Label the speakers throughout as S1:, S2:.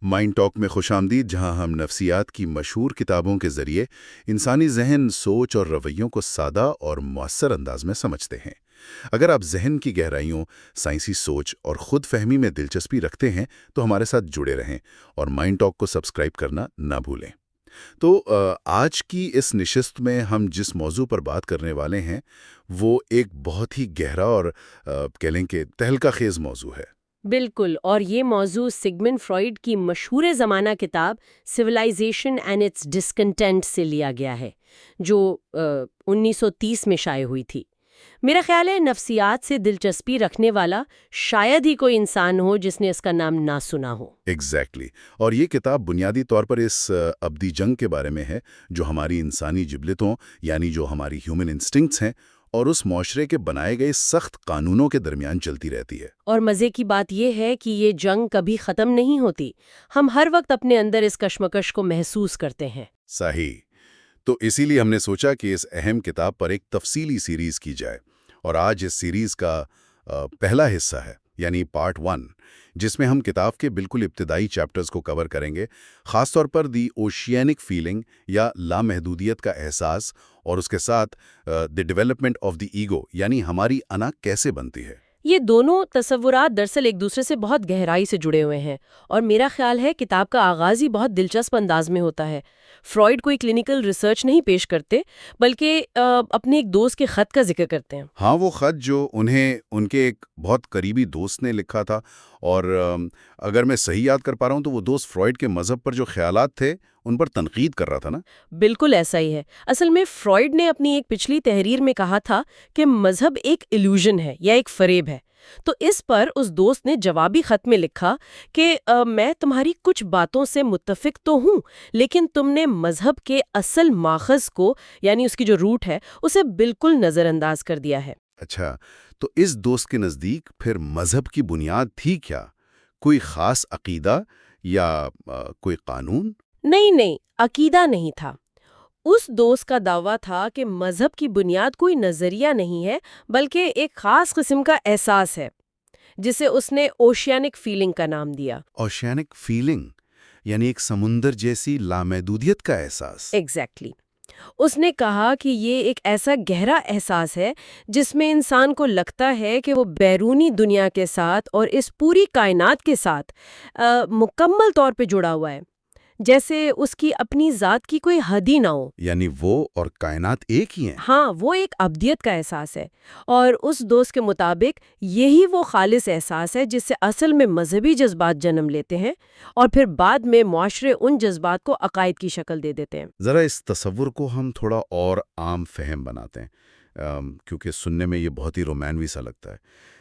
S1: Mind talk میں خوش آمدید، جہاں ہم نفسیات کی مشہور کتابوں کے ذریعے انسانی ذہن، سوچ اور رویوں کو سادہ اور مؤثر انداز میں سمجھتے ہیں۔ اگر آپ ذہن کی گہرائیوں، سائنسی سوچ اور خود فہمی میں دلچسپی رکھتے ہیں تو ہمارے ساتھ جڑے رہیں اور مائنڈ ٹاک کو سبسکرائب کرنا نہ بھولیں۔ تو آج کی اس نشست میں ہم جس موضوع پر بات کرنے والے ہیں وہ ایک بہت ہی گہرا اور کہہ لیں کہ تہلکہ خیز موضوع ہے۔
S2: بالکل، اور یہ موضوع سگمنڈ فرائیڈ کی مشہور زمانہ کتاب سویلائزیشن اینڈ اٹس ڈسکنٹینٹ سے لیا گیا ہے، جو 1930 میں شائع ہوئی تھی۔ میرا خیال ہے نفسیات سے دلچسپی رکھنے والا شاید ہی کوئی انسان ہو جس نے اس کا نام نہ سنا ہو۔
S1: ایگزیکٹلی اور یہ کتاب بنیادی طور پر اس ابدی جنگ کے بارے میں ہے جو ہماری انسانی جبلتوں، یعنی جو ہماری ہیومن انسٹنکٹس ہیں، اور اس معاشرے کے بنائے گئے سخت قانونوں کے درمیان چلتی رہتی ہے۔
S2: اور مزے کی بات یہ ہے کہ یہ جنگ کبھی ختم نہیں ہوتی، ہم ہر وقت اپنے اندر اس کشمکش کو محسوس کرتے ہیں۔
S1: صحیح، تو اسی لیے ہم نے سوچا کہ اس اہم کتاب پر ایک تفصیلی سیریز کی جائے، اور آج اس سیریز کا پہلا حصہ ہے، یعنی پارٹ 1، جس میں ہم کتاب کے بالکل ابتدائی چیپٹرز کو کور کریں گے، خاص طور پر دی اوشینک فیلنگ یا لامحدودیت کا احساس، اور اس کے ساتھ the development of the ego, یعنی ہماری انا کیسے بنتی ہے۔
S2: یہ دونوں تصورات دراصل ایک دوسرے سے بہت گہرائی سے جڑے ہوئے ہیں، اور میرا خیال ہے کتاب کا آغاز ہی بہت دلچسپ انداز میں ہوتا ہے۔ فرائیڈ کوئی کلینکل ریسرچ نہیں پیش کرتے، بلکہ اپنے ایک دوست کے خط کا ذکر کرتے ہیں۔
S1: ہاں، وہ خط جو انہیں ان کے ایک بہت قریبی دوست نے لکھا تھا، اور اگر میں صحیح یاد کر پا رہا ہوں تو وہ دوست فرائیڈ کے مذہب پر جو خیالات تھے ان پر تنقید کر رہا تھا نا؟
S2: بالکل ایسا ہی ہے۔ اصل میں فرائیڈ نے اپنی ایک پچھلی تحریر میں کہا تھا کہ مذہب ایک ایلیوژن ہے یا ایک فریب ہے، تو اس پر اس دوست نے جوابی خط میں لکھا کہ میں تمہاری کچھ باتوں سے متفق تو ہوں، لیکن تم نے مذہب کے اصل ماخذ کو، یعنی اس کی جو روٹ ہے، اسے بالکل نظر انداز کر دیا ہے۔
S1: اچھا، تو اس دوست کے نزدیک پھر مذہب کی بنیاد تھی کیا؟ کوئی خاص عقیدہ یا کوئی قانون؟
S2: نہیں، عقیدہ نہیں تھا۔ اس دوست کا دعویٰ تھا کہ مذہب کی بنیاد کوئی نظریہ نہیں ہے، بلکہ ایک خاص قسم کا احساس ہے، جسے اس نے اوشینک فیلنگ کا نام دیا۔
S1: اوشینک فیلنگ یعنی ایک سمندر جیسی لامحدودیت کا احساس۔
S2: ایگزیکٹلی۔ اس نے کہا کہ یہ ایک ایسا گہرا احساس ہے جس میں انسان کو لگتا ہے کہ وہ بیرونی دنیا کے ساتھ اور اس پوری کائنات کے ساتھ مکمل طور پہ جڑا ہوا ہے، جیسے اس کی اپنی ذات کی کوئی حد ہی نہ ہو۔
S1: یعنی وہ اور کائنات ایک ہی ہیں۔
S2: ہاں، وہ ایک ابدیت کا احساس ہے، اور اس دوست کے مطابق یہی وہ خالص احساس ہے جس سے اصل میں مذہبی جذبات جنم لیتے ہیں، اور پھر بعد میں معاشرے ان جذبات کو عقائد کی شکل دے دیتے ہیں۔
S1: ذرا اس تصور کو ہم تھوڑا اور عام فہم بناتے ہیں، کیونکہ سننے میں یہ بہت ہی رومانوی سا لگتا ہے۔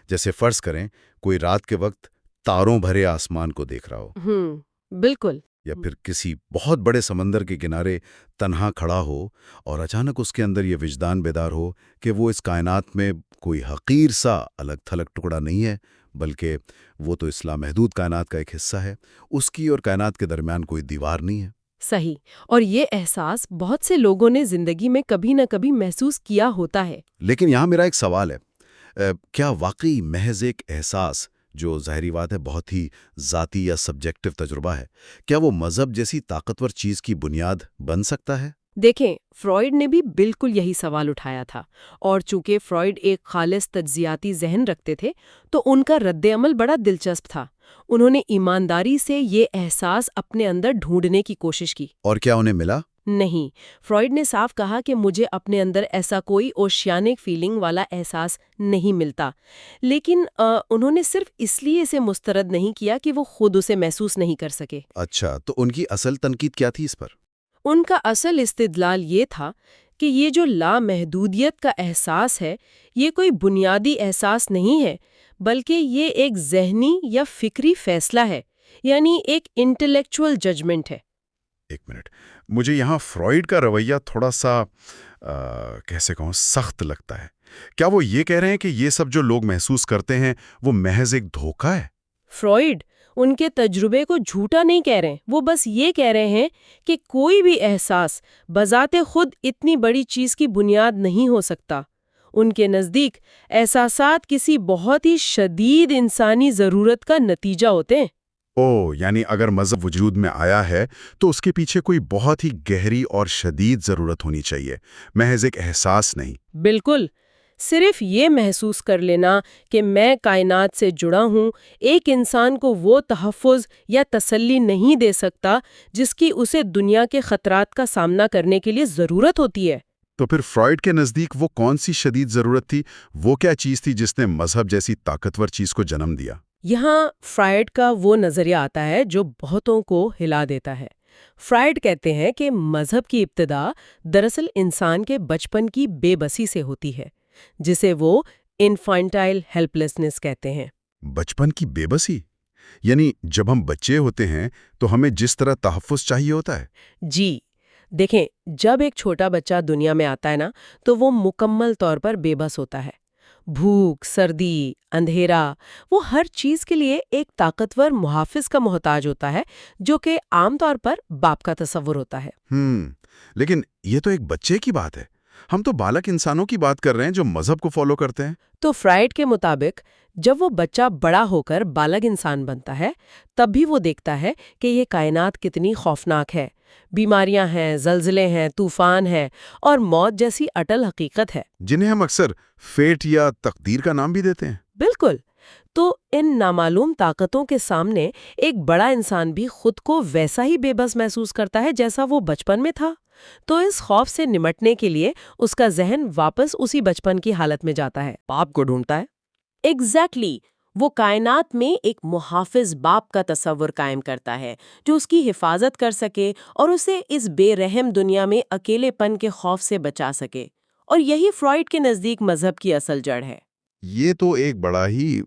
S1: جیسے فرض کریں کوئی رات کے وقت تاروں بھرے آسمان کو دیکھ رہا ہو،
S2: بالکل۔
S1: یا پھر کسی بہت بڑے سمندر کے کنارے تنہا کھڑا ہو، اور اچانک اس کے اندر یہ وجدان بیدار ہو کہ وہ اس کائنات میں کوئی حقیر سا الگ تھلگ ٹکڑا نہیں ہے، بلکہ وہ تو اس لامحدود کائنات کا ایک حصہ ہے، اس کی اور کائنات کے درمیان کوئی دیوار نہیں ہے۔
S2: صحیح، اور یہ احساس بہت سے لوگوں نے زندگی میں کبھی نہ کبھی محسوس کیا ہوتا ہے۔
S1: لیکن یہاں میرا ایک سوال ہے، کیا واقعی محض ایک احساس، جو ظاہری بات ہے بہت ہی ذاتی یا سبجیکٹو تجربہ ہے، کیا وہ مذہب جیسی طاقتور چیز کی بنیاد بن سکتا ہے؟
S2: دیکھیں، فرائیڈ نے بھی بالکل یہی سوال اٹھایا تھا، اور چونکہ فرائیڈ ایک خالص تجزیاتی ذہن رکھتے تھے تو ان کا رد عمل بڑا دلچسپ تھا۔ انہوں نے ایمانداری سے یہ احساس اپنے اندر ڈھونڈنے کی کوشش کی۔
S1: اور کیا انہیں ملا؟
S2: نہیں، فرائیڈ نے صاف کہا کہ مجھے اپنے اندر ایسا کوئی اوشیانک فیلنگ والا احساس نہیں ملتا، لیکن انہوں نے صرف اس لیے اسے مسترد نہیں کیا کہ وہ خود اسے محسوس نہیں کر سکے۔
S1: اچھا، تو ان کی اصل تنقید کیا تھی اس پر؟
S2: ان کا اصل استدلال یہ تھا کہ یہ جو لامحدودیت کا احساس ہے، یہ کوئی بنیادی احساس نہیں ہے، بلکہ یہ ایک ذہنی یا فکری فیصلہ ہے، یعنی ایک انٹلیکچول ججمنٹ ہے۔
S1: ایک منٹ، مجھے یہاں فرائیڈ کا رویہ تھوڑا سا کیسے کہوں، سخت لگتا ہے۔ کیا وہ یہ کہہ رہے ہیں کہ یہ سب جو لوگ محسوس کرتے ہیں وہ محض ایک دھوکہ ہے؟
S2: فرائیڈ ان کے تجربے کو جھوٹا نہیں کہہ رہے ہیں، وہ بس یہ کہہ رہے ہیں کہ کوئی بھی احساس بذات خود اتنی بڑی چیز کی بنیاد نہیں ہو سکتا۔ ان کے نزدیک احساسات کسی بہت ہی شدید انسانی ضرورت کا نتیجہ ہوتے ہیں۔
S3: یعنی اگر مذہب وجود میں آیا ہے تو اس کے پیچھے کوئی بہت ہی گہری اور شدید ضرورت ہونی چاہیے، محض ایک احساس نہیں۔
S2: بالکل، صرف یہ محسوس کر لینا کہ میں کائنات سے جڑا ہوں ایک انسان کو وہ تحفظ یا تسلی نہیں دے سکتا جس کی اسے دنیا کے خطرات کا سامنا کرنے کے لیے ضرورت ہوتی ہے۔
S3: تو پھر فرائیڈ کے نزدیک وہ کون سی شدید ضرورت تھی؟ وہ کیا چیز تھی جس نے مذہب جیسی طاقتور چیز کو جنم دیا؟
S2: یہاں فرائیڈ کا وہ نظریہ آتا ہے جو بہتوں کو ہلا دیتا ہے۔ فرائیڈ کہتے ہیں کہ مذہب کی ابتدا دراصل انسان کے بچپن کی بے بسی سے ہوتی ہے، جسے وہ انفانٹائل ہیلپلیسنس کہتے ہیں۔
S3: بچپن کی بے بسی؟ یعنی جب ہم بچے ہوتے ہیں تو ہمیں جس طرح تحفظ چاہیے ہوتا ہے؟
S2: جی دیکھیں، جب ایک چھوٹا بچہ دنیا میں آتا ہے نا تو وہ مکمل طور پر بے بس ہوتا ہے۔ بھوک، سردی، اندھیرا، وہ ہر چیز کے لیے ایک طاقتور محافظ کا محتاج ہوتا ہے، جو کہ عام طور پر باپ کا تصور ہوتا ہے۔
S3: لیکن یہ تو ایک بچے کی بات ہے، ہم تو بالغ انسانوں کی بات کر رہے ہیں جو مذہب کو فالو کرتے ہیں۔
S2: تو فرائیڈ کے مطابق جب وہ بچہ بڑا ہو کر بالغ انسان بنتا ہے، تب بھی وہ دیکھتا ہے کہ یہ کائنات کتنی خوفناک ہے، بیماریاں ہیں، زلزلے ہیں، طوفان ہیں اور موت جیسی اٹل حقیقت ہے،
S3: جنہیں ہم اکثر فیٹ یا تقدیر کا نام بھی دیتے ہیں۔
S2: بالکل۔ تو ان نامعلوم طاقتوں کے سامنے ایک بڑا انسان بھی خود کو ویسا ہی بے بس محسوس کرتا ہے جیسا وہ بچپن میں تھا۔ تو اس خوف سے نمٹنے کے لیے اس کا ذہن واپس اسی بچپن کی حالت میں جاتا ہے، باپ کو ڈھونڈتا ہے۔ ایگزیکٹلی، وہ کائنات میں ایک محافظ باپ کا تصور قائم کرتا ہے جو اس کی حفاظت کر سکے اور اسے اس بے رحم دنیا میں اکیلے پن کے خوف سے بچا سکے۔ اور یہی فرائیڈ کے نزدیک مذہب کی اصل جڑ ہے۔
S3: یہ تو ایک بڑا ہی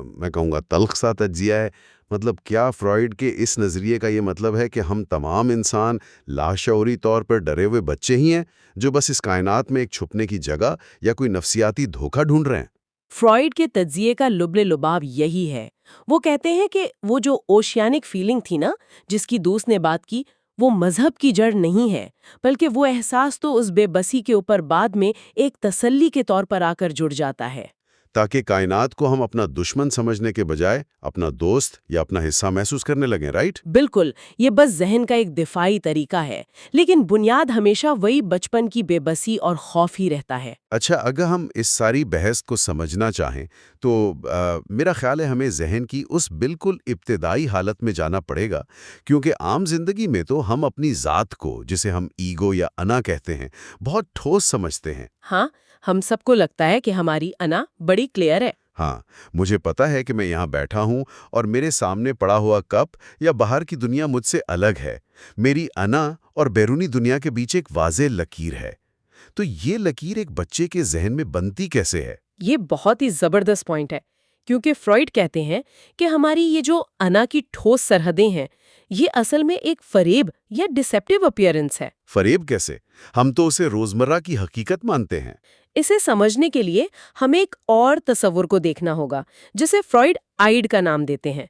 S3: میں کہوں گا تلخ سا تجزیہ ہے۔ مطلب کیا فرائیڈ کے اس نظریے کا یہ مطلب ہے کہ ہم تمام انسان لاشعوری طور پر ڈرے ہوئے بچے ہی ہیں جو بس اس کائنات میں ایک چھپنے کی جگہ یا کوئی نفسیاتی دھوکہ ڈھونڈ رہے ہیں؟
S2: فرائیڈ کے تجزیے کا لب لباب یہی ہے۔ وہ کہتے ہیں کہ وہ جو اوشیانک فیلنگ تھی نا، جس کی دوست نے بات کی، وہ مذہب کی جڑ نہیں ہے، بلکہ وہ احساس تو اس بے بسی کے اوپر بعد میں ایک تسلی کے طور پر آ کر جڑ جاتا ہے۔
S3: تاکہ کائنات کو ہم اپنا دشمن سمجھنے کے بجائے اپنا دوست یا اپنا حصہ محسوس کرنے لگیں، رائٹ؟
S2: بالکل، یہ بس ذہن کا ایک دفاعی طریقہ ہے، لیکن بنیاد ہمیشہ وہی بچپن کی بے بسی اور خوف ہی رہتا ہے۔
S3: اچھا، اگر ہم اس ساری بحث کو سمجھنا چاہیں تو میرا خیال ہے ہمیں ذہن کی اس بالکل ابتدائی حالت میں جانا پڑے گا، کیونکہ عام زندگی میں تو ہم اپنی ذات کو، جسے ہم ایگو یا انا کہتے ہیں، بہت ٹھوس سمجھتے ہیں۔
S2: ہاں، ہم سب کو لگتا ہے کہ ہماری انا بڑی کلیئر ہے۔
S3: ہاں، مجھے پتا ہے کہ میں یہاں بیٹھا ہوں اور میرے سامنے پڑا ہوا کپ یا باہر کی دنیا مجھ سے الگ ہے۔ میری انا اور بیرونی دنیا کے بیچ ایک واضح لکیر ہے۔ تو یہ لکیر ایک بچے کے ذہن میں بنتی کیسے ہے؟
S2: یہ بہت ہی زبردست پوائنٹ ہے، کیونکہ فرائیڈ کہتے ہیں کہ ہماری یہ جو انا کی ٹھوس سرحدیں ہیں، یہ اصل میں ایک فریب یا ڈسیپٹیو اپیئرنس ہے۔
S3: فریب کیسے؟ ہم تو اسے روزمرہ کی حقیقت مانتے ہیں۔
S2: اسے سمجھنے کے لیے ہمیں ایک اور تصور کو دیکھنا ہوگا، جسے فرائیڈ آئیڈ کا نام دیتے ہیں۔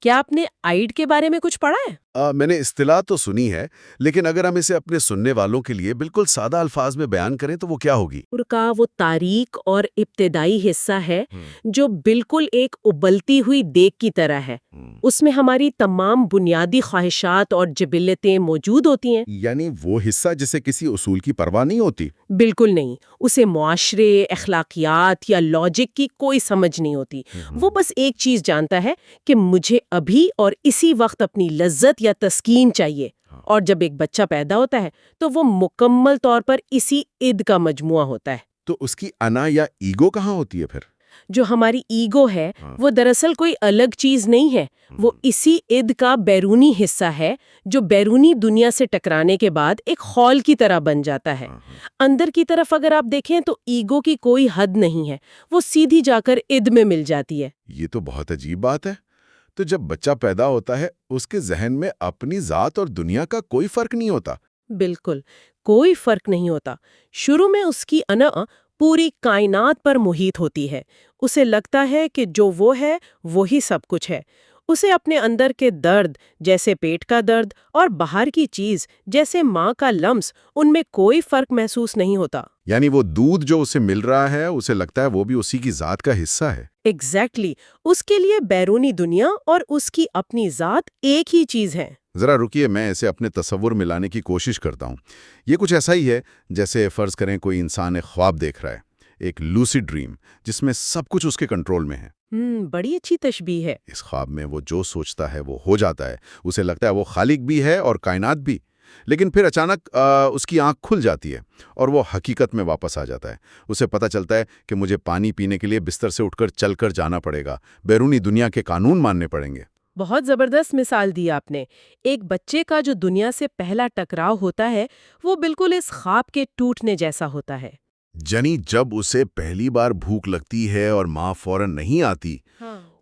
S2: کیا آپ نے آئیڈ کے بارے میں کچھ پڑھا ہے؟
S3: میں نے اصطلاح تو سنی ہے، لیکن اگر ہم اسے اپنے سننے والوں کے لیے بالکل سادہ الفاظ میں بیان کریں تو وہ کیا ہوگی؟
S2: کا وہ تاریک اور ابتدائی حصہ ہے جو بالکل ایک ابلتی ہوئی دیگ کی طرح ہے۔ اس میں ہماری تمام بنیادی خواہشات اور جبلتیں موجود ہوتی ہیں۔
S3: یعنی وہ حصہ جسے کسی اصول کی پرواہ نہیں ہوتی؟
S2: بالکل نہیں، اسے معاشرے، اخلاقیات یا لاجک کی کوئی سمجھ نہیں ہوتی۔ وہ بس ایک چیز جانتا ہے کہ مجھے ابھی اور اسی وقت اپنی لذت یا تسکین چاہیے۔ اور جب ایک بچہ پیدا ہوتا ہے تو وہ مکمل طور پر اسی اِد کا مجموعہ ہوتا ہے۔
S3: تو اس کی انا یا ایگو کہاں ہوتی ہے پھر؟
S2: جو ہماری ایگو ہے وہ دراصل کوئی الگ چیز نہیں ہے، وہ اسی اِد کا بیرونی حصہ ہے جو بیرونی دنیا سے ٹکرانے کے بعد ایک خول کی طرح بن جاتا ہے۔ اندر کی طرف اگر آپ دیکھیں تو ایگو کی کوئی حد نہیں ہے، وہ سیدھی جا کر اِد میں مل جاتی ہے۔
S3: یہ تو بہت عجیب بات ہے۔ تو جب بچہ پیدا ہوتا ہے اس کے ذہن میں اپنی ذات اور دنیا کا کوئی فرق نہیں ہوتا؟
S2: بالکل، کوئی فرق نہیں ہوتا۔ شروع میں اس کی انا پوری کائنات پر محیط ہوتی ہے۔ اسے لگتا ہے کہ جو وہ ہے وہی سب کچھ ہے۔ اسے اپنے اندر کے درد جیسے پیٹ کا درد اور باہر کی چیز جیسے ماں کا لمس ان میں کوئی فرق محسوس نہیں ہوتا۔
S3: یعنی وہ دودھ جو اسے مل رہا ہے اسے لگتا ہے وہ بھی اسی کی ذات کا حصہ ہے۔
S2: ایگزیکٹلی، اس کے لیے بیرونی دنیا اور اس کی اپنی ذات ایک ہی چیز ہے۔
S3: ذرا رکیے، میں اسے اپنے تصور میں لانے کی کوشش کرتا ہوں۔ یہ کچھ ایسا ہی ہے جیسے فرض کریں کوئی انسان ایک خواب دیکھ رہا ہے، ایک لوسیڈ ڈریم جس میں سب کچھ اس کے کنٹرول میں ہے۔
S2: بڑی اچھی تشبیہ ہے۔
S3: اس خواب میں وہ جو سوچتا ہے وہ ہو جاتا ہے، اسے لگتا ہے وہ خالق بھی ہے اور کائنات بھی، لیکن پھر اچانک اس کی آنکھ کھل جاتی ہے اور وہ حقیقت میں واپس آ جاتا ہے۔ اسے پتہ چلتا ہے کہ مجھے پانی پینے کے لیے بستر سے اٹھ کر چل کر جانا پڑے گا، بیرونی دنیا کے قانون ماننے پڑیں گے۔
S2: بہت زبردست مثال دی آپ نے۔ ایک بچے کا جو دنیا سے پہلا ٹکراؤ ہوتا ہے وہ بالکل اس خواب کے ٹوٹنے جیسا ہوتا ہے۔
S3: جنی جب اسے پہلی بار بھوک لگتی ہے اور ماں فوراً نہیں آتی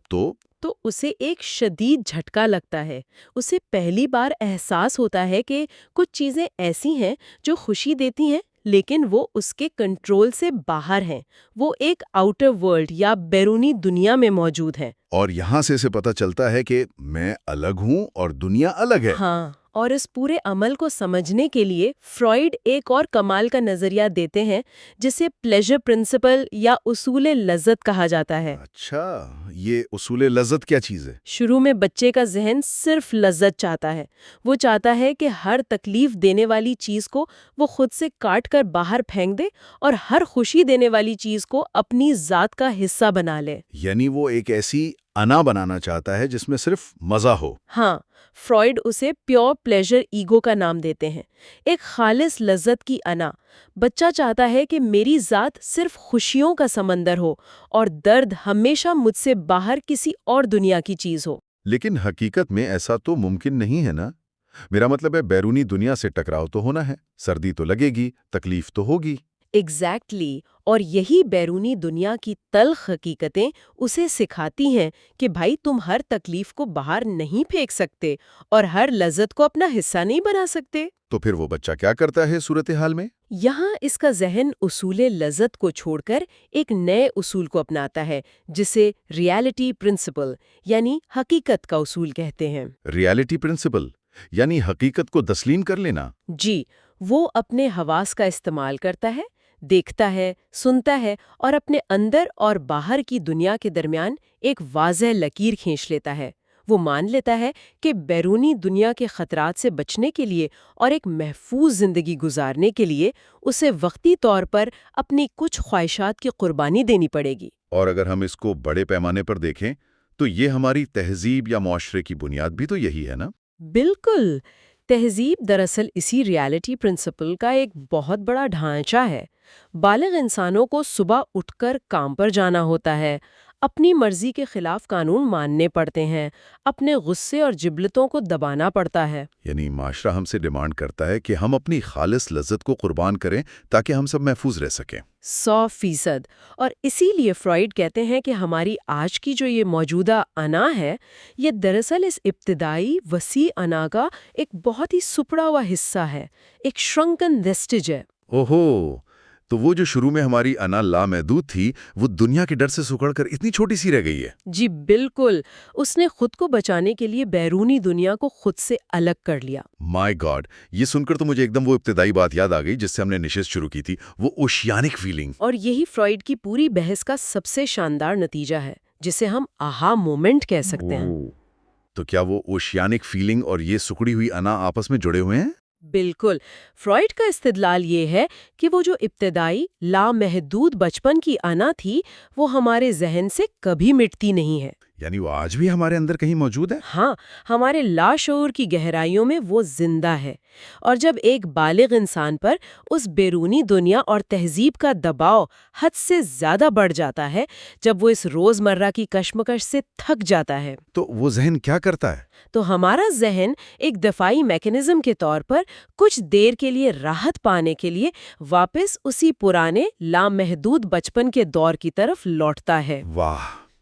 S2: تو اسے ایک شدید جھٹکا لگتا ہے۔ اسے پہلی بار احساس ہوتا ہے کہ کچھ چیزیں ایسی ہیں جو خوشی دیتی ہیں لیکن وہ اس کے کنٹرول سے باہر ہیں، وہ ایک آؤٹر ورلڈ یا بیرونی دنیا میں موجود ہیں۔
S3: اور یہاں سے اسے پتہ چلتا ہے کہ میں الگ ہوں اور دنیا الگ ہے۔
S2: ہاں، اور اس پورے عمل کو سمجھنے کے لیے فرائیڈ ایک اور کمال کا نظریہ دیتے ہیں جسے پلیجر پرنسپل یا اصول لذت کہا جاتا ہے۔
S3: اچھا، یہ اصول لذت کیا چیز ہے؟
S2: شروع میں بچے کا ذہن صرف لذت چاہتا ہے۔ وہ چاہتا ہے کہ ہر تکلیف دینے والی چیز کو وہ خود سے کاٹ کر باہر پھینک دے اور ہر خوشی دینے والی چیز کو اپنی ذات کا حصہ بنا لے۔
S3: یعنی وہ ایک ایسی انا بنانا چاہتا ہے جس میں صرف مزہ ہو۔
S2: ہاں، فرائیڈ اسے پیور پلیجر ایگو کا نام دیتے ہیں، ایک خالص لذت کی انا۔ بچہ چاہتا ہے کہ میری ذات صرف خوشیوں کا سمندر ہو اور درد ہمیشہ مجھ سے باہر کسی اور دنیا کی چیز ہو۔
S3: لیکن حقیقت میں ایسا تو ممکن نہیں ہے نا؟ میرا مطلب ہے بیرونی دنیا سے ٹکراؤ تو ہونا ہے، سردی تو لگے گی، تکلیف تو ہوگی۔
S2: ایگزیکٹلی، اور یہی بیرونی دنیا کی تلخ حقیقتیں اسے سکھاتی ہیں کہ بھائی تم ہر تکلیف کو باہر نہیں پھینک سکتے اور ہر لذت کو اپنا حصہ نہیں بنا سکتے۔
S3: تو پھر وہ بچہ کیا کرتا ہے صورتحال میں؟
S2: یہاں اس کا ذہن اصول لذت کو چھوڑ کر ایک نئے اصول کو اپناتا ہے جسے ریالٹی پرنسپل یعنی حقیقت کا اصول کہتے ہیں۔
S3: ریالٹی پرنسپل یعنی حقیقت کو تسلیم کر لینا۔
S2: جی، وہ اپنے حواس کا استعمال کرتا ہے، دیکھتا ہے، سنتا ہے اور اپنے اندر اور باہر کی دنیا کے درمیان ایک واضح لکیر کھینچ لیتا ہے۔ وہ مان لیتا ہے کہ بیرونی دنیا کے خطرات سے بچنے کے لیے اور ایک محفوظ زندگی گزارنے کے لیے اسے وقتی طور پر اپنی کچھ خواہشات کی قربانی دینی پڑے گی۔
S3: اور اگر ہم اس کو بڑے پیمانے پر دیکھیں تو یہ ہماری تہذیب یا معاشرے کی بنیاد بھی تو یہی ہے نا؟
S2: بالکل، تہذیب دراصل اسی ریالٹی پرنسپل کا ایک بہت بڑا ڈھانچہ ہے۔ بالغ انسانوں کو صبح اٹھ کر کام پر جانا ہوتا ہے، اپنی مرضی کے خلاف قانون ماننے پڑتے ہیں، اپنے غصے اور جبلتوں کو دبانا پڑتا ہے۔
S3: یعنی معاشرہ ہم سے ڈیمانڈ کرتا ہے کہ ہم اپنی خالص لذت کو قربان کریں تاکہ ہم سب محفوظ رہ سکیں۔
S2: 100%۔ اور اسی لیے فرائیڈ کہتے ہیں کہ ہماری آج کی جو یہ موجودہ انا ہے، یہ دراصل اس ابتدائی وسیع انا کا ایک بہت ہی سپڑا ہوا حصہ ہے، ایک شرنکن ویسٹیج ہے۔
S3: اوہو، تو وہ جو شروع میں ہماری انا لامحدود تھی وہ دنیا کے ڈر سے سکڑ کر اتنی چھوٹی سی رہ گئی ہے۔
S2: جی بالکل، اس نے خود کو بچانے کے لیے بیرونی دنیا کو خود سے الگ کر لیا۔
S3: مائی گاڈ، یہ سن کر تو مجھے ایک دم وہ ابتدائی بات یاد آ گئی جس سے ہم نے نشست شروع کی تھی، وہ اوشیانک فیلنگ۔
S2: اور یہی فرائیڈ کی پوری بحث کا سب سے شاندار نتیجہ ہے جسے ہم آہا مومنٹ کہہ سکتے ہیں۔
S3: تو کیا وہ اوشیانک فیلنگ اور یہ سکڑی ہوئی انا آپس میں جڑے ہوئے ہیں؟
S2: بالکل، فرائیڈ کا استدلال یہ ہے کہ وہ جو ابتدائی لامحدود بچپن کی انا تھی وہ ہمارے ذہن سے کبھی مٹتی نہیں ہے۔
S3: یعنی وہ آج بھی ہمارے اندر کہیں موجود ہے؟
S2: ہاں، ہمارے لاشعور کی گہرائیوں میں وہ زندہ ہے، اور جب ایک بالغ انسان پر اس بیرونی دنیا اور تہذیب کا دباؤ حد سے زیادہ بڑھ جاتا ہے، جب وہ اس روزمرہ کی کشمکش سے تھک جاتا ہے،
S3: تو وہ ذہن کیا کرتا ہے؟
S2: تو ہمارا ذہن ایک دفاعی میکانزم کے طور پر کچھ دیر کے لیے راحت پانے کے لیے واپس اسی پرانے لامحدود بچپن کے دور کی طرف لوٹتا ہے۔
S3: واہ،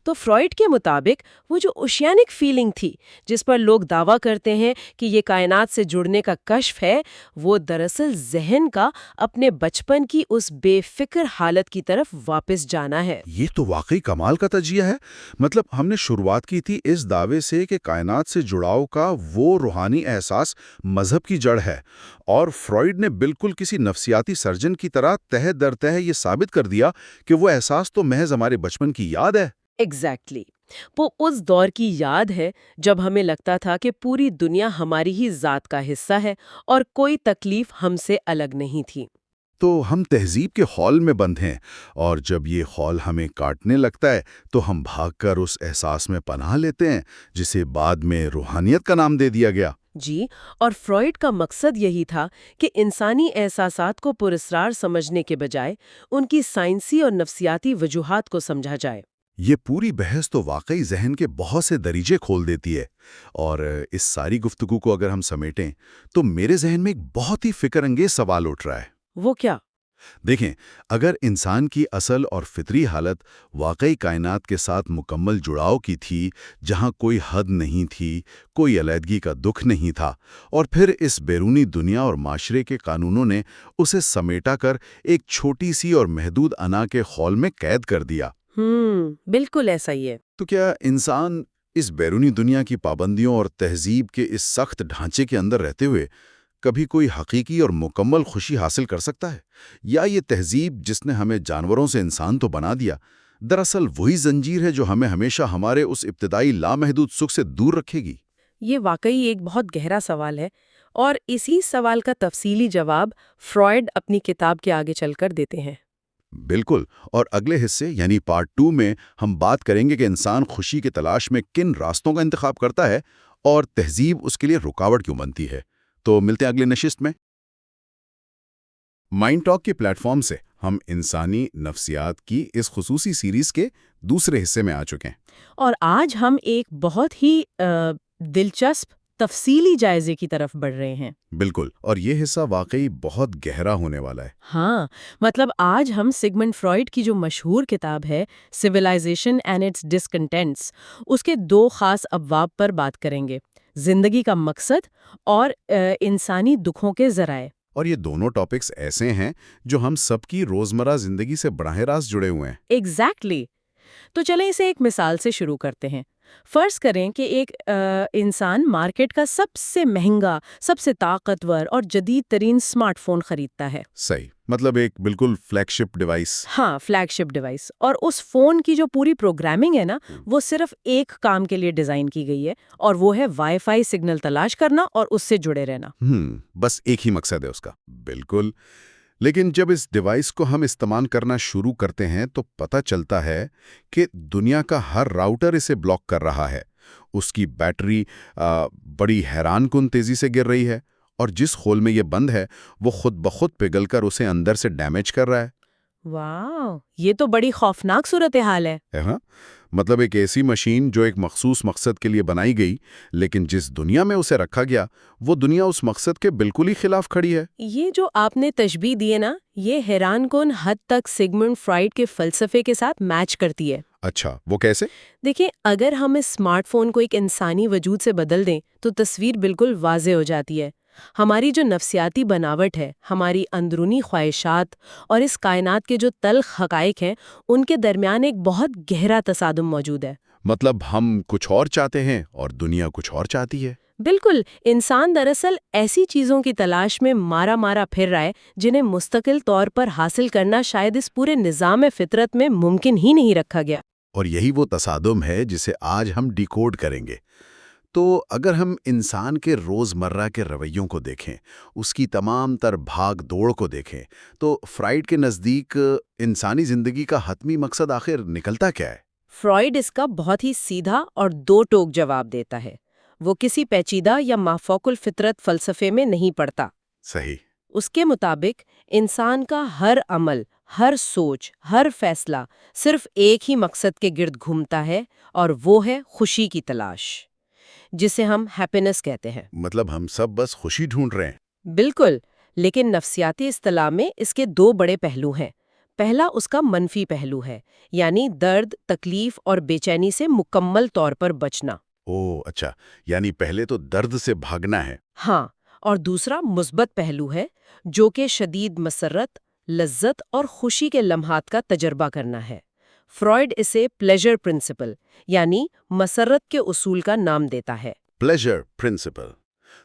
S2: تو فرائڈ کے مطابق وہ جو اوشیانک فیلنگ تھی جس پر لوگ دعویٰ کرتے ہیں کہ یہ کائنات سے جڑنے کا کشف ہے، وہ دراصل ذہن کا اپنے بچپن کی اس بے فکر حالت کی طرف واپس جانا ہے۔
S1: یہ تو واقعی کمال کا تجزیہ ہے۔ مطلب ہم نے شروعات کی تھی اس دعوے سے کہ کائنات سے جڑاؤ کا وہ روحانی احساس مذہب کی جڑ ہے، اور فرائڈ نے بالکل کسی نفسیاتی سرجن کی طرح تہہ در تہہ یہ ثابت کر دیا کہ وہ احساس تو محض ہمارے بچپن کی یاد ہے۔
S2: ایگزیکٹلی وہ اس دور کی یاد ہے جب ہمیں لگتا تھا کہ پوری دنیا ہماری ہی ذات کا حصہ ہے اور کوئی تکلیف ہم سے الگ نہیں تھی۔
S1: تو ہم تہذیب کے خول میں بند ہیں، اور جب یہ خول ہمیں کاٹنے لگتا ہے تو ہم بھاگ کر اس احساس میں پناہ لیتے ہیں جسے بعد میں روحانیت کا نام دے دیا گیا۔
S2: جی، اور فرائڈ کا مقصد یہی تھا کہ انسانی احساسات کو پراسرار سمجھنے کے بجائے ان کی سائنسی اور نفسیاتی وجوہات کو سمجھا جائے۔
S1: یہ پوری بحث تو واقعی ذہن کے بہت سے دریچے کھول دیتی ہے، اور اس ساری گفتگو کو اگر ہم سمیٹیں تو میرے ذہن میں ایک بہت ہی فکر انگیز سوال اٹھ رہا ہے۔
S2: وہ کیا؟
S1: دیکھیں، اگر انسان کی اصل اور فطری حالت واقعی کائنات کے ساتھ مکمل جڑاؤ کی تھی، جہاں کوئی حد نہیں تھی، کوئی علیحدگی کا دکھ نہیں تھا، اور پھر اس بیرونی دنیا اور معاشرے کے قانونوں نے اسے سمیٹا کر ایک چھوٹی سی اور محدود انا کے خول میں قید کر دیا،
S2: بالکل ایسا ہی ہے۔
S1: تو کیا انسان اس بیرونی دنیا کی پابندیوں اور تہذیب کے اس سخت ڈھانچے کے اندر رہتے ہوئے کبھی کوئی حقیقی اور مکمل خوشی حاصل کر سکتا ہے؟ یا یہ تہذیب جس نے ہمیں جانوروں سے انسان تو بنا دیا، دراصل وہی زنجیر ہے جو ہمیں ہمیشہ ہمارے اس ابتدائی لامحدود سکھ سے دور رکھے گی؟
S2: یہ واقعی ایک بہت گہرا سوال ہے، اور اسی سوال کا تفصیلی جواب فرائڈ اپنی کتاب کے آگے چل کر دیتے ہیں۔
S1: بالکل، اور اگلے حصے یعنی پارٹ 2 میں ہم بات کریں گے کہ انسان خوشی کی تلاش میں کن راستوں کا انتخاب کرتا ہے اور تہذیب اس کے لیے رکاوٹ کیوں بنتی ہے۔ تو ملتے ہیں اگلے نشست میں۔ مائنڈ ٹاک کے پلیٹ فارم سے ہم انسانی نفسیات کی اس خصوصی سیریز کے دوسرے حصے میں آ چکے ہیں،
S2: اور آج ہم ایک بہت ہی دلچسپ تفصیلی جائزے کی طرف بڑھ رہے ہیں۔
S1: بالکل، اور یہ حصہ واقعی بہت گہرا ہونے والا ہے۔
S2: ہاں، مطلب آج ہم سگمنڈ فرائڈ کی جو مشہور کتاب ہے سویلائزیشن اینڈ اٹس ڈسکنٹینٹس، اس کے 2 خاص ابواب پر بات کریں گے: زندگی کا مقصد اور انسانی دکھوں کے ذرائع۔
S1: اور یہ دونوں ٹاپکس ایسے ہیں جو ہم سب کی روزمرہ زندگی سے براہ راست جڑے ہوئے ہیں۔
S2: ایگزیکٹلی۔ تو چلیں اسے ایک مثال سے شروع کرتے ہیں۔ فرض کریں کہ ایک انسان مارکیٹ کا سب سے مہنگا، سب سے طاقتور اور جدید ترین اسمارٹ فون خریدتا ہے۔
S1: صحیح، مطلب ایک بالکل فلیگ شپ ڈیوائس۔
S2: ہاں، فلیگ شپ ڈیوائس، اور اس فون کی جو پوری پروگرامنگ ہے نا، وہ صرف ایک کام کے لیے ڈیزائن کی گئی ہے، اور وہ ہے وائی فائی سگنل تلاش کرنا اور اس سے جڑے رہنا۔
S1: بس ایک ہی مقصد ہے اس کا۔ بالکل، لیکن جب اس ڈیوائس کو ہم استعمال کرنا شروع کرتے ہیں تو پتہ چلتا ہے کہ دنیا کا ہر راؤٹر اسے بلاک کر رہا ہے، اس کی بیٹری بڑی حیران کن تیزی سے گر رہی ہے، اور جس خول میں یہ بند ہے وہ خود بخود پگھل کر اسے اندر سے ڈیمیج کر رہا ہے۔
S2: واو، یہ تو بڑی خوفناک صورتحال ہے۔
S1: ہاں، مطلب ایک ایسی مشین جو ایک مخصوص مقصد کے لیے بنائی گئی، لیکن جس دنیا میں اسے رکھا گیا وہ دنیا اس مقصد کے بالکل ہی خلاف کھڑی ہے۔
S2: یہ جو آپ نے تشبیہ دی ہے نا، یہ حیران کن حد تک سگمنڈ فرائڈ کے فلسفے کے ساتھ میچ کرتی ہے۔
S1: اچھا، وہ کیسے؟
S2: دیکھیں، اگر ہم اس اسمارٹ فون کو ایک انسانی وجود سے بدل دیں تو تصویر بالکل واضح ہو جاتی ہے۔ ہماری جو نفسیاتی بناوٹ ہے، ہماری اندرونی خواہشات اور اس کائنات کے جو تلخ حقائق ہیں، ان کے درمیان ایک بہت گہرا تصادم موجود ہے۔
S1: مطلب ہم کچھ اور چاہتے ہیں اور دنیا کچھ اور چاہتی ہے۔
S2: بالکل، انسان دراصل ایسی چیزوں کی تلاش میں مارا مارا پھر رہا ہے جنہیں مستقل طور پر حاصل کرنا شاید اس پورے نظام فطرت میں ممکن ہی نہیں رکھا گیا۔
S1: اور یہی وہ تصادم ہے جسے آج ہم ڈیکوڈ کریں گے۔ تو اگر ہم انسان کے روزمرہ کے رویوں کو دیکھیں، اس کی تمام تر بھاگ دوڑ کو دیکھیں، تو فرائڈ کے نزدیک انسانی زندگی کا حتمی مقصد آخر نکلتا کیا ہے؟
S2: فرائڈ اس کا بہت ہی سیدھا اور 2 ٹوک جواب دیتا ہے۔ وہ کسی پیچیدہ یا مافوق الفطرت فلسفے میں نہیں پڑتا۔
S1: صحیح۔
S2: اس کے مطابق انسان کا ہر عمل، ہر سوچ، ہر فیصلہ صرف ایک ہی مقصد کے گرد گھومتا ہے، اور وہ ہے خوشی کی تلاش، جسے ہم ہیپینس کہتے ہیں۔
S1: مطلب ہم سب بس خوشی ڈھونڈ رہے ہیں۔
S2: بالکل، لیکن نفسیاتی اصطلاح میں اس کے 2 بڑے پہلو ہیں۔ پہلا اس کا منفی پہلو ہے، یعنی درد، تکلیف اور بے چینی سے مکمل طور پر بچنا۔
S1: اچھا، یعنی پہلے تو درد سے بھاگنا ہے۔
S2: ہاں، اور دوسرا مثبت پہلو ہے، جو کہ شدید مسرت، لذت اور خوشی کے لمحات کا تجربہ کرنا ہے۔ فرائیڈ اسے پلیجر پرنسپل، یعنی مسرت کے اصول کا نام دیتا ہے۔
S1: پلیجر پرنسپل،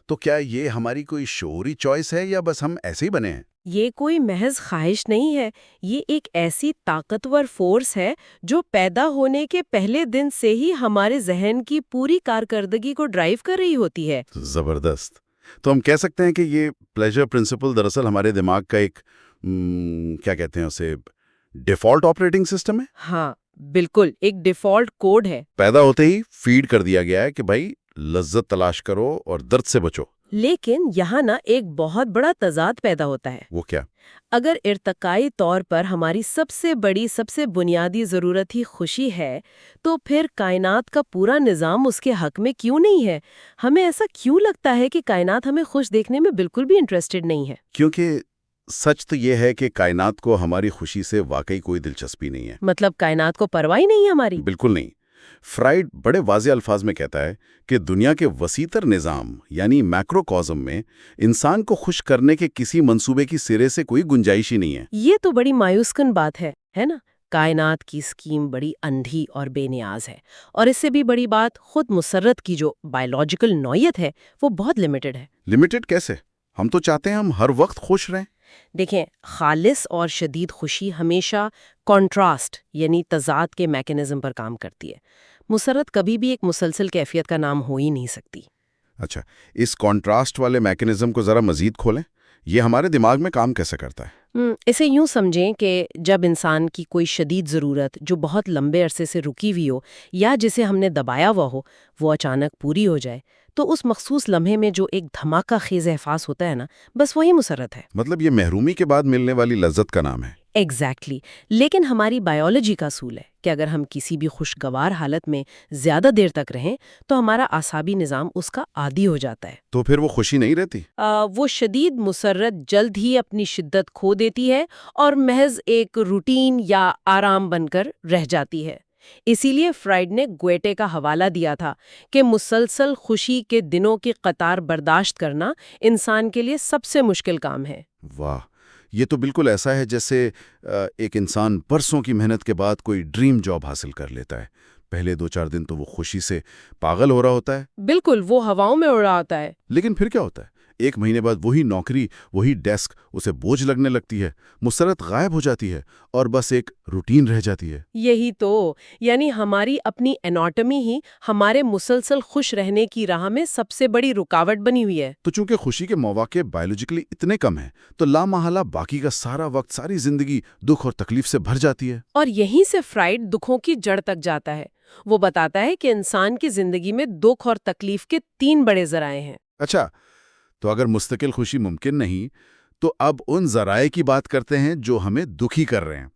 S1: تو کیا یہ ہماری کوئی شعوری چوائس ہے یا بس ہم ایسے ہی بنے ہیں؟
S2: یہ کوئی محض خواہش نہیں ہے، یہ ایک ایسی طاقتور فورس ہے جو پیدا ہونے کے پہلے دن سے ہی ہمارے ذہن کی پوری کارکردگی کو ڈرائیو کر رہی ہوتی ہے۔
S1: زبردست۔ تو ہم کہہ سکتے ہیں کہ یہ پلیجر پرنسپل دراصل ہمارے دماغ کا ایک کیا کہتے ہیں اسے، ڈیفالٹ آپریٹنگ سسٹم ہے؟
S2: ہاں بالکل، ایک ڈیفالٹ کوڈ ہے۔
S1: پیدا ہوتے ہی فیڈ کر دیا گیا ہے کہ بھائی لذت تلاش کرو اور درد سے بچو۔
S2: لیکن یہاں ایک بہت بڑا تضاد پیدا ہوتا ہے۔
S1: وہ کیا؟
S2: اگر ارتقائی طور پر ہماری سب سے بڑی، سب سے بنیادی ضرورت ہی خوشی ہے، تو پھر کائنات کا پورا نظام اس کے حق میں کیوں نہیں ہے؟ ہمیں ایسا کیوں لگتا ہے کہ کائنات ہمیں خوش دیکھنے میں بالکل بھی انٹرسٹڈ نہیں ہے؟
S1: کیونکہ سچ تو یہ ہے کہ کائنات کو ہماری خوشی سے واقعی کوئی دلچسپی نہیں ہے۔
S2: مطلب کائنات کو پرواہ ہی نہیں ہے ہماری؟
S1: بالکل نہیں۔ فرائیڈ بڑے واضح الفاظ میں کہتا ہے کہ دنیا کے وسیع تر نظام یعنی میکروکازم میں انسان کو خوش کرنے کے کسی منصوبے کی سرے سے کوئی گنجائش ہی نہیں ہے۔
S2: یہ تو بڑی مایوس کن بات ہے نا؟ کائنات کی اسکیم بڑی اندھی اور بے نیاز ہے، اور اس سے بھی بڑی بات، خود مسرت کی جو بائیولوجیکل نوعیت ہے وہ بہت لیمیٹڈ ہے۔
S1: لمیٹڈ کیسے؟ ہم تو چاہتے ہیں ہم ہر وقت خوش رہیں۔
S2: دیکھیں، خالص اور شدید خوشی ہمیشہ کنٹراسٹ یعنی تضاد کے میکانزم پر کام کرتی ہے۔ مسرت کبھی بھی ایک مسلسل کیفیت کا نام ہو ہی نہیں سکتی۔
S1: اچھا، اس کانٹراسٹ والے میکانزم کو ذرا مزید کھولیں۔ یہ ہمارے دماغ میں کام کیسے کرتا ہے؟
S2: اسے یوں سمجھیں کہ جب انسان کی کوئی شدید ضرورت جو بہت لمبے عرصے سے رکی ہوئی ہو یا جسے ہم نے دبایا ہوا ہو، وہ اچانک پوری ہو جائے، تو اس مخصوص لمحے میں جو ایک دھماکہ خیز احساس ہوتا ہے نا، بس وہی مسرت ہے۔
S1: مطلب یہ محرومی کے بعد ملنے والی لذت کا نام ہے۔
S2: ایگزیکٹلی۔ لیکن ہماری بائیولوجی کا اصول ہے کہ اگر ہم کسی بھی خوشگوار حالت میں زیادہ دیر تک رہیں تو ہمارا اعصابی نظام اس کا عادی ہو جاتا ہے۔
S1: تو پھر وہ خوشی نہیں رہتی؟
S2: وہ شدید مسرت جلد ہی اپنی شدت کھو دیتی ہے اور محض ایک روٹین یا آرام بن کر رہ جاتی ہے۔ اسی لیے فرائیڈ نے گویٹے کا حوالہ دیا تھا کہ مسلسل خوشی کے دنوں کی قطار برداشت کرنا انسان کے لیے سب سے مشکل کام ہے۔
S1: واہ، یہ تو بالکل ایسا ہے جیسے ایک انسان برسوں کی محنت کے بعد کوئی ڈریم جاب حاصل کر لیتا ہے۔ پہلے 2-4 دن تو وہ خوشی سے پاگل ہو رہا ہوتا ہے۔
S2: بالکل، وہ ہواؤں میں اڑ رہا ہوتا ہے۔
S1: لیکن پھر کیا ہوتا ہے؟ 1 مہینے بعد وہی نوکری، وہی ڈیسک اسے بوجھ لگنے لگتی ہے، مسرت غائب ہو جاتی ہے اور بس ایک روٹین رہ جاتی ہے۔
S2: یہی تو، یعنی ہماری اپنی اناٹمی ہی ہمارے مسلسل خوش رہنے کی راہ میں سب سے بڑی رکاوٹ بنی ہوئی ہے۔
S1: تو چونکہ خوشی کے مواقع بائیولوجیکلی اتنے کم ہیں تو لامحالہ باقی کا سارا وقت، ساری زندگی دکھ اور تکلیف سے بھر جاتی ہے۔
S2: اور یہیں سے فرائیڈ دکھوں کی جڑ تک جاتا ہے۔ وہ بتاتا ہے کہ انسان کی زندگی میں دکھ اور تکلیف کے 3 بڑے ذرائع ہیں۔
S1: اچھا، تو اگر مستقل خوشی ممکن نہیں تو اب ان ذرائع کی بات کرتے ہیں جو ہمیں دکھی کر رہے ہیں۔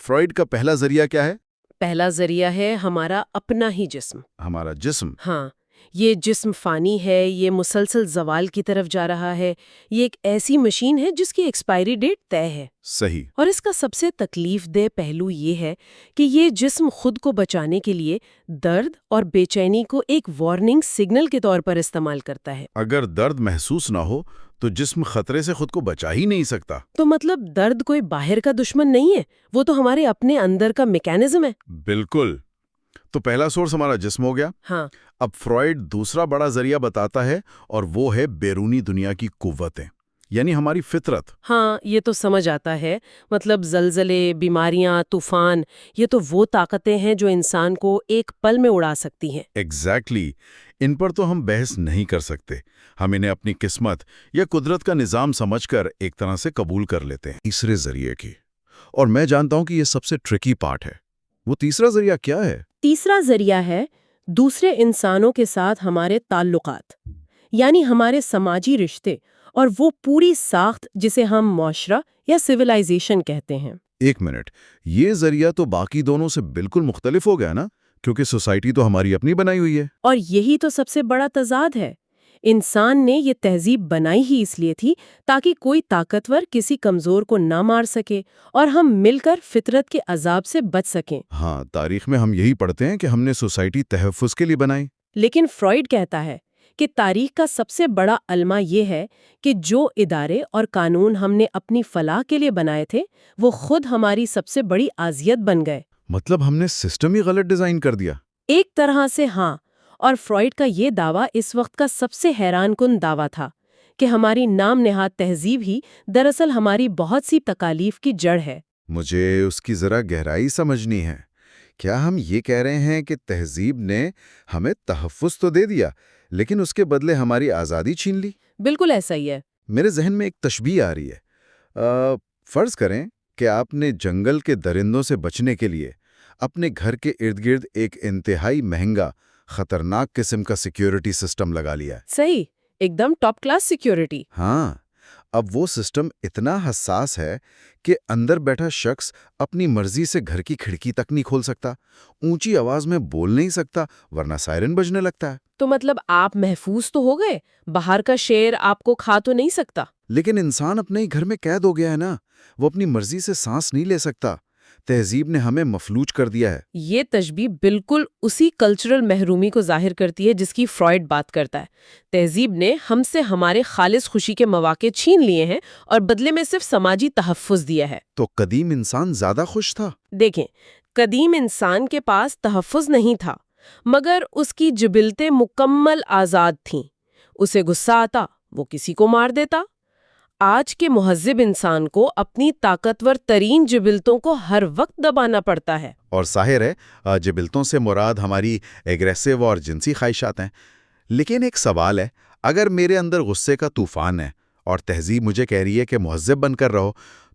S1: فرائیڈ کا پہلا ذریعہ کیا ہے؟
S2: پہلا ذریعہ ہے ہمارا اپنا ہی جسم۔
S1: ہمارا جسم۔
S2: ہاں، یہ جسم فانی ہے، یہ مسلسل زوال کی طرف جا رہا ہے، یہ ایک ایسی مشین ہے جس کی ایکسپائری ڈیٹ طے ہے۔
S1: صحیح۔
S2: اور اس کا سب سے تکلیف دہ پہلو یہ ہے کہ یہ جسم خود کو بچانے کے لیے درد اور بے چینی کو ایک وارننگ سگنل کے طور پر استعمال کرتا ہے۔
S1: اگر درد محسوس نہ ہو تو جسم خطرے سے خود کو بچا ہی نہیں سکتا۔
S2: تو مطلب درد کوئی باہر کا دشمن نہیں ہے، وہ تو ہمارے اپنے اندر کا میکینزم ہے۔
S1: بالکل۔ تو پہلا سورس ہمارا جسم ہو گیا۔
S2: ہاں۔
S1: اب فرائیڈ دوسرا بڑا ذریعہ بتاتا ہے اور وہ ہے بیرونی دنیا کی قوتیں، یعنی ہماری فطرت۔
S2: ہاں، یہ تو سمجھ آتا ہے۔ مطلب زلزلے، بیماریاں، طوفان، یہ تو وہ طاقتیں ہیں جو انسان کو ایک پل میں اڑا سکتی ہیں۔
S1: ایگزیکٹلی۔ ان پر تو ہم بحث نہیں کر سکتے، ہم انہیں اپنی قسمت یا قدرت کا نظام سمجھ کر ایک طرح سے قبول کر لیتے ہیں۔ تیسرے ذریعے کی، اور میں جانتا ہوں کہ یہ سب سے ٹرکی پارٹ ہے، وہ تیسرا ذریعہ کیا ہے؟
S2: تیسرا ذریعہ ہے دوسرے انسانوں کے ساتھ ہمارے تعلقات، یعنی ہمارے سماجی رشتے اور وہ پوری ساخت جسے ہم معاشرہ یا سویلائزیشن کہتے ہیں۔
S1: 1 منٹ، یہ ذریعہ تو باقی دونوں سے بالکل مختلف ہو گیا نا، کیونکہ سوسائٹی تو ہماری اپنی بنائی ہوئی ہے۔
S2: اور یہی تو سب سے بڑا تضاد ہے۔ انسان نے یہ تہذیب بنائی ہی اس لیے تھی تاکہ کوئی طاقتور کسی کمزور کو نہ مار سکے اور ہم مل کر فطرت کے عذاب سے بچ سکیں۔
S1: ہاں، تاریخ میں ہم یہی پڑھتے ہیں کہ ہم نے سوسائٹی تحفظ کے لیے بنائی۔
S2: لیکن فرائیڈ کہتا ہے کہ تاریخ کا سب سے بڑا علمہ یہ ہے کہ جو ادارے اور قانون ہم نے اپنی فلاح کے لیے بنائے تھے وہ خود ہماری سب سے بڑی اذیت بن گئے۔
S1: مطلب ہم نے سسٹم ہی غلط ڈیزائن کر دیا۔
S2: ایک طرح سے ہاں، اور فرائیڈ کا یہ دعویٰ اس وقت کا سب سے حیران کن دعویٰ تھا کہ ہماری نام نہاد تہذیب ہی دراصل ہماری بہت سی تکالیف کی جڑ ہے۔
S1: مجھے اس کی ذرا گہرائی سمجھنی ہے۔ کیا ہم یہ کہہ رہے ہیں کہ تہذیب نے ہمیں تحفظ تو دے دیا لیکن اس کے بدلے ہماری آزادی چھین لی؟
S2: بالکل ایسا ہی ہے۔
S1: میرے ذہن میں ایک تشبیہ آ رہی ہے۔ فرض کریں کہ آپ نے جنگل کے درندوں سے بچنے کے لیے اپنے گھر کے ارد گرد ایک انتہائی مہنگا خطرناک قسم کا سیکیورٹی سسٹم لگا لیا ہے۔
S2: صحیح، ایک دم ٹاپ کلاس سیکیورٹی۔
S1: ہاں، اب وہ سسٹم اتنا حساس ہے کہ اندر بیٹھا شخص اپنی مرضی سے گھر کی کھڑکی تک نہیں کھول سکتا، اونچی آواز میں بول نہیں سکتا ورنہ سائرن بجنے لگتا ہے۔
S2: تو مطلب آپ محفوظ تو ہو گئے، باہر کا شیر آپ کو کھا تو نہیں سکتا۔
S1: لیکن انسان اپنے ہی گھر میں قید ہو گیا ہے نا، وہ اپنی مرضی سے سانس نہیں لے سکتا۔ تہذیب نے ہمیں مفلوج کر دیا ہے۔
S2: یہ تشبیہ بالکل اسی کلچرل محرومی کو ظاہر کرتی ہے جس کی فرائیڈ بات کرتا ہے۔ تہذیب نے ہم سے ہمارے خالص خوشی کے مواقع چھین لیے ہیں اور بدلے میں صرف سماجی تحفظ دیا ہے۔
S1: تو قدیم انسان زیادہ خوش تھا؟
S2: دیکھیں، قدیم انسان کے پاس تحفظ نہیں تھا مگر اس کی جبلتیں مکمل آزاد تھیں۔ اسے غصہ آتا وہ کسی کو مار دیتا۔ آج کے مہذب انسان کو اپنی طاقتور ترین جبلتوں کو ہر وقت دبانا پڑتا ہے۔
S1: اور ظاہر ہے جبلتوں سے مراد ہماری ایگریسو اور جنسی خواہشات ہیں۔ لیکن ایک سوال ہے، اگر میرے اندر غصے کا طوفان ہے اور تہذیب مجھے کہہ رہی ہے کہ مہذب بن کر رہو،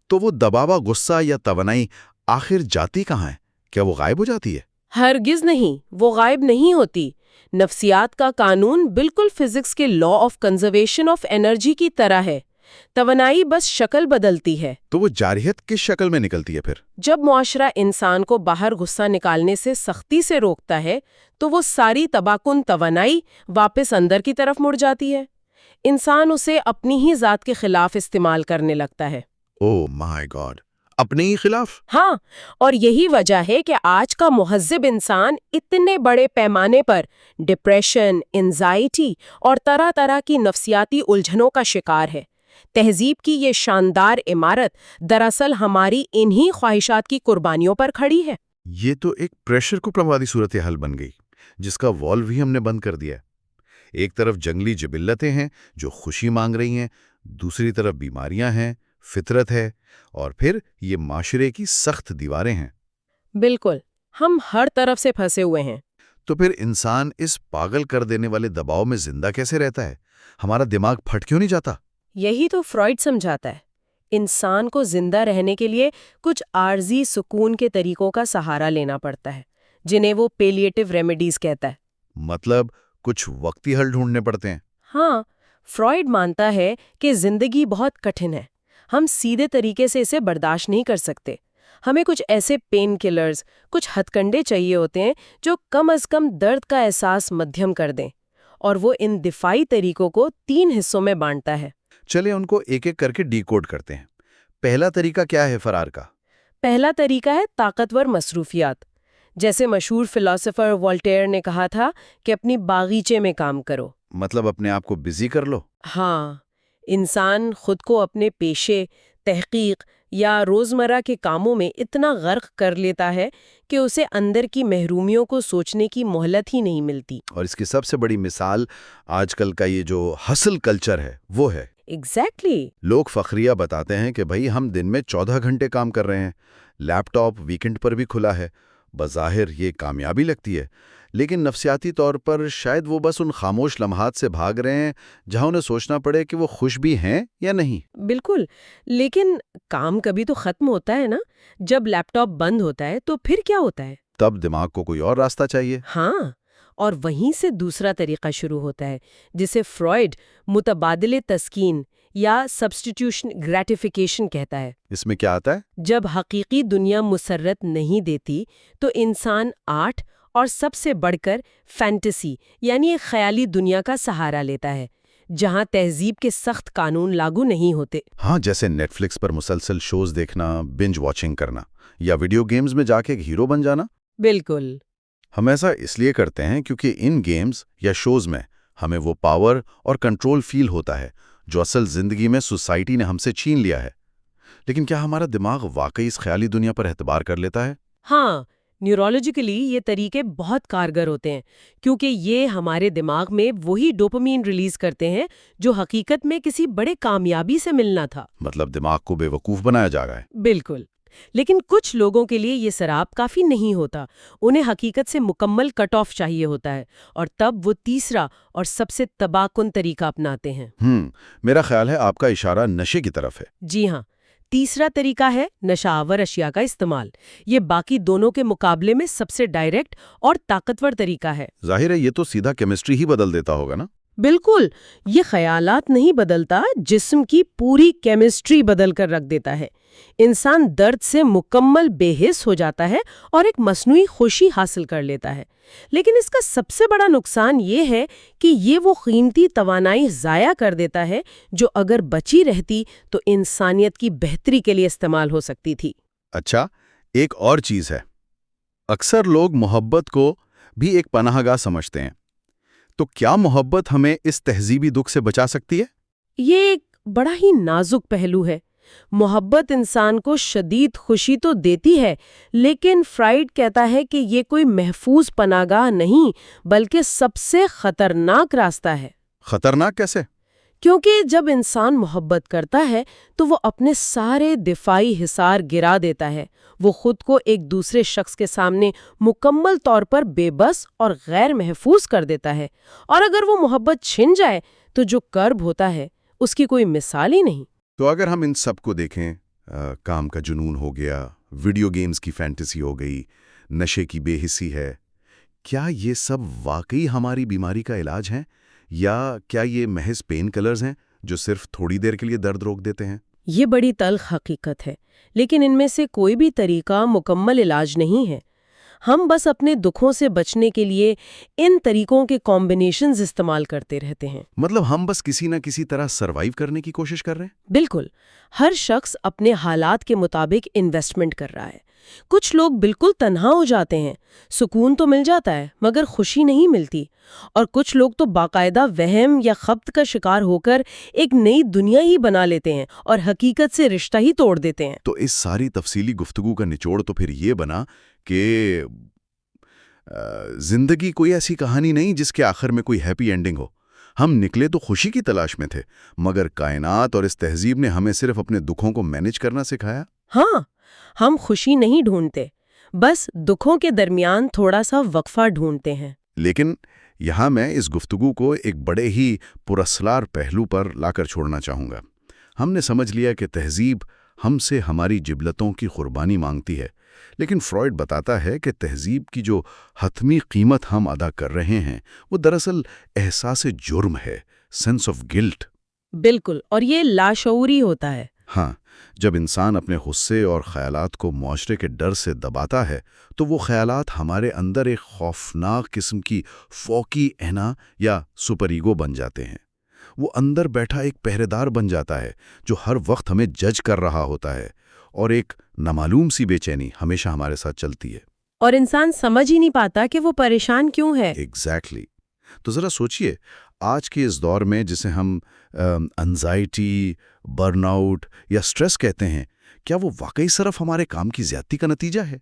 S1: تو وہ دباوا غصہ یا توانائی آخر جاتی کہاں ہے؟ کیا وہ غائب ہو جاتی ہے؟
S2: ہرگز نہیں، وہ غائب نہیں ہوتی۔ نفسیات کا قانون بالکل فزکس کے law of conservation of energy کی طرح ہے۔ توانائی بس شکل بدلتی ہے۔
S1: تو وہ جارحیت کس شکل میں نکلتی ہے پھر؟
S2: جب معاشرہ انسان کو باہر غصہ نکالنے سے سختی سے روکتا ہے تو وہ ساری تباکن توانائی واپس اندر کی طرف مڑ جاتی ہے۔ انسان اسے اپنی ہی ذات کے خلاف استعمال کرنے لگتا ہے۔
S1: اوہ مائی گاڈ، اپنے ہی خلاف؟
S2: ہاں، اور یہی وجہ ہے کہ آج کا مہذب انسان اتنے بڑے پیمانے پر ڈپریشن، انزائٹی اور طرح طرح کی نفسیاتی الجھنوں کا شکار ہے۔ تہذیب کی یہ شاندار عمارت دراصل ہماری انہی خواہشات کی قربانیوں پر کھڑی ہے۔
S1: یہ تو ایک پریشر کوکر والی صورتحال بن گئی جس کا والو ہی ہم نے بند کر دیا۔ ایک طرف جنگلی جبلتیں ہیں جو خوشی مانگ رہی ہیں، دوسری طرف بیماریاں ہیں، فطرت ہے، اور پھر یہ معاشرے کی سخت دیواریں ہیں۔
S2: بالکل، ہم ہر طرف سے پھنسے ہوئے ہیں۔
S1: تو پھر انسان اس پاگل کر دینے والے دباؤ میں زندہ کیسے رہتا ہے؟ ہمارا دماغ پھٹ کیوں نہیں جاتا؟
S2: یہی تو فرائیڈ سمجھاتا ہے۔ انسان کو زندہ رہنے کے لیے کچھ عارضی سکون کے طریقوں کا سہارا لینا پڑتا ہے، جنہیں وہ پیلیٹیو ریمیڈیز کہتا ہے۔
S1: مطلب کچھ وقتی حل ڈھونڈنے پڑتے ہیں؟
S2: ہاں، فرائیڈ مانتا ہے کہ زندگی بہت کٹھن ہے، ہم سیدھے طریقے سے اسے برداشت نہیں کر سکتے۔ ہمیں کچھ ایسے پین کلرز، کچھ ہتھ کنڈے چاہیے ہوتے ہیں جو کم از کم درد کا احساس مدھیم کر دیں، اور وہ ان دفاعی طریقوں کو 3 حصوں میں بانٹتا ہے۔
S1: چلے ان کو ایک ایک کر کے ڈی کوڈ کرتے ہیں۔ پہلا طریقہ کیا ہے فرار کا؟
S2: پہلا طریقہ ہے طاقتور مصروفیات۔ جیسے مشہور فلاسفر والٹیر نے کہا تھا کہ اپنی باغیچے میں کام کرو۔
S1: مطلب اپنے آپ کو بزی کر لو؟
S2: ہاں، انسان خود کو اپنے پیشے، تحقیق یا روزمرہ کے کاموں میں اتنا غرق کر لیتا ہے کہ اسے اندر کی محرومیوں کو سوچنے کی مہلت ہی نہیں ملتی۔
S1: اور اس کی سب سے بڑی مثال آج کل کا یہ جو ہسل کلچر ہے وہ ہے۔
S2: ایگزیکٹلی۔
S1: لوگ فخریہ بتاتے ہیں کہ بھائی ہم دن میں 14 گھنٹے کام کر رہے ہیں، لیپ ٹاپ ویکنڈ پر بھی کھلا ہے۔ بظاہر یہ کامیابی لگتی ہے، لیکن نفسیاتی طور پر شاید وہ بس ان خاموش لمحات سے بھاگ رہے ہیں جہاں انہیں سوچنا پڑے کہ وہ خوش بھی ہیں یا نہیں۔
S2: بالکل، لیکن کام کبھی تو ختم ہوتا ہے نا۔ جب لیپ ٹاپ بند ہوتا ہے تو پھر کیا ہوتا ہے؟
S1: تب دماغ کو کوئی اور راستہ چاہیے۔
S2: ہاں، اور وہیں سے دوسرا طریقہ شروع ہوتا ہے جسے فرائیڈ متبادل تسکین یا سبسٹیٹیوشن گریٹیفیکیشن کہتا ہے۔
S1: اس میں کیا آتا ہے؟
S2: جب حقیقی دنیا مسرت نہیں دیتی تو انسان آرٹ اور سب سے بڑھ کر فینٹیسی یعنی ایک خیالی دنیا کا سہارا لیتا ہے۔ جہاں تہذیب کے سخت قانون لاگو نہیں ہوتے۔
S1: ہاں، جیسے نیٹ فلکس پر مسلسل شوز دیکھنا، بنج واچنگ کرنا، یا ویڈیو گیمز میں جا کے ایک ہیرو بن جانا۔
S2: بالکل۔
S1: ہم ایسا اس لیے کرتے ہیں کیونکہ ان گیمز یا شوز میں ہمیں وہ پاور اور کنٹرول فیل ہوتا ہے جو اصل زندگی میں سوسائٹی نے ہم سے چھین لیا ہے۔ لیکن کیا ہمارا دماغ واقعی اس خیالی دنیا پر اعتبار کر لیتا ہے؟
S2: ہاں، نیورولوجیکلی یہ طریقے بہت کارگر ہوتے ہیں کیونکہ یہ ہمارے دماغ میں وہی ڈوپامین ریلیز کرتے ہیں جو حقیقت میں کسی بڑے کامیابی سے ملنا تھا۔
S1: مطلب دماغ کو بے وقوف بنایا جا رہا ہے۔
S2: بالکل۔ لیکن کچھ لوگوں کے لیے یہ سراب کافی نہیں ہوتا، انہیں حقیقت سے مکمل کٹ آف چاہیے ہوتا ہے، اور تب وہ تیسرا اور سب سے تباہ کن طریقہ اپناتے ہیں۔
S1: میرا خیال ہے آپ کا اشارہ نشے کی طرف ہے۔
S2: جی ہاں، تیسرا طریقہ ہے نشہ آور اشیاء کا استعمال۔ یہ باقی دونوں کے مقابلے میں سب سے ڈائریکٹ اور طاقتور طریقہ ہے۔
S1: ظاہر ہے یہ تو سیدھا کیمسٹری ہی بدل دیتا ہوگا نا؟
S2: بالکل، یہ خیالات نہیں بدلتا، جسم کی پوری کیمسٹری بدل کر رکھ دیتا ہے۔ انسان درد سے مکمل بے حس ہو جاتا ہے اور ایک مصنوعی خوشی حاصل کر لیتا ہے۔ لیکن اس کا سب سے بڑا نقصان یہ ہے کہ یہ وہ قیمتی توانائی ضائع کر دیتا ہے جو اگر بچی رہتی تو انسانیت کی بہتری کے لیے استعمال ہو سکتی تھی۔
S1: اچھا، ایک اور چیز ہے، اکثر لوگ محبت کو بھی ایک پناہ گاہ سمجھتے ہیں، تو کیا محبت ہمیں اس تہذیبی دکھ سے بچا سکتی ہے؟
S2: یہ ایک بڑا ہی نازک پہلو ہے۔ محبت انسان کو شدید خوشی تو دیتی ہے، لیکن فرائیڈ کہتا ہے کہ یہ کوئی محفوظ پناہ گاہ نہیں بلکہ سب سے خطرناک راستہ ہے۔
S1: خطرناک کیسے؟
S2: کیونکہ جب انسان محبت کرتا ہے تو وہ اپنے سارے دفاعی حصار گرا دیتا ہے، وہ خود کو ایک دوسرے شخص کے سامنے مکمل طور پر بے بس اور غیر محفوظ کر دیتا ہے، اور اگر وہ محبت چھن جائے تو جو کرب ہوتا ہے اس کی کوئی مثال ہی نہیں۔
S1: تو اگر ہم ان سب کو دیکھیں، کام کا جنون ہو گیا، ویڈیو گیمز کی فینٹیسی ہو گئی، نشے کی بے حسی ہے، کیا یہ سب واقعی ہماری بیماری کا علاج ہیں، یا کیا یہ محض پین کلرز ہیں جو صرف تھوڑی دیر کے لیے درد روک دیتے ہیں؟
S2: یہ بڑی تلخ حقیقت ہے، لیکن ان میں سے کوئی بھی طریقہ مکمل علاج نہیں ہے۔ ہم بس اپنے دکھوں سے بچنے کے لیے ان طریقوں کے کمبینیشنز استعمال کرتے رہتے ہیں۔
S1: مطلب ہم بس کسی نہ کسی طرح سروائیو کرنے کی کوشش کر رہے ہیں؟
S2: بالکل، ہر شخص اپنے حالات کے مطابق انویسٹمنٹ کر رہا ہے۔ کچھ لوگ بالکل تنہا ہو جاتے ہیں، سکون تو مل جاتا ہے مگر خوشی نہیں ملتی، اور کچھ لوگ تو باقاعدہ وہم یا خبط کا شکار ہو کر ایک نئی دنیا ہی بنا لیتے ہیں اور حقیقت سے رشتہ ہی توڑ دیتے ہیں۔
S1: تو اس ساری تفصیلی گفتگو کا نچوڑ تو پھر یہ بنا کہ زندگی کوئی ایسی کہانی نہیں جس کے آخر میں کوئی ہیپی اینڈنگ ہو۔ ہم نکلے تو خوشی کی تلاش میں تھے، مگر کائنات اور اس تہذیب نے ہمیں صرف اپنے دکھوں کو مینج کرنا سکھایا۔
S2: ہاں، ہم خوشی نہیں ڈھونڈتے، بس دکھوں کے درمیان تھوڑا سا وقفہ ڈھونڈتے ہیں۔
S1: لیکن یہاں میں اس گفتگو کو ایک بڑے ہی پراسرار پہلو پر لا کر چھوڑنا چاہوں گا۔ ہم نے سمجھ لیا کہ تہذیب ہم سے ہماری جبلتوں کی قربانی مانگتی ہے، لیکن فرائیڈ بتاتا ہے کہ تہذیب کی جو حتمی قیمت ہم ادا کر رہے ہیں وہ دراصل احساس جرم ہے، سینس آف گلٹ۔
S2: بالکل، اور یہ لاشعوری ہوتا ہے۔
S1: ہاں، جب انسان اپنے غصے اور خیالات کو معاشرے کے ڈر سے دباتا ہے تو وہ خیالات ہمارے اندر ایک خوفناک قسم کی فوقی انا یا سپر ایگو بن جاتے ہیں۔ وہ اندر بیٹھا ایک پہرے دار بن جاتا ہے جو ہر وقت ہمیں جج کر رہا ہوتا ہے، اور ایک نامعلوم سی بے چینی ہمیشہ ہمارے ساتھ چلتی ہے۔
S2: اور انسان سمجھ ہی نہیں پاتا کہ وہ پریشان کیوں ہے۔
S1: ایگزیکٹلی۔ تو ذرا سوچئے، آج کے اس دور میں جسے ہم انزائٹی، برن آؤٹ یا سٹریس کہتے ہیں، کیا وہ واقعی صرف ہمارے کام کی زیادتی کا نتیجہ ہے؟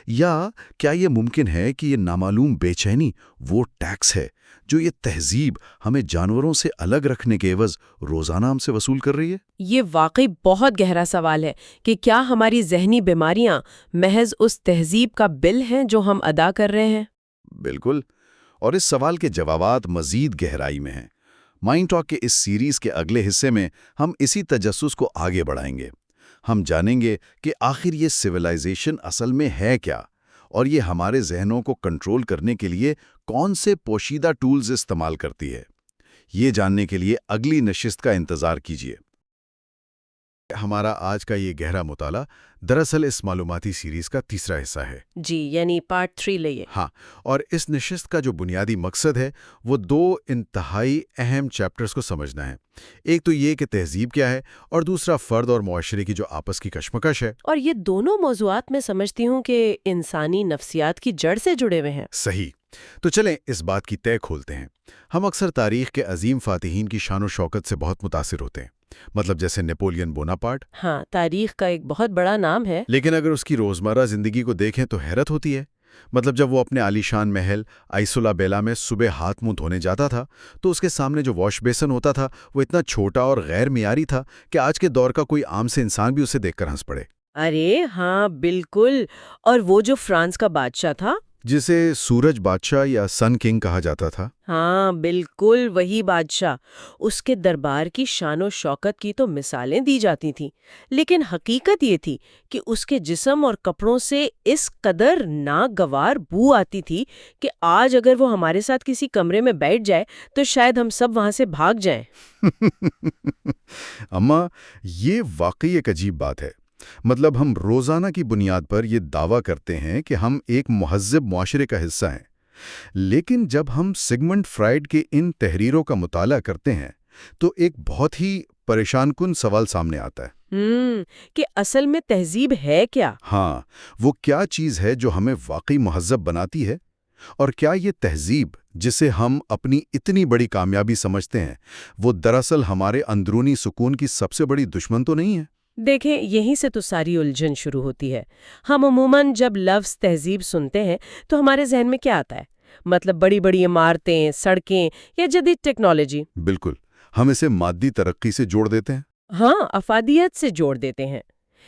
S1: یا کیا یہ ممکن ہے کہ یہ نامعلوم بے چینی وہ ٹیکس ہے جو یہ تہذیب ہمیں جانوروں سے الگ رکھنے کے عوض روزانہ ہم سے وصول کر رہی ہے؟
S2: یہ واقعی بہت گہرا سوال ہے کہ کیا ہماری ذہنی بیماریاں محض اس تہذیب کا بل ہیں جو ہم ادا کر رہے ہیں؟
S1: بالکل، اور اس سوال کے جوابات مزید گہرائی میں ہیں۔ مائنڈ ٹاک کے اس سیریز کے اگلے حصے میں ہم اسی تجسس کو آگے بڑھائیں گے۔ ہم جانیں گے کہ آخر یہ سویلائزیشن اصل میں ہے کیا، اور یہ ہمارے ذہنوں کو کنٹرول کرنے کے لیے کون سے پوشیدہ ٹولز استعمال کرتی ہے۔ یہ جاننے کے لیے اگلی نشست کا انتظار کیجیے۔ ہمارا آج کا یہ گہرا مطالعہ دراصل اس معلوماتی سیریز کا تیسرا حصہ ہے۔
S2: جی، یعنی پارٹ 3 لئیے۔
S1: ہاں، اور اس نشست کا جو بنیادی مقصد ہے وہ دو انتہائی اہم چیپٹرز کو سمجھنا ہے۔ ایک تو یہ کہ تہذیب کیا ہے، اور دوسرا فرد اور معاشرے کی جو آپس کی کشمکش ہے۔
S2: اور یہ دونوں موضوعات میں سمجھتی ہوں کہ انسانی نفسیات کی جڑ سے جڑے ہوئے ہیں۔
S1: صحیح۔ تو چلیں اس بات کی تہ کھولتے ہیں۔ ہم اکثر تاریخ کے عظیم فاتحین کی شان و شوکت سے بہت متاثر ہوتے ہیں، مطلب جیسے نیپولین بوناپارٹ۔
S2: ہاں، تاریخ کا ایک بہت بڑا نام ہے۔
S1: لیکن اگر اس کی روزمرہ زندگی کو دیکھیں تو حیرت ہوتی ہے۔ مطلب جب وہ اپنے عالیشان محل آئسولا بیلا میں صبح ہاتھ منہ دھونے جاتا تھا تو اس کے سامنے جو واش بیسن ہوتا تھا وہ اتنا چھوٹا اور غیر معیاری تھا کہ آج کے دور کا کوئی عام سے انسان بھی اسے دیکھ کر ہنس پڑے۔
S2: ارے ہاں، بالکل۔ اور وہ جو فرانس کا بادشاہ تھا،
S1: جسے سورج بادشاہ یا سن کنگ کہا جاتا تھا۔
S2: ہاں بالکل وہی بادشاہ، اس کے دربار کی شان و شوکت کی تو مثالیں دی جاتی تھیں، لیکن حقیقت یہ تھی کہ اس کے جسم اور کپڑوں سے اس قدر ناگوار بو آتی تھی کہ آج اگر وہ ہمارے ساتھ کسی کمرے میں بیٹھ جائے تو شاید ہم سب وہاں سے بھاگ جائیں۔
S1: اما، یہ واقعی ایک عجیب بات ہے۔ مطلب ہم روزانہ کی بنیاد پر یہ دعویٰ کرتے ہیں کہ ہم ایک مہذب معاشرے کا حصہ ہیں، لیکن جب ہم سگمنڈ فرائیڈ کے ان تحریروں کا مطالعہ کرتے ہیں تو ایک بہت ہی پریشان کن سوال سامنے آتا ہے۔
S2: کہ اصل میں تہذیب ہے کیا؟
S1: ہاں، وہ کیا چیز ہے جو ہمیں واقعی مہذب بناتی ہے؟ اور کیا یہ تہذیب جسے ہم اپنی اتنی بڑی کامیابی سمجھتے ہیں وہ دراصل ہمارے اندرونی سکون کی سب سے بڑی دشمن تو نہیں ہے؟
S2: دیکھیں، یہیں سے تو ساری الجھن شروع ہوتی ہے۔ ہم عموماً جب لفظ تہذیب سنتے ہیں تو ہمارے ذہن میں کیا آتا ہے؟ مطلب بڑی بڑی عمارتیں، سڑکیں یا جدید ٹیکنالوجی۔
S1: بالکل، ہم اسے مادی ترقی سے جوڑ دیتے ہیں۔
S2: ہاں، افادیت سے جوڑ دیتے ہیں۔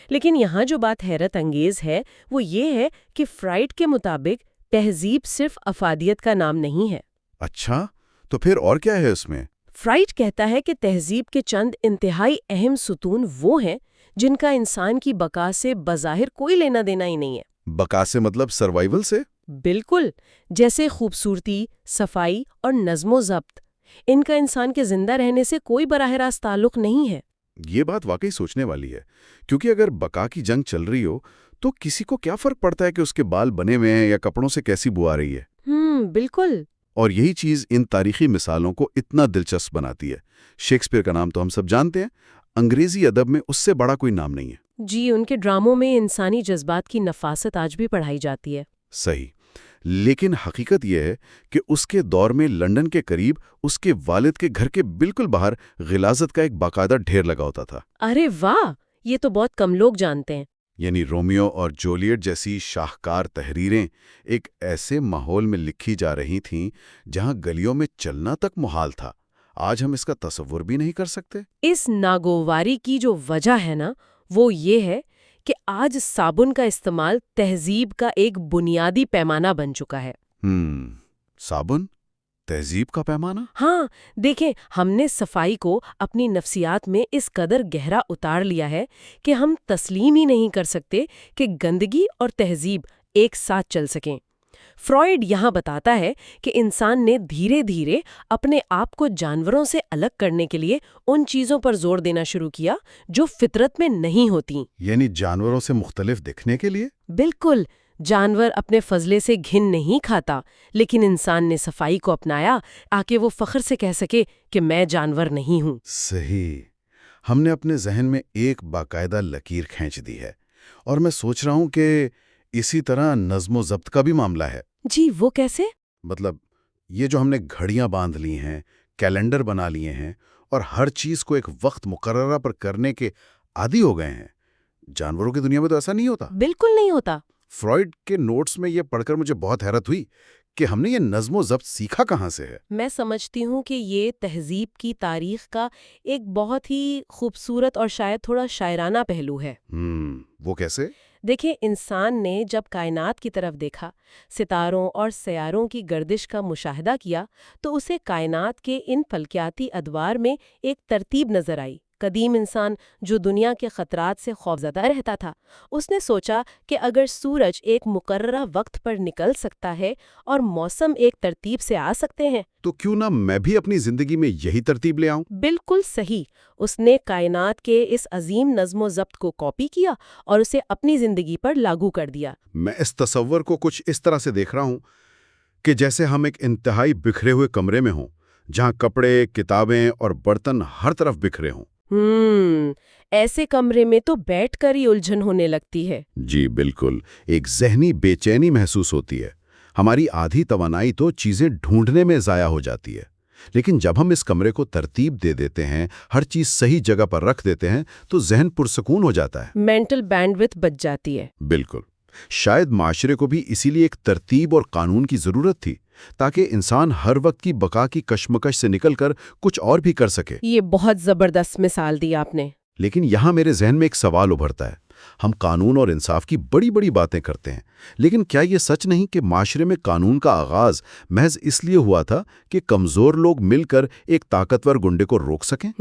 S2: لیکن یہاں جو بات حیرت انگیز ہے وہ یہ ہے کہ فرائیڈ کے مطابق تہذیب صرف افادیت کا نام نہیں ہے۔
S1: اچھا، تو پھر اور کیا ہے اس میں؟
S2: فرائیڈ کہتا ہے کہ تہذیب کے چند انتہائی اہم ستون وہ ہیں جن کا انسان کی بقا سے بظاہر کوئی لینا دینا ہی نہیں ہے۔
S1: بقا سے مطلب سروائیول سے؟
S2: بالکل، جیسے خوبصورتی، صفائی اور نظم و ضبط۔ ان کا انسان کے زندہ رہنے سے کوئی براہ راست تعلق نہیں ہے۔
S1: یہ بات واقعی سوچنے والی ہے، کیونکہ اگر بقا کی جنگ چل رہی ہو تو کسی کو کیا فرق پڑتا ہے کہ اس کے بال بنے ہوئے ہیں یا کپڑوں سے کیسی بو آ رہی ہے؟
S2: بالکل۔
S1: اور یہی چیز ان تاریخی مثالوں کو اتنا دلچسپ بناتی ہے۔ شیکسپیئر کا نام تو ہم سب جانتے ہیں، انگریزی ادب میں اس سے بڑا کوئی نام نہیں ہے۔
S2: جی، ان کے ڈراموں میں انسانی جذبات کی نفاست آج بھی پڑھائی جاتی ہے۔
S1: صحیح، لیکن حقیقت یہ ہے کہ اس کے دور میں لندن کے قریب اس کے والد کے گھر کے بالکل باہر غلاظت کا ایک باقاعدہ ڈھیر لگا ہوتا تھا۔
S2: ارے واہ، یہ تو بہت کم لوگ جانتے ہیں۔
S1: یعنی رومیو اور جولیٹ جیسی شاہکار تحریریں ایک ایسے ماحول میں لکھی جا رہی تھیں جہاں گلیوں میں چلنا تک محال تھا۔ آج ہم اس کا تصور بھی نہیں کر سکتے۔
S2: اس ناگواری کی جو وجہ ہے نا، وہ یہ ہے کہ آج صابن کا استعمال تہذیب کا ایک بنیادی پیمانہ بن چکا ہے۔
S1: صابن؟ تہذیب کا پیمانہ؟
S2: ہاں، دیکھیں، ہم نے صفائی کو اپنی نفسیات میں اس قدر گہرا اتار لیا ہے کہ ہم تسلیم ہی نہیں کر سکتے کہ گندگی اور تہذیب ایک ساتھ چل سکیں۔ فرائیڈ یہاں بتاتا ہے کہ انسان نے دھیرے دھیرے اپنے آپ کو جانوروں سے الگ کرنے کے لیے ان چیزوں پر زور دینا شروع کیا جو فطرت میں نہیں ہوتیں۔
S1: یعنی جانوروں سے مختلف دکھنے کے لیے؟
S2: بالکل، جانور اپنے فضلے سے گھن نہیں کھاتا، لیکن انسان نے صفائی کو اپنایا تاکہ وہ فخر سے کہہ سکے کہ میں جانور نہیں ہوں۔
S1: صحیح، ہم نے اپنے ذہن میں ایک باقاعدہ لکیر کھینچ دی ہے، اور میں سوچ رہا ہوں کہ اسی طرح نظم و ضبط کا بھی معاملہ ہے۔
S2: جی، وہ کیسے؟
S1: مطلب یہ جو ہم نے گھڑیاں باندھ لی ہیں، کیلنڈر بنا لیے ہیں اور ہر چیز کو ایک وقت مقررہ پر کرنے کے عادی ہو گئے ہیں، جانوروں کی دنیا میں تو ایسا نہیں ہوتا۔
S2: بالکل نہیں ہوتا۔
S1: فرائیڈ کے نوٹس میں یہ پڑھ کر مجھے بہت حیرت ہوئی کہ ہم نے یہ نظم و ضبط سیکھا کہاں سے ہے۔
S2: میں سمجھتی ہوں کہ یہ تہذیب کی تاریخ کا ایک بہت ہی خوبصورت اور شاید تھوڑا شاعرانہ پہلو ہے۔
S1: وہ کیسے؟
S2: دیکھیں، انسان نے جب کائنات کی طرف دیکھا، ستاروں اور سیاروں کی گردش کا مشاہدہ کیا، تو اسے کائنات کے ان فلکیاتی ادوار میں ایک ترتیب نظر آئی، قدیم انسان جو دنیا کے خطرات سے خوفزدہ رہتا تھا، اس نے سوچا کہ اگر سورج ایک مقررہ وقت پر نکل سکتا ہے اور موسم ایک ترتیب سے آ سکتے ہیں،
S3: تو کیوں نہ میں بھی اپنی زندگی میں یہی ترتیب لے آؤں؟
S2: بالکل صحیح۔ اس نے کائنات کے اس عظیم نظم و ضبط کو کاپی کیا اور اسے اپنی زندگی پر لاگو کر دیا۔
S3: میں اس تصور کو کچھ اس طرح سے دیکھ رہا ہوں کہ جیسے ہم ایک انتہائی بکھرے ہوئے کمرے میں ہوں، جہاں کپڑے، کتابیں اور برتن ہر طرف بکھرے ہوں۔
S2: ایسے کمرے میں تو بیٹھ کر ہی الجھن ہونے لگتی ہے۔
S3: جی بالکل، ایک ذہنی بے چینی محسوس ہوتی ہے۔ ہماری آدھی توانائی تو چیزیں ڈھونڈنے میں ضائع ہو جاتی ہے، لیکن جب ہم اس کمرے کو ترتیب دے دیتے ہیں، ہر چیز صحیح جگہ پر رکھ دیتے ہیں، تو ذہن پرسکون ہو جاتا ہے۔
S2: مینٹل بینڈوِتھ بچ جاتی ہے۔
S3: بالکل۔ شاید معاشرے کو بھی اسی لیے ایک ترتیب اور قانون کی ضرورت تھی، تاکہ انسان ہر وقت کی بقا کی کشمکش سے نکل کر کچھ اور بھی کر سکے۔
S2: یہ بہت زبردست مثال دی آپ نے۔
S3: لیکن یہاں میرے ذہن میں ایک سوال ابھرتا ہے۔ ہم قانون اور انصاف کی بڑی بڑی باتیں کرتے ہیں، لیکن کیا یہ سچ نہیں کہ معاشرے میں قانون کا آغاز محض اس لیے ہوا تھا کہ کمزور لوگ مل کر ایک طاقتور گنڈے کو روک سکیں؟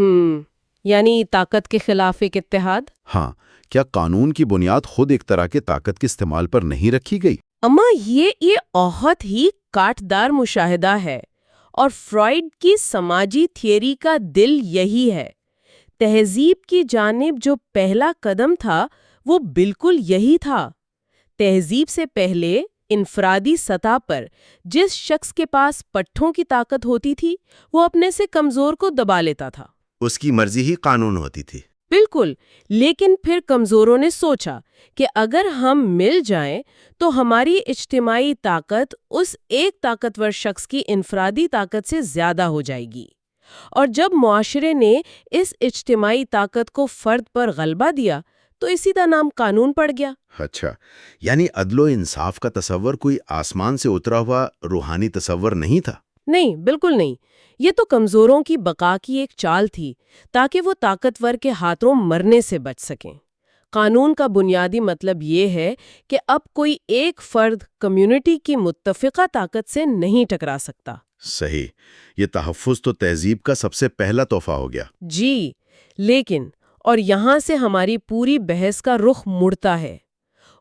S2: یعنی طاقت کے خلاف ایک اتحاد؟
S3: ہاں، کیا قانون کی بنیاد خود ایک طرح کے طاقت کے استعمال پر نہیں رکھی گئی؟
S2: اما یہ بہت ہی کاٹدار مشاہدہ ہے، اور فرائیڈ کی سماجی تھیوری کا دل یہی ہے۔ تہذیب کی جانب جو پہلا قدم تھا وہ بالکل یہی تھا۔ تہذیب سے پہلے انفرادی سطح پر جس شخص کے پاس پٹھوں کی طاقت ہوتی تھی وہ اپنے سے کمزور کو دبا لیتا تھا۔
S4: اس کی مرضی ہی قانون ہوتی تھی۔
S2: بالکل، لیکن پھر کمزوروں نے سوچا کہ اگر ہم مل جائیں تو ہماری اجتماعی طاقت اس ایک طاقتور شخص کی انفرادی طاقت سے زیادہ ہو جائے گی، اور جب معاشرے نے اس اجتماعی طاقت کو فرد پر غلبہ دیا تو اسی کا نام قانون پڑ گیا۔
S4: اچھا، یعنی عدل و انصاف کا تصور کوئی آسمان سے اترا ہوا روحانی تصور نہیں تھا؟
S2: نہیں، بالکل نہیں۔ یہ تو کمزوروں کی بقا کی ایک چال تھی تاکہ وہ طاقتور کے ہاتھوں مرنے سے بچ سکیں۔ قانون کا بنیادی مطلب یہ ہے کہ اب کوئی ایک فرد کمیونٹی کی متفقہ طاقت سے نہیں ٹکرا سکتا۔
S3: صحیح، یہ تحفظ تو تہذیب کا سب سے پہلا تحفہ ہو گیا۔
S2: جی، لیکن اور یہاں سے ہماری پوری بحث کا رخ مڑتا ہے۔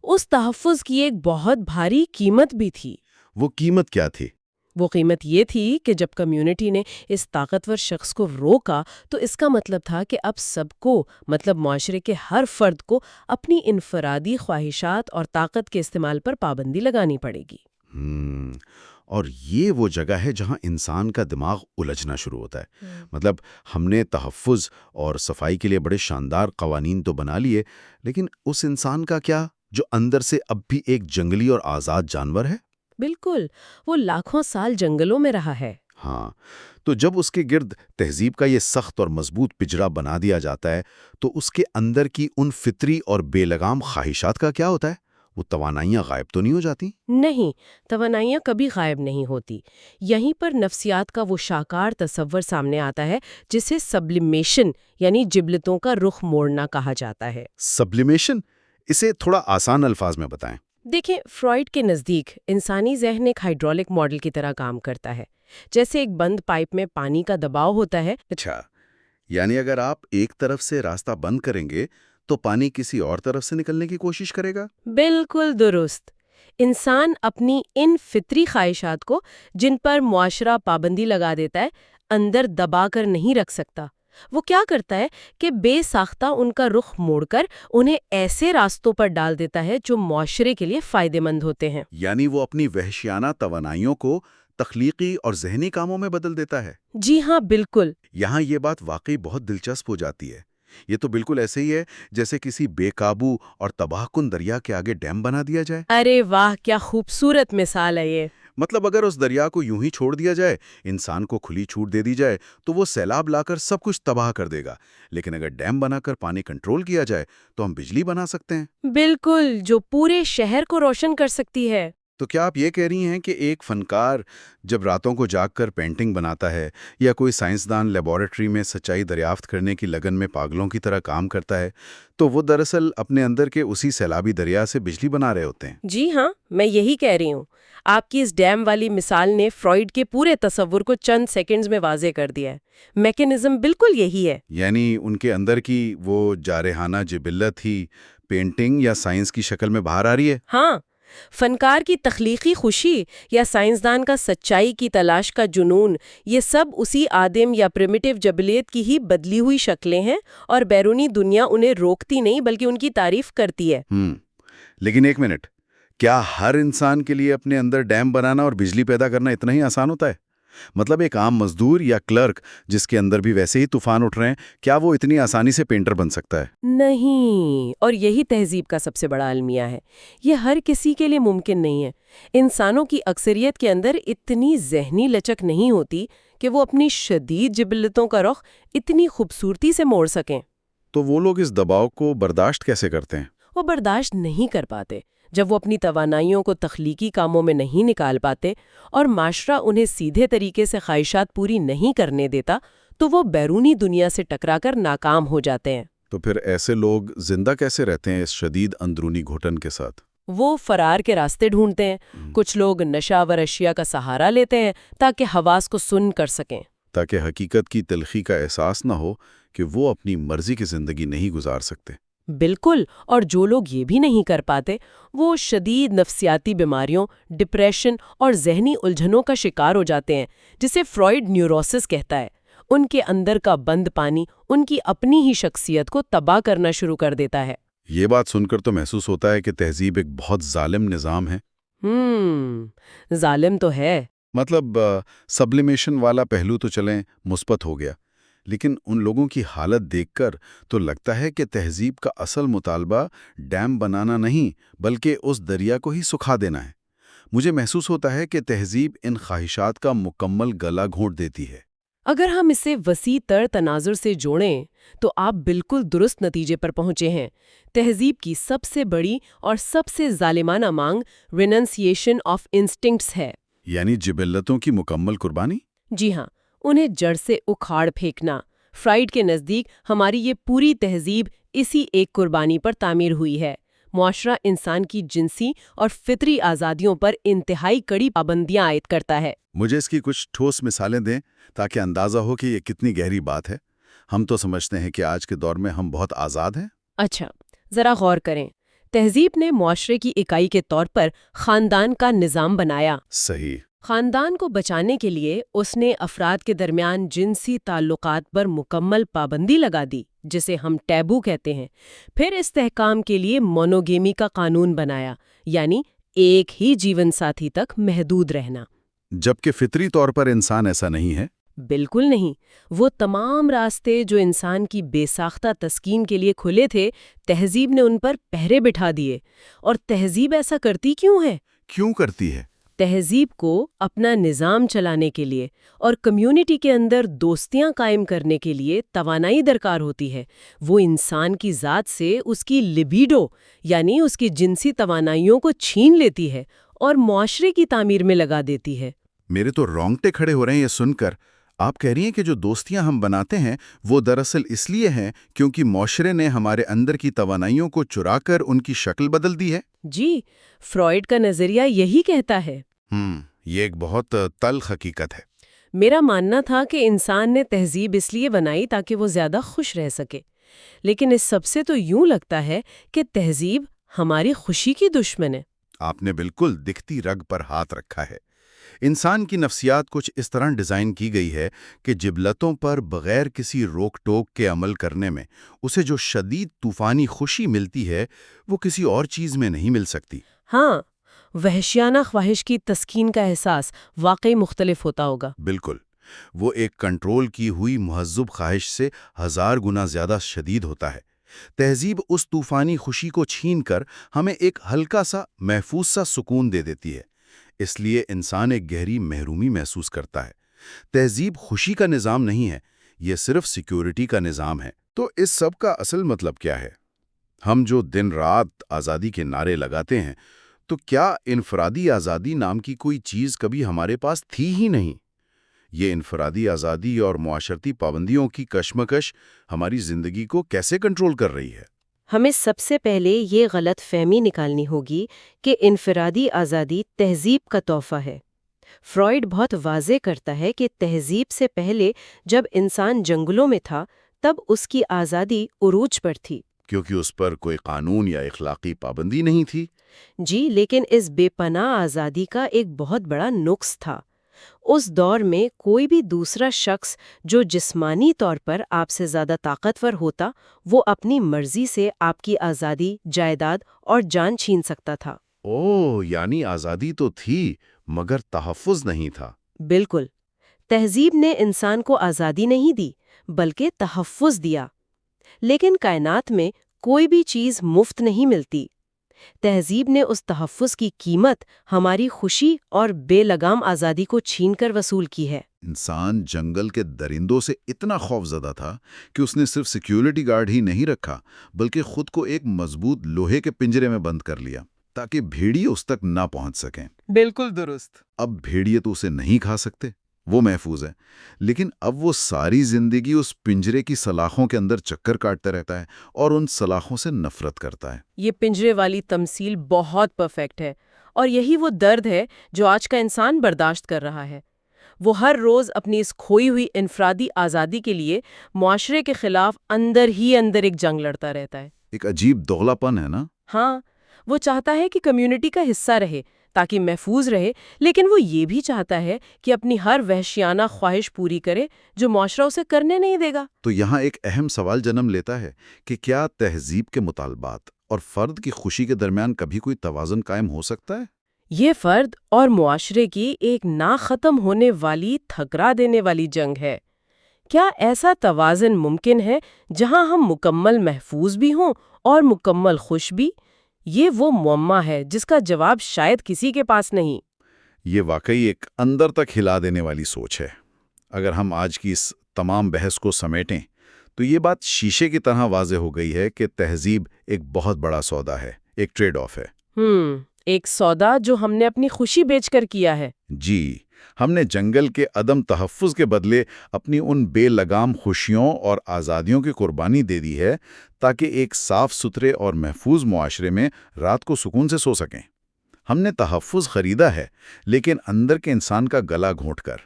S2: اس تحفظ کی ایک بہت بھاری قیمت بھی تھی۔
S3: وہ قیمت کیا تھی؟
S2: وہ قیمت یہ تھی کہ جب کمیونٹی نے اس طاقتور شخص کو روکا تو اس کا مطلب تھا کہ اب سب کو، مطلب معاشرے کے ہر فرد کو، اپنی انفرادی خواہشات اور طاقت کے استعمال پر پابندی لگانی پڑے گی۔
S3: اور یہ وہ جگہ ہے جہاں انسان کا دماغ الجھنا شروع ہوتا ہے۔ مطلب ہم نے تحفظ اور صفائی کے لیے بڑے شاندار قوانین تو بنا لیے، لیکن اس انسان کا کیا جو اندر سے اب بھی ایک جنگلی اور آزاد جانور ہے؟
S2: بالکل، وہ لاکھوں سال جنگلوں میں رہا ہے۔
S3: ہاں، تو جب اس کے گرد تہذیب کا یہ سخت اور مضبوط پنجرہ بنا دیا جاتا ہے تو اس کے اندر کی ان فطری اور بے لگام خواہشات کا کیا ہوتا ہے؟ وہ توانائیاں غائب تو نہیں ہو جاتی؟
S2: نہیں، توانائیاں کبھی غائب نہیں ہوتی۔ یہیں پر نفسیات کا وہ شاہکار تصور سامنے آتا ہے جسے سبلیمیشن یعنی جبلتوں کا رخ موڑنا کہا جاتا ہے۔
S3: سبلیمیشن؟ اسے تھوڑا آسان الفاظ میں بتائیں۔
S2: دیکھیں، فرائیڈ کے نزدیک انسانی ذہن ایک ہائیڈرولک ماڈل کی طرح کام کرتا ہے، جیسے ایک بند پائپ میں پانی کا دباؤ ہوتا ہے۔
S3: اچھا، یعنی اگر آپ ایک طرف سے راستہ بند کریں گے تو پانی کسی اور طرف سے نکلنے کی کوشش کرے گا؟
S2: بالکل درست۔ انسان اپنی ان فطری خواہشات کو، جن پر معاشرہ پابندی لگا دیتا ہے، اندر دبا کر نہیں رکھ سکتا۔ وہ کیا کرتا ہے کہ بے ساختہ ان کا رخ موڑ کر انہیں ایسے راستوں پر ڈال دیتا ہے جو معاشرے کے لیے فائدے مند ہوتے ہیں۔
S3: یعنی وہ اپنی وحشیانہ توانائیوں کو تخلیقی اور ذہنی کاموں میں بدل دیتا ہے۔
S2: جی ہاں، بالکل۔
S3: یہاں یہ بات واقعی بہت دلچسپ ہو جاتی ہے۔ یہ تو بالکل ایسے ہی ہے جیسے کسی بے قابو اور تباہ کن دریا کے آگے ڈیم بنا دیا جائے۔
S2: ارے واہ، کیا خوبصورت مثال ہے یہ۔
S3: مطلب اگر اس دریا کو یوں ہی چھوڑ دیا جائے، انسان کو کھلی چھوٹ دے دی جائے تو وہ سیلاب لا کر سب کچھ تباہ کر دے گا، لیکن اگر ڈیم بنا کر پانی کنٹرول کیا جائے تو ہم بجلی بنا سکتے ہیں۔
S2: بالکل، جو پورے شہر کو روشن کر سکتی ہے۔
S1: تو کیا آپ یہ کہہ رہی ہیں کہ ایک فنکار جب راتوں کو جاگ کر پینٹنگ بناتا ہے یا کوئی سائنسدان لیبارٹری میں سچائی دریافت کرنے کی لگن میں پاگلوں کی طرح کام کرتا ہے تو وہ دراصل اپنے اندر کے اسی سیلابی دریا سے بجلی بنا رہے ہوتے ہیں؟
S2: جی ہاں، میں یہی کہہ رہی ہوں۔ آپ کی اس ڈیم والی مثال نے فرائیڈ کے پورے تصور کو چند سیکنڈز میں واضح کر دیا ہے۔ میکینزم بالکل یہی ہے۔
S1: یعنی ان کے اندر کی وہ جارحانہ جبلت ہی پینٹنگ یا سائنس کی شکل میں باہر آ رہی ہے؟
S2: ہاں، فنکار کی تخلیقی خوشی یا سائنسدان کا سچائی کی تلاش کا جنون، یہ سب اسی آدم یا پریمیٹیو جبلیت کی ہی بدلی ہوئی شکلیں ہیں، اور بیرونی دنیا انہیں روکتی نہیں بلکہ ان کی تعریف کرتی ہے۔
S1: لیکن ایک منٹ، کیا ہر انسان کے لیے اپنے اندر ڈیم بنانا اور بجلی پیدا کرنا اتنا ہی آسان ہوتا ہے؟ مطلب ایک عام مزدور یا کلرک جس کے اندر بھی ویسے ہی طوفان اٹھ رہے ہیں، کیا وہ اتنی آسانی سے پینٹر بن سکتا ہے؟
S2: نہیں، اور یہی تہذیب کا سب سے بڑا المیہ ہے۔ یہ ہر کسی کے لیے ممکن نہیں ہے۔ انسانوں کی اکثریت کے اندر اتنی ذہنی لچک نہیں ہوتی کہ وہ اپنی شدید جبلتوں کا رخ اتنی خوبصورتی سے موڑ سکیں۔
S1: تو وہ لوگ اس دباؤ کو برداشت کیسے کرتے ہیں؟
S2: وہ برداشت نہیں کر پاتے۔ جب وہ اپنی توانائیوں کو تخلیقی کاموں میں نہیں نکال پاتے اور معاشرہ انہیں سیدھے طریقے سے خواہشات پوری نہیں کرنے دیتا، تو وہ بیرونی دنیا سے ٹکرا کر ناکام ہو جاتے ہیں۔
S1: تو پھر ایسے لوگ زندہ کیسے رہتے ہیں اس شدید اندرونی گھٹن کے ساتھ؟
S2: وہ فرار کے راستے ڈھونڈتے ہیں۔ کچھ لوگ نشہ و اشیاء کا سہارا لیتے ہیں تاکہ حواس کو سن کر سکیں،
S1: تاکہ حقیقت کی تلخی کا احساس نہ ہو کہ وہ اپنی مرضی کی زندگی نہیں گزار سکتے۔
S2: بالکل۔ اور جو لوگ یہ بھی نہیں کر پاتے، وہ شدید نفسیاتی بیماریوں، ڈپریشن اور ذہنی الجھنوں کا شکار ہو جاتے ہیں، جسے فرائیڈ نیوروسس کہتا ہے۔ ان کے اندر کا بند پانی ان کی اپنی ہی شخصیت کو تباہ کرنا شروع کر دیتا ہے۔
S1: یہ بات سن کر تو محسوس ہوتا ہے کہ تہذیب ایک بہت ظالم نظام ہے۔
S2: ظالم تو ہے۔
S1: مطلب سبلیمیشن والا پہلو تو چلیں مثبت ہو گیا، لیکن ان لوگوں کی حالت دیکھ کر تو لگتا ہے کہ تہذیب کا اصل مطالبہ ڈیم بنانا نہیں بلکہ اس دریا کو ہی سکھا دینا ہے۔ مجھے محسوس ہوتا ہے کہ تہذیب ان خواہشات کا مکمل گلا گھونٹ دیتی ہے۔
S2: اگر ہم اسے وسیع تر تناظر سے جوڑیں تو آپ بالکل درست نتیجے پر پہنچے ہیں۔ تہذیب کی سب سے بڑی اور سب سے ظالمانہ مانگ ریننسیشن آف انسٹنکٹس ہے،
S1: یعنی جبلتوں کی مکمل قربانی؟
S2: جی ہاں، انہیں جڑ سے اکھاڑ پھینکنا۔ فرائیڈ کے نزدیک ہماری یہ پوری تہذیب اسی ایک قربانی پر تعمیر ہوئی ہے۔ معاشرہ انسان کی جنسی اور فطری آزادیوں پر انتہائی کڑی پابندیاں عائد کرتا ہے۔
S1: مجھے اس کی کچھ ٹھوس مثالیں دیں تاکہ اندازہ ہو کہ یہ کتنی گہری بات ہے۔ ہم تو سمجھتے ہیں کہ آج کے دور میں ہم بہت آزاد ہیں۔
S2: اچھا، ذرا غور کریں۔ تہذیب نے معاشرے کی اکائی کے طور پر خاندان کا نظام بنایا۔
S1: صحیح۔
S2: خاندان کو بچانے کے لیے اس نے افراد کے درمیان جنسی تعلقات پر مکمل پابندی لگا دی، جسے ہم ٹیبو کہتے ہیں۔ پھر استحکام کے لیے مونوگیمی کا قانون بنایا، یعنی ایک ہی جیون ساتھی تک محدود رہنا۔
S1: جبکہ فطری طور پر انسان ایسا نہیں ہے۔
S2: بالکل نہیں۔ وہ تمام راستے جو انسان کی بے ساختہ تسکین کے لیے کھلے تھے، تہذیب نے ان پر پہرے بٹھا دیے۔ اور تہذیب ایسا کرتی کیوں ہے؟
S1: کیوں کرتی ہے؟
S2: تہذیب کو اپنا نظام چلانے کے لیے اور کمیونٹی کے اندر دوستیاں قائم کرنے کے لیے توانائی درکار ہوتی ہے۔ وہ انسان کی ذات سے اس کی لبیڈو یعنی اس کی جنسی توانائیوں کو چھین لیتی ہے اور معاشرے کی تعمیر میں لگا دیتی ہے۔
S1: میرے تو رونگٹے کھڑے ہو رہے ہیں یہ سن کر۔ آپ کہہ رہی ہیں کہ جو دوستیاں ہم بناتے ہیں وہ دراصل اس لیے ہیں کیونکہ معاشرے نے ہمارے اندر کی توانائیوں کو چرا کر ان کی شکل بدل دی ہے؟
S2: جی، فرائیڈ کا نظریہ یہی کہتا ہے۔
S1: یہ ایک بہت تلخ حقیقت ہے۔
S2: میرا ماننا تھا کہ انسان نے تہذیب اس لیے بنائی تاکہ وہ زیادہ خوش رہ سکے، لیکن اس سب سے تو یوں لگتا ہے کہ تہذیب ہماری خوشی کی دشمن ہے۔
S1: آپ نے بالکل دکھتی رگ پر ہاتھ رکھا ہے۔ انسان کی نفسیات کچھ اس طرح ڈیزائن کی گئی ہے کہ جبلتوں پر بغیر کسی روک ٹوک کے عمل کرنے میں اسے جو شدید طوفانی خوشی ملتی ہے وہ کسی اور چیز میں نہیں مل سکتی۔
S2: ہاں، وحشیانہ خواہش کی تسکین کا احساس واقعی مختلف ہوتا ہوگا۔
S1: بالکل، وہ ایک کنٹرول کی ہوئی مہذب خواہش سے 1000 گنا زیادہ شدید ہوتا ہے۔ تہذیب اس طوفانی خوشی کو چھین کر ہمیں ایک ہلکا سا محفوظ سا سکون دے دیتی ہے۔ اس لیے انسان ایک گہری محرومی محسوس کرتا ہے۔ تہذیب خوشی کا نظام نہیں ہے، یہ صرف سیکیورٹی کا نظام ہے۔ تو اس سب کا اصل مطلب کیا ہے؟ ہم جو دن رات آزادی کے نعرے لگاتے ہیں تو کیا انفرادی آزادی نام کی کوئی چیز کبھی ہمارے پاس تھی ہی نہیں؟ یہ انفرادی آزادی اور معاشرتی پابندیوں کی کشمکش ہماری زندگی کو کیسے کنٹرول کر رہی ہے؟
S2: ہمیں سب سے پہلے یہ غلط فہمی نکالنی ہوگی کہ انفرادی آزادی تہذیب کا تحفہ ہے۔ فرائیڈ بہت واضح کرتا ہے کہ تہذیب سے پہلے جب انسان جنگلوں میں تھا تب اس کی آزادی عروج پر تھی۔
S1: کیونکہ اس پر کوئی قانون یا اخلاقی پابندی نہیں تھی۔
S2: جی، لیکن اس بے پناہ آزادی کا ایک بہت بڑا نقص تھا۔ اس دور میں کوئی بھی دوسرا شخص جو جسمانی طور پر آپ سے زیادہ طاقتور ہوتا، وہ اپنی مرضی سے آپ کی آزادی، جائیداد اور جان چھین سکتا تھا۔
S1: یعنی آزادی تو تھی مگر تحفظ نہیں تھا۔
S2: بالکل۔ تہذیب نے انسان کو آزادی نہیں دی بلکہ تحفظ دیا۔ لیکن کائنات میں کوئی بھی چیز مفت نہیں ملتی۔ تہذیب نے اس تحفظ کی قیمت ہماری خوشی اور بے لگام آزادی کو چھین کر وصول کی ہے۔
S1: انسان جنگل کے درندوں سے اتنا خوف زدہ تھا کہ اس نے صرف سیکیورٹی گارڈ ہی نہیں رکھا بلکہ خود کو ایک مضبوط لوہے کے پنجرے میں بند کر لیا تاکہ بھیڑیے اس تک نہ پہنچ سکیں۔
S2: بالکل درست۔
S1: اب بھیڑیے تو اسے نہیں کھا سکتے، وہ محفوظ ہے، لیکن اب وہ ساری زندگی اس پنجرے کی سلاخوں کے اندر چکر کاٹتا رہتا ہے اور ان سلاخوں سے نفرت کرتا ہے۔
S2: یہ پنجرے والی تمثیل بہت پرفیکٹ ہے، اور یہی وہ درد ہے جو آج کا انسان برداشت کر رہا ہے۔ وہ ہر روز اپنی اس کھوئی ہوئی انفرادی آزادی کے لیے معاشرے کے خلاف اندر ہی اندر ایک جنگ لڑتا رہتا ہے۔
S1: ایک عجیب دوغلا پن ہے نا؟
S2: ہاں، وہ چاہتا ہے کہ کمیونٹی کا حصہ رہے تاکہ محفوظ رہے، لیکن وہ یہ بھی چاہتا ہے کہ اپنی ہر وحشیانہ خواہش پوری کرے جو معاشرہ اسے کرنے نہیں دے گا۔
S1: تو یہاں ایک اہم سوال جنم لیتا ہے کہ کیا تہذیب کے مطالبات اور فرد کی خوشی کے درمیان کبھی کوئی توازن قائم ہو سکتا ہے؟
S2: یہ فرد اور معاشرے کی ایک نہ ختم ہونے والی، تھکرا دینے والی جنگ ہے۔ کیا ایسا توازن ممکن ہے جہاں ہم مکمل محفوظ بھی ہوں اور مکمل خوش بھی؟ یہ وہ معمہ ہے جس کا جواب شاید کسی کے پاس نہیں۔
S1: یہ واقعی ایک اندر تک ہلا دینے والی سوچ ہے۔ اگر ہم آج کی اس تمام بحث کو سمیٹیں تو یہ بات شیشے کی طرح واضح ہو گئی ہے کہ تہذیب ایک بہت بڑا سودا ہے، ایک ٹریڈ آف ہے۔
S2: ایک سودا جو ہم نے اپنی خوشی بیچ کر کیا ہے۔
S1: جی، ہم نے جنگل کے عدم تحفظ کے بدلے اپنی ان بے لگام خوشیوں اور آزادیوں کی قربانی دے دی ہے تاکہ ایک صاف ستھرے اور محفوظ معاشرے میں رات کو سکون سے سو سکیں۔ ہم نے تحفظ خریدا ہے لیکن اندر کے انسان کا گلا گھونٹ کر۔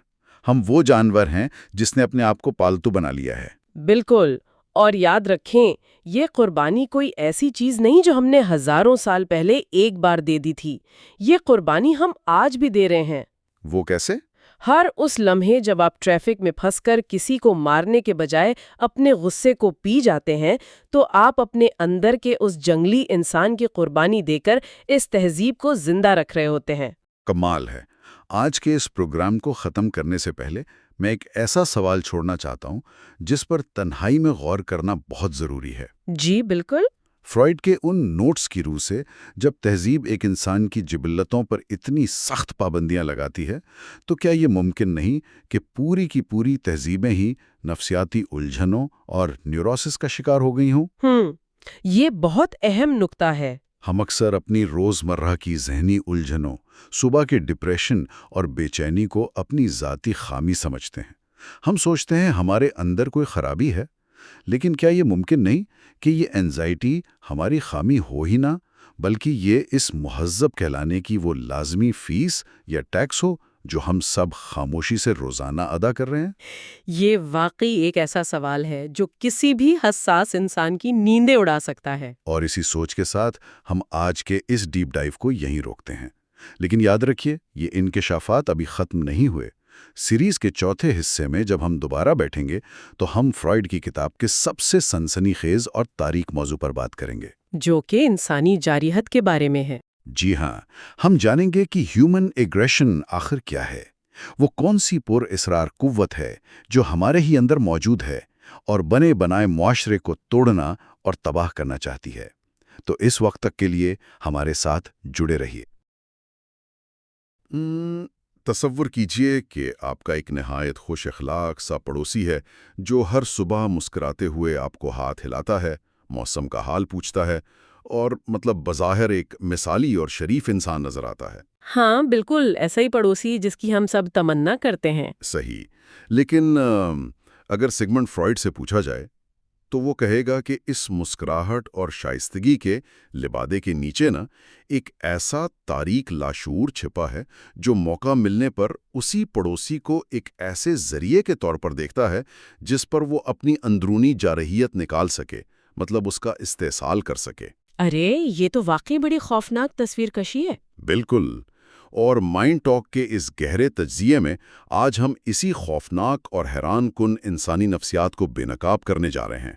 S1: ہم وہ جانور ہیں جس نے اپنے آپ کو پالتو بنا لیا ہے۔
S2: بالکل، اور یاد رکھیں یہ قربانی کوئی ایسی چیز نہیں جو ہم نے ہزاروں سال پہلے ایک بار دے دی تھی۔ یہ قربانی ہم آج بھی دے رہے ہیں۔
S1: وہ کیسے؟
S2: ہر اس لمحے جب آپ ٹریفک میں پھنس کر کسی کو مارنے کے بجائے اپنے غصے کو پی جاتے ہیں تو آپ اپنے اندر کے اس جنگلی انسان کی قربانی دے کر اس تہذیب کو زندہ رکھ رہے ہوتے ہیں۔
S1: کمال ہے۔ آج کے اس پروگرام کو ختم کرنے سے پہلے میں ایک ایسا سوال چھوڑنا چاہتا ہوں جس پر تنہائی میں غور کرنا بہت ضروری ہے۔
S2: جی بالکل۔
S1: فرائیڈ کے ان نوٹس کی روح سے جب تہذیب ایک انسان کی جبلتوں پر اتنی سخت پابندیاں لگاتی ہے تو کیا یہ ممکن نہیں کہ پوری کی پوری تہذیبیں ہی نفسیاتی الجھنوں اور نیوروسس کا شکار ہو گئی ہوں؟
S2: یہ بہت اہم نکتہ ہے۔
S1: ہم اکثر اپنی روزمرہ کی ذہنی الجھنوں، صبح کے ڈپریشن اور بے چینی کو اپنی ذاتی خامی سمجھتے ہیں۔ ہم سوچتے ہیں ہمارے اندر کوئی خرابی ہے، لیکن کیا یہ ممکن نہیں کہ یہ اینزائٹی ہماری خامی ہو ہی نہ، بلکہ یہ اس مہذب کہلانے کی وہ لازمی فیس یا ٹیکس ہو جو ہم سب خاموشی سے روزانہ ادا کر رہے ہیں؟
S2: یہ واقعی ایک ایسا سوال ہے جو کسی بھی حساس انسان کی نیندیں اڑا سکتا ہے۔
S1: اور اسی سوچ کے ساتھ ہم آج کے اس ڈیپ ڈائیو کو یہیں روکتے ہیں۔ لیکن یاد رکھیے، یہ انکشافات ابھی ختم نہیں ہوئے۔ سیریز کے چوتھے حصے میں جب ہم دوبارہ بیٹھیں گے تو ہم فرائیڈ کی کتاب کے سب سے سنسنی خیز اور تاریک موضوع پر بات کریں گے،
S2: جو کہ انسانی جارحیت کے بارے میں ہے۔
S1: جی ہاں، ہم جانیں گے کہ ہیومن ایگریشن آخر کیا ہے، وہ کون سی پر اسرار قوت ہے جو ہمارے ہی اندر موجود ہے اور بنے بنائے معاشرے کو توڑنا اور تباہ کرنا چاہتی ہے۔ تو اس وقت تک کے لیے ہمارے ساتھ جڑے رہیے۔ تصور کیجئے کہ آپ کا ایک نہایت خوش اخلاق سا پڑوسی ہے جو ہر صبح مسکراتے ہوئے آپ کو ہاتھ ہلاتا ہے، موسم کا حال پوچھتا ہے اور مطلب بظاہر ایک مثالی اور شریف انسان نظر آتا ہے۔
S2: ہاں بالکل ایسا ہی پڑوسی جس کی ہم سب تمنا کرتے ہیں۔
S1: صحیح، لیکن اگر سگمنڈ فرائڈ سے پوچھا جائے تو وہ کہے گا کہ اس مسکراہٹ اور شائستگی کے لبادے کے نیچے نا ایک ایسا تاریک لاشعور چھپا ہے جو موقع ملنے پر اسی پڑوسی کو ایک ایسے ذریعے کے طور پر دیکھتا ہے جس پر وہ اپنی اندرونی جارحیت نکال سکے، مطلب اس کا استحصال کر سکے۔
S2: ارے یہ تو واقعی بڑی خوفناک تصویر کشی ہے۔
S1: بالکل، اور مائنڈ ٹاک کے اس گہرے تجزیے میں آج ہم اسی خوفناک اور حیران کن انسانی نفسیات کو بے نقاب کرنے جا رہے ہیں۔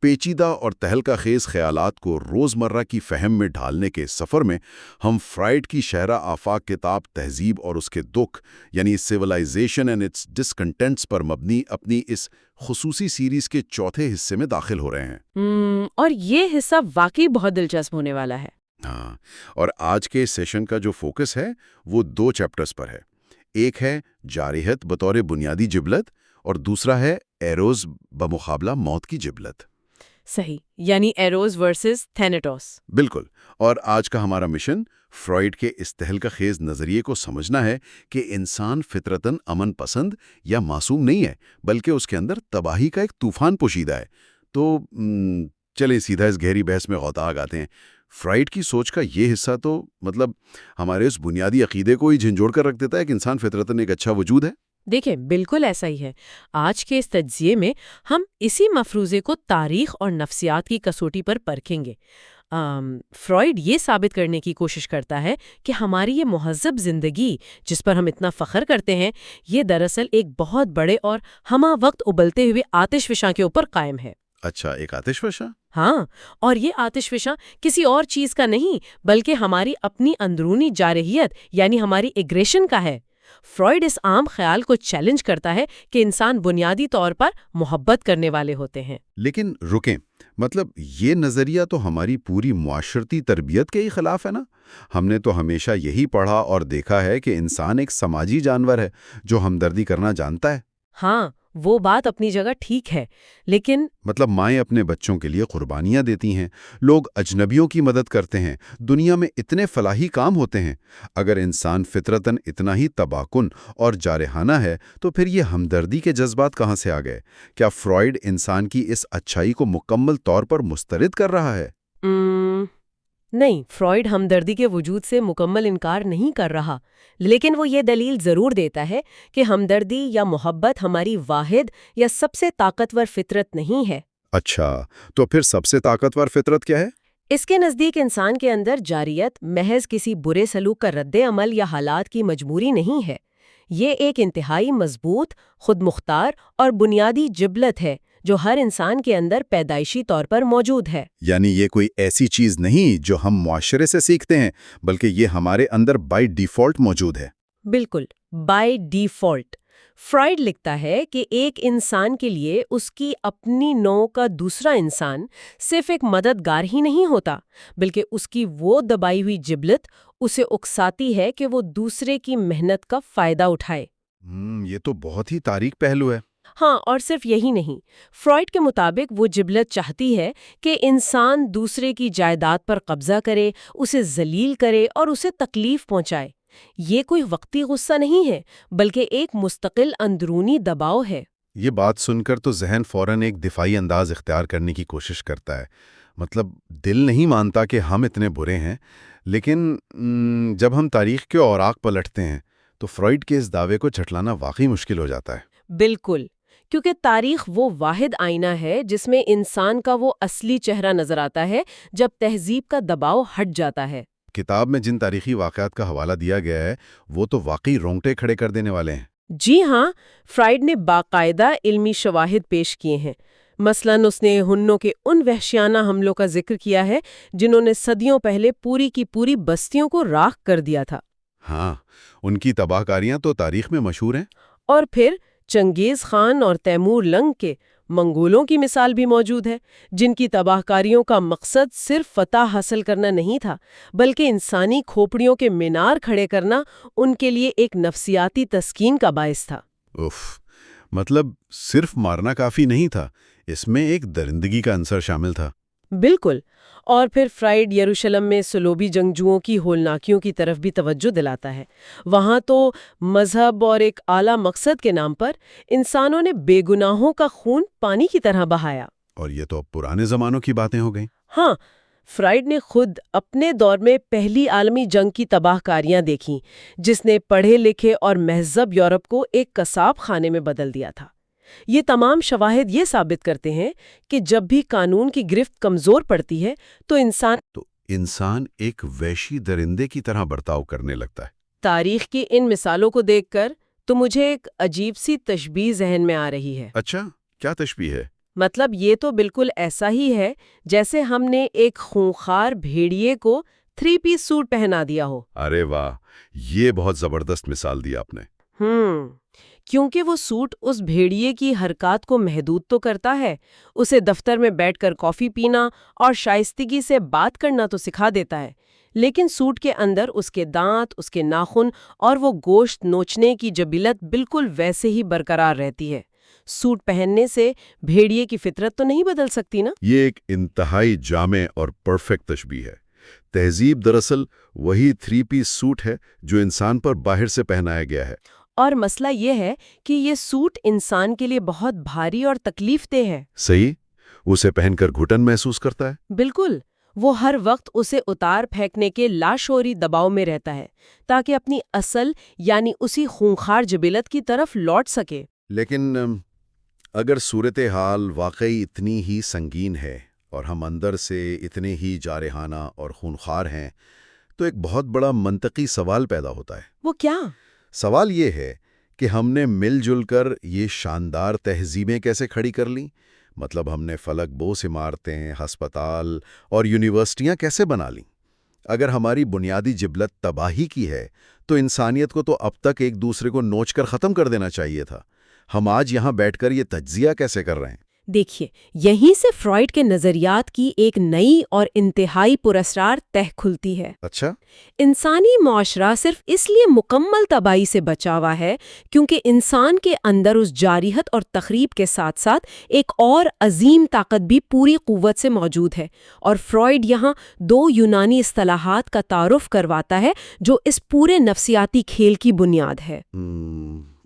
S1: پیچیدہ اور تہلکہ خیز خیالات کو روزمرہ کی فہم میں ڈھالنے کے سفر میں ہم فرائڈ کی شہرہ آفاق کتاب تہذیب اور اس کے دکھ یعنی سیولائزیشن اینڈ اٹس ڈسکنٹینٹس پر مبنی اپنی اس خصوصی سیریز کے چوتھے حصے میں داخل ہو رہے ہیں۔
S2: اور یہ حصہ واقعی بہت دلچسپ ہونے والا ہے۔
S1: ہاں، اور آج کے سیشن کا جو فوکس ہے وہ 2 چیپٹرز پر ہے۔ ایک ہے جارحیت بطور بنیادی جبلت اور دوسرا ہے ایروز بمقابلہ موت کی جبلت۔
S2: صحیح، یعنی ایروز ورسز تھینیٹوس۔
S1: بالکل، اور آج کا ہمارا مشن فرائڈ کے اس تہلکہ خیز نظریے کو سمجھنا ہے کہ انسان فطرتاً امن پسند یا معصوم نہیں ہے، بلکہ اس کے اندر تباہی کا ایک طوفان پوشیدہ ہے۔ تو چلیں سیدھا اس گہری بحث میں غوطہ آگاتے ہیں۔ فرائڈ کی سوچ کا یہ حصہ تو مطلب ہمارے اس بنیادی عقیدے کو ہی جھنجھوڑ کر رکھ دیتا ہے کہ انسان فطرتاً ایک اچھا وجود ہے۔
S2: دیکھیں بالکل ایسا ہی ہے۔ آج کے اس تجزیے میں ہم اسی مفروضے کو تاریخ اور نفسیات کی کسوٹی پر پرکھیں گے۔ فرائڈ یہ ثابت کرنے کی کوشش کرتا ہے کہ ہماری یہ مہذب زندگی جس پر ہم اتنا فخر کرتے ہیں یہ دراصل ایک بہت بڑے اور ہمہ وقت ابلتے ہوئے آتش فشاں کے اوپر قائم ہے۔
S1: اچھا، ایک آتش فشاں؟
S2: ہاں، اور یہ آتش فشاں کسی اور چیز کا نہیں بلکہ ہماری اپنی اندرونی جارحیت یعنی ہماری ایگریشن کا ہے۔ فرائڈ اس عام خیال کو چیلنج کرتا ہے کہ انسان بنیادی طور پر محبت کرنے والے ہوتے ہیں۔
S1: لیکن رکیں، مطلب یہ نظریہ تو ہماری پوری معاشرتی تربیت کے ہی خلاف ہے نا؟ ہم نے تو ہمیشہ یہی پڑھا اور دیکھا ہے کہ انسان ایک سماجی جانور ہے جو ہمدردی کرنا جانتا ہے۔
S2: ہاں، وہ بات اپنی جگہ ٹھیک ہے، لیکن
S1: مطلب مائیں اپنے بچوں کے لیے قربانیاں دیتی ہیں، لوگ اجنبیوں کی مدد کرتے ہیں، دنیا میں اتنے فلاحی کام ہوتے ہیں۔ اگر انسان فطرتاً اتنا ہی تباکن اور جارحانہ ہے تو پھر یہ ہمدردی کے جذبات کہاں سے آ گئے؟ کیا فرائڈ انسان کی اس اچھائی کو مکمل طور پر مسترد کر رہا ہے؟
S2: نہیں، فرائڈ ہمدردی کے وجود سے مکمل انکار نہیں کر رہا، لیکن وہ یہ دلیل ضرور دیتا ہے کہ ہمدردی یا محبت ہماری واحد یا سب سے طاقتور فطرت نہیں ہے۔
S1: اچھا، تو پھر سب سے طاقتور فطرت کیا ہے؟
S2: اس کے نزدیک انسان کے اندر جارحیت محض کسی برے سلوک کا رد عمل یا حالات کی مجبوری نہیں ہے۔ یہ ایک انتہائی مضبوط، خود مختار اور بنیادی جبلت ہے جو ہر انسان کے اندر پیدائشی طور پر موجود ہے۔
S1: یعنی یہ کوئی ایسی چیز نہیں جو ہم معاشرے سے سیکھتے ہیں، بلکہ یہ ہمارے اندر بائی ڈیفالٹ موجود ہے۔
S2: بالکل، بائی ڈیفالٹ۔ فرائڈ لکھتا ہے کہ ایک انسان کے لیے اس کی اپنی نوع کا دوسرا انسان صرف ایک مددگار ہی نہیں ہوتا، بلکہ اس کی وہ دبائی ہوئی جبلت اسے اکساتی ہے کہ وہ دوسرے کی محنت کا فائدہ اٹھائے۔
S1: یہ تو بہت ہی تاریک پہلو ہے۔
S2: ہاں، اور صرف یہی نہیں، فرائڈ کے مطابق وہ جبلت چاہتی ہے کہ انسان دوسرے کی جائیداد پر قبضہ کرے، اسے ذلیل کرے اور اسے تکلیف پہنچائے۔ یہ کوئی وقتی غصہ نہیں ہے، بلکہ ایک مستقل اندرونی دباؤ ہے۔
S1: یہ بات سن کر تو ذہن فوراً ایک دفاعی انداز اختیار کرنے کی کوشش کرتا ہے، مطلب دل نہیں مانتا کہ ہم اتنے برے ہیں۔ لیکن جب ہم تاریخ کے اوراق پلٹتے ہیں تو فرائڈ کے اس دعوے کو جھٹلانا واقعی مشکل ہو جاتا ہے۔
S2: بالکل، کیونکہ تاریخ وہ واحد آئینہ ہے جس میں انسان کا وہ اصلی چہرہ نظر آتا ہے جب تہذیب کا دباؤ ہٹ جاتا ہے۔
S1: کتاب میں جن تاریخی واقعات کا حوالہ دیا گیا ہے وہ تو واقعی رونگٹے کھڑے کر دینے والے ہیں۔
S2: جی ہاں، فرائڈ نے باقاعدہ علمی شواہد پیش کیے ہیں۔ مثلاً اس نے ہنوں کے ان وحشیانہ حملوں کا ذکر کیا ہے جنہوں نے صدیوں پہلے پوری کی پوری بستیوں کو راکھ کر دیا تھا۔
S1: ہاں، ان کی تباہ کاریاں تو تاریخ میں مشہور ہیں۔
S2: اور پھر چنگیز خان اور تیمور لنگ کے منگولوں کی مثال بھی موجود ہے، جن کی تباہ کاریوں کا مقصد صرف فتح حاصل کرنا نہیں تھا، بلکہ انسانی کھوپڑیوں کے مینار کھڑے کرنا ان کے لیے ایک نفسیاتی تسکین کا باعث تھا۔
S1: مطلب صرف مارنا کافی نہیں تھا، اس میں ایک درندگی کا عنصر شامل تھا۔
S2: بالکل. اور پھر فرائڈ یروشلم میں صلیبی جنگجوؤں کی ہولناکیوں کی طرف بھی توجہ دلاتا ہے. وہاں تو مذہب اور ایک اعلیٰ مقصد کے نام پر انسانوں نے بے گناہوں کا خون پانی کی طرح بہایا.
S1: اور یہ تو اب پرانے زمانوں کی باتیں ہو گئیں.
S2: ہاں، فرائڈ نے خود اپنے دور میں پہلی عالمی جنگ کی تباہ کاریاں دیکھیں، جس نے پڑھے لکھے اور مہذب یورپ کو ایک قصاب خانے میں بدل دیا تھا. یہ تمام شواہد یہ ثابت کرتے ہیں کہ جب بھی قانون کی گرفت کمزور پڑتی ہے تو انسان
S1: ایک وحشی درندے کی طرح برتاؤ کرنے لگتا ہے.
S2: تاریخ کی ان مثالوں کو دیکھ کر تو مجھے ایک عجیب سی تشبیہ ذہن میں آ رہی ہے.
S1: اچھا، کیا تشبیہ ہے؟
S2: مطلب یہ تو بالکل ایسا ہی ہے جیسے ہم نے ایک خونخوار بھیڑیے کو 3 پیس سوٹ پہنا دیا ہو.
S1: ارے واہ، یہ بہت زبردست مثال دی آپ نے.
S2: کیونکہ وہ سوٹ اس بھیڑیے کی حرکات کو محدود تو کرتا ہے، اسے دفتر میں بیٹھ کر کافی پینا اور شائستگی سے بات کرنا تو سکھا دیتا ہے، لیکن سوٹ کے اندر اس کے دانت، اس کے ناخن اور وہ گوشت نوچنے کی جبلت بالکل ویسے ہی برقرار رہتی ہے. سوٹ پہننے سے بھیڑیے کی فطرت تو نہیں بدل سکتی نا؟
S1: یہ ایک انتہائی جامع اور پرفیکٹ تشبیہ ہے. تہذیب دراصل وہی 3 پیس سوٹ ہے جو انسان پر باہر سے پہنایا گیا ہے.
S2: اور مسئلہ یہ ہے کہ یہ سوٹ انسان کے لیے بہت بھاری اور تکلیف دہ ہے.
S1: صحیح، اسے پہن کر گھٹن محسوس کرتا ہے.
S2: بالکل، وہ ہر وقت اسے اتار پھینکنے کے لاشعوری دباؤ میں رہتا ہے تاکہ اپنی اصل یعنی اسی خونخوار جبلت کی طرف لوٹ سکے.
S1: لیکن اگر صورتحال واقعی اتنی ہی سنگین ہے اور ہم اندر سے اتنے ہی جارحانہ اور خونخوار ہیں تو ایک بہت بڑا منطقی سوال پیدا ہوتا ہے.
S2: وہ کیا؟
S1: سوال یہ ہے کہ ہم نے مل جل کر یہ شاندار تہذیبیں کیسے کھڑی کر لیں؟ مطلب ہم نے فلک بوس عمارتیں، ہسپتال اور یونیورسٹیاں کیسے بنا لیں؟ اگر ہماری بنیادی جبلت تباہی کی ہے تو انسانیت کو تو اب تک ایک دوسرے کو نوچ کر ختم کر دینا چاہیے تھا. ہم آج یہاں بیٹھ کر یہ تجزیہ کیسے کر رہے ہیں؟
S2: دیکھیے، یہیں سے فرائڈ کے نظریات کی ایک نئی اور انتہائی پراسرار تہ کھلتی ہے.
S1: اچھا،
S2: انسانی معاشرہ صرف اس لیے مکمل تباہی سے بچا ہوا ہے کیونکہ انسان کے اندر اس جارحیت اور تخریب کے ساتھ ساتھ ایک اور عظیم طاقت بھی پوری قوت سے موجود ہے. اور فرائڈ یہاں 2 یونانی اصطلاحات کا تعارف کرواتا ہے جو اس پورے نفسیاتی کھیل کی بنیاد ہے.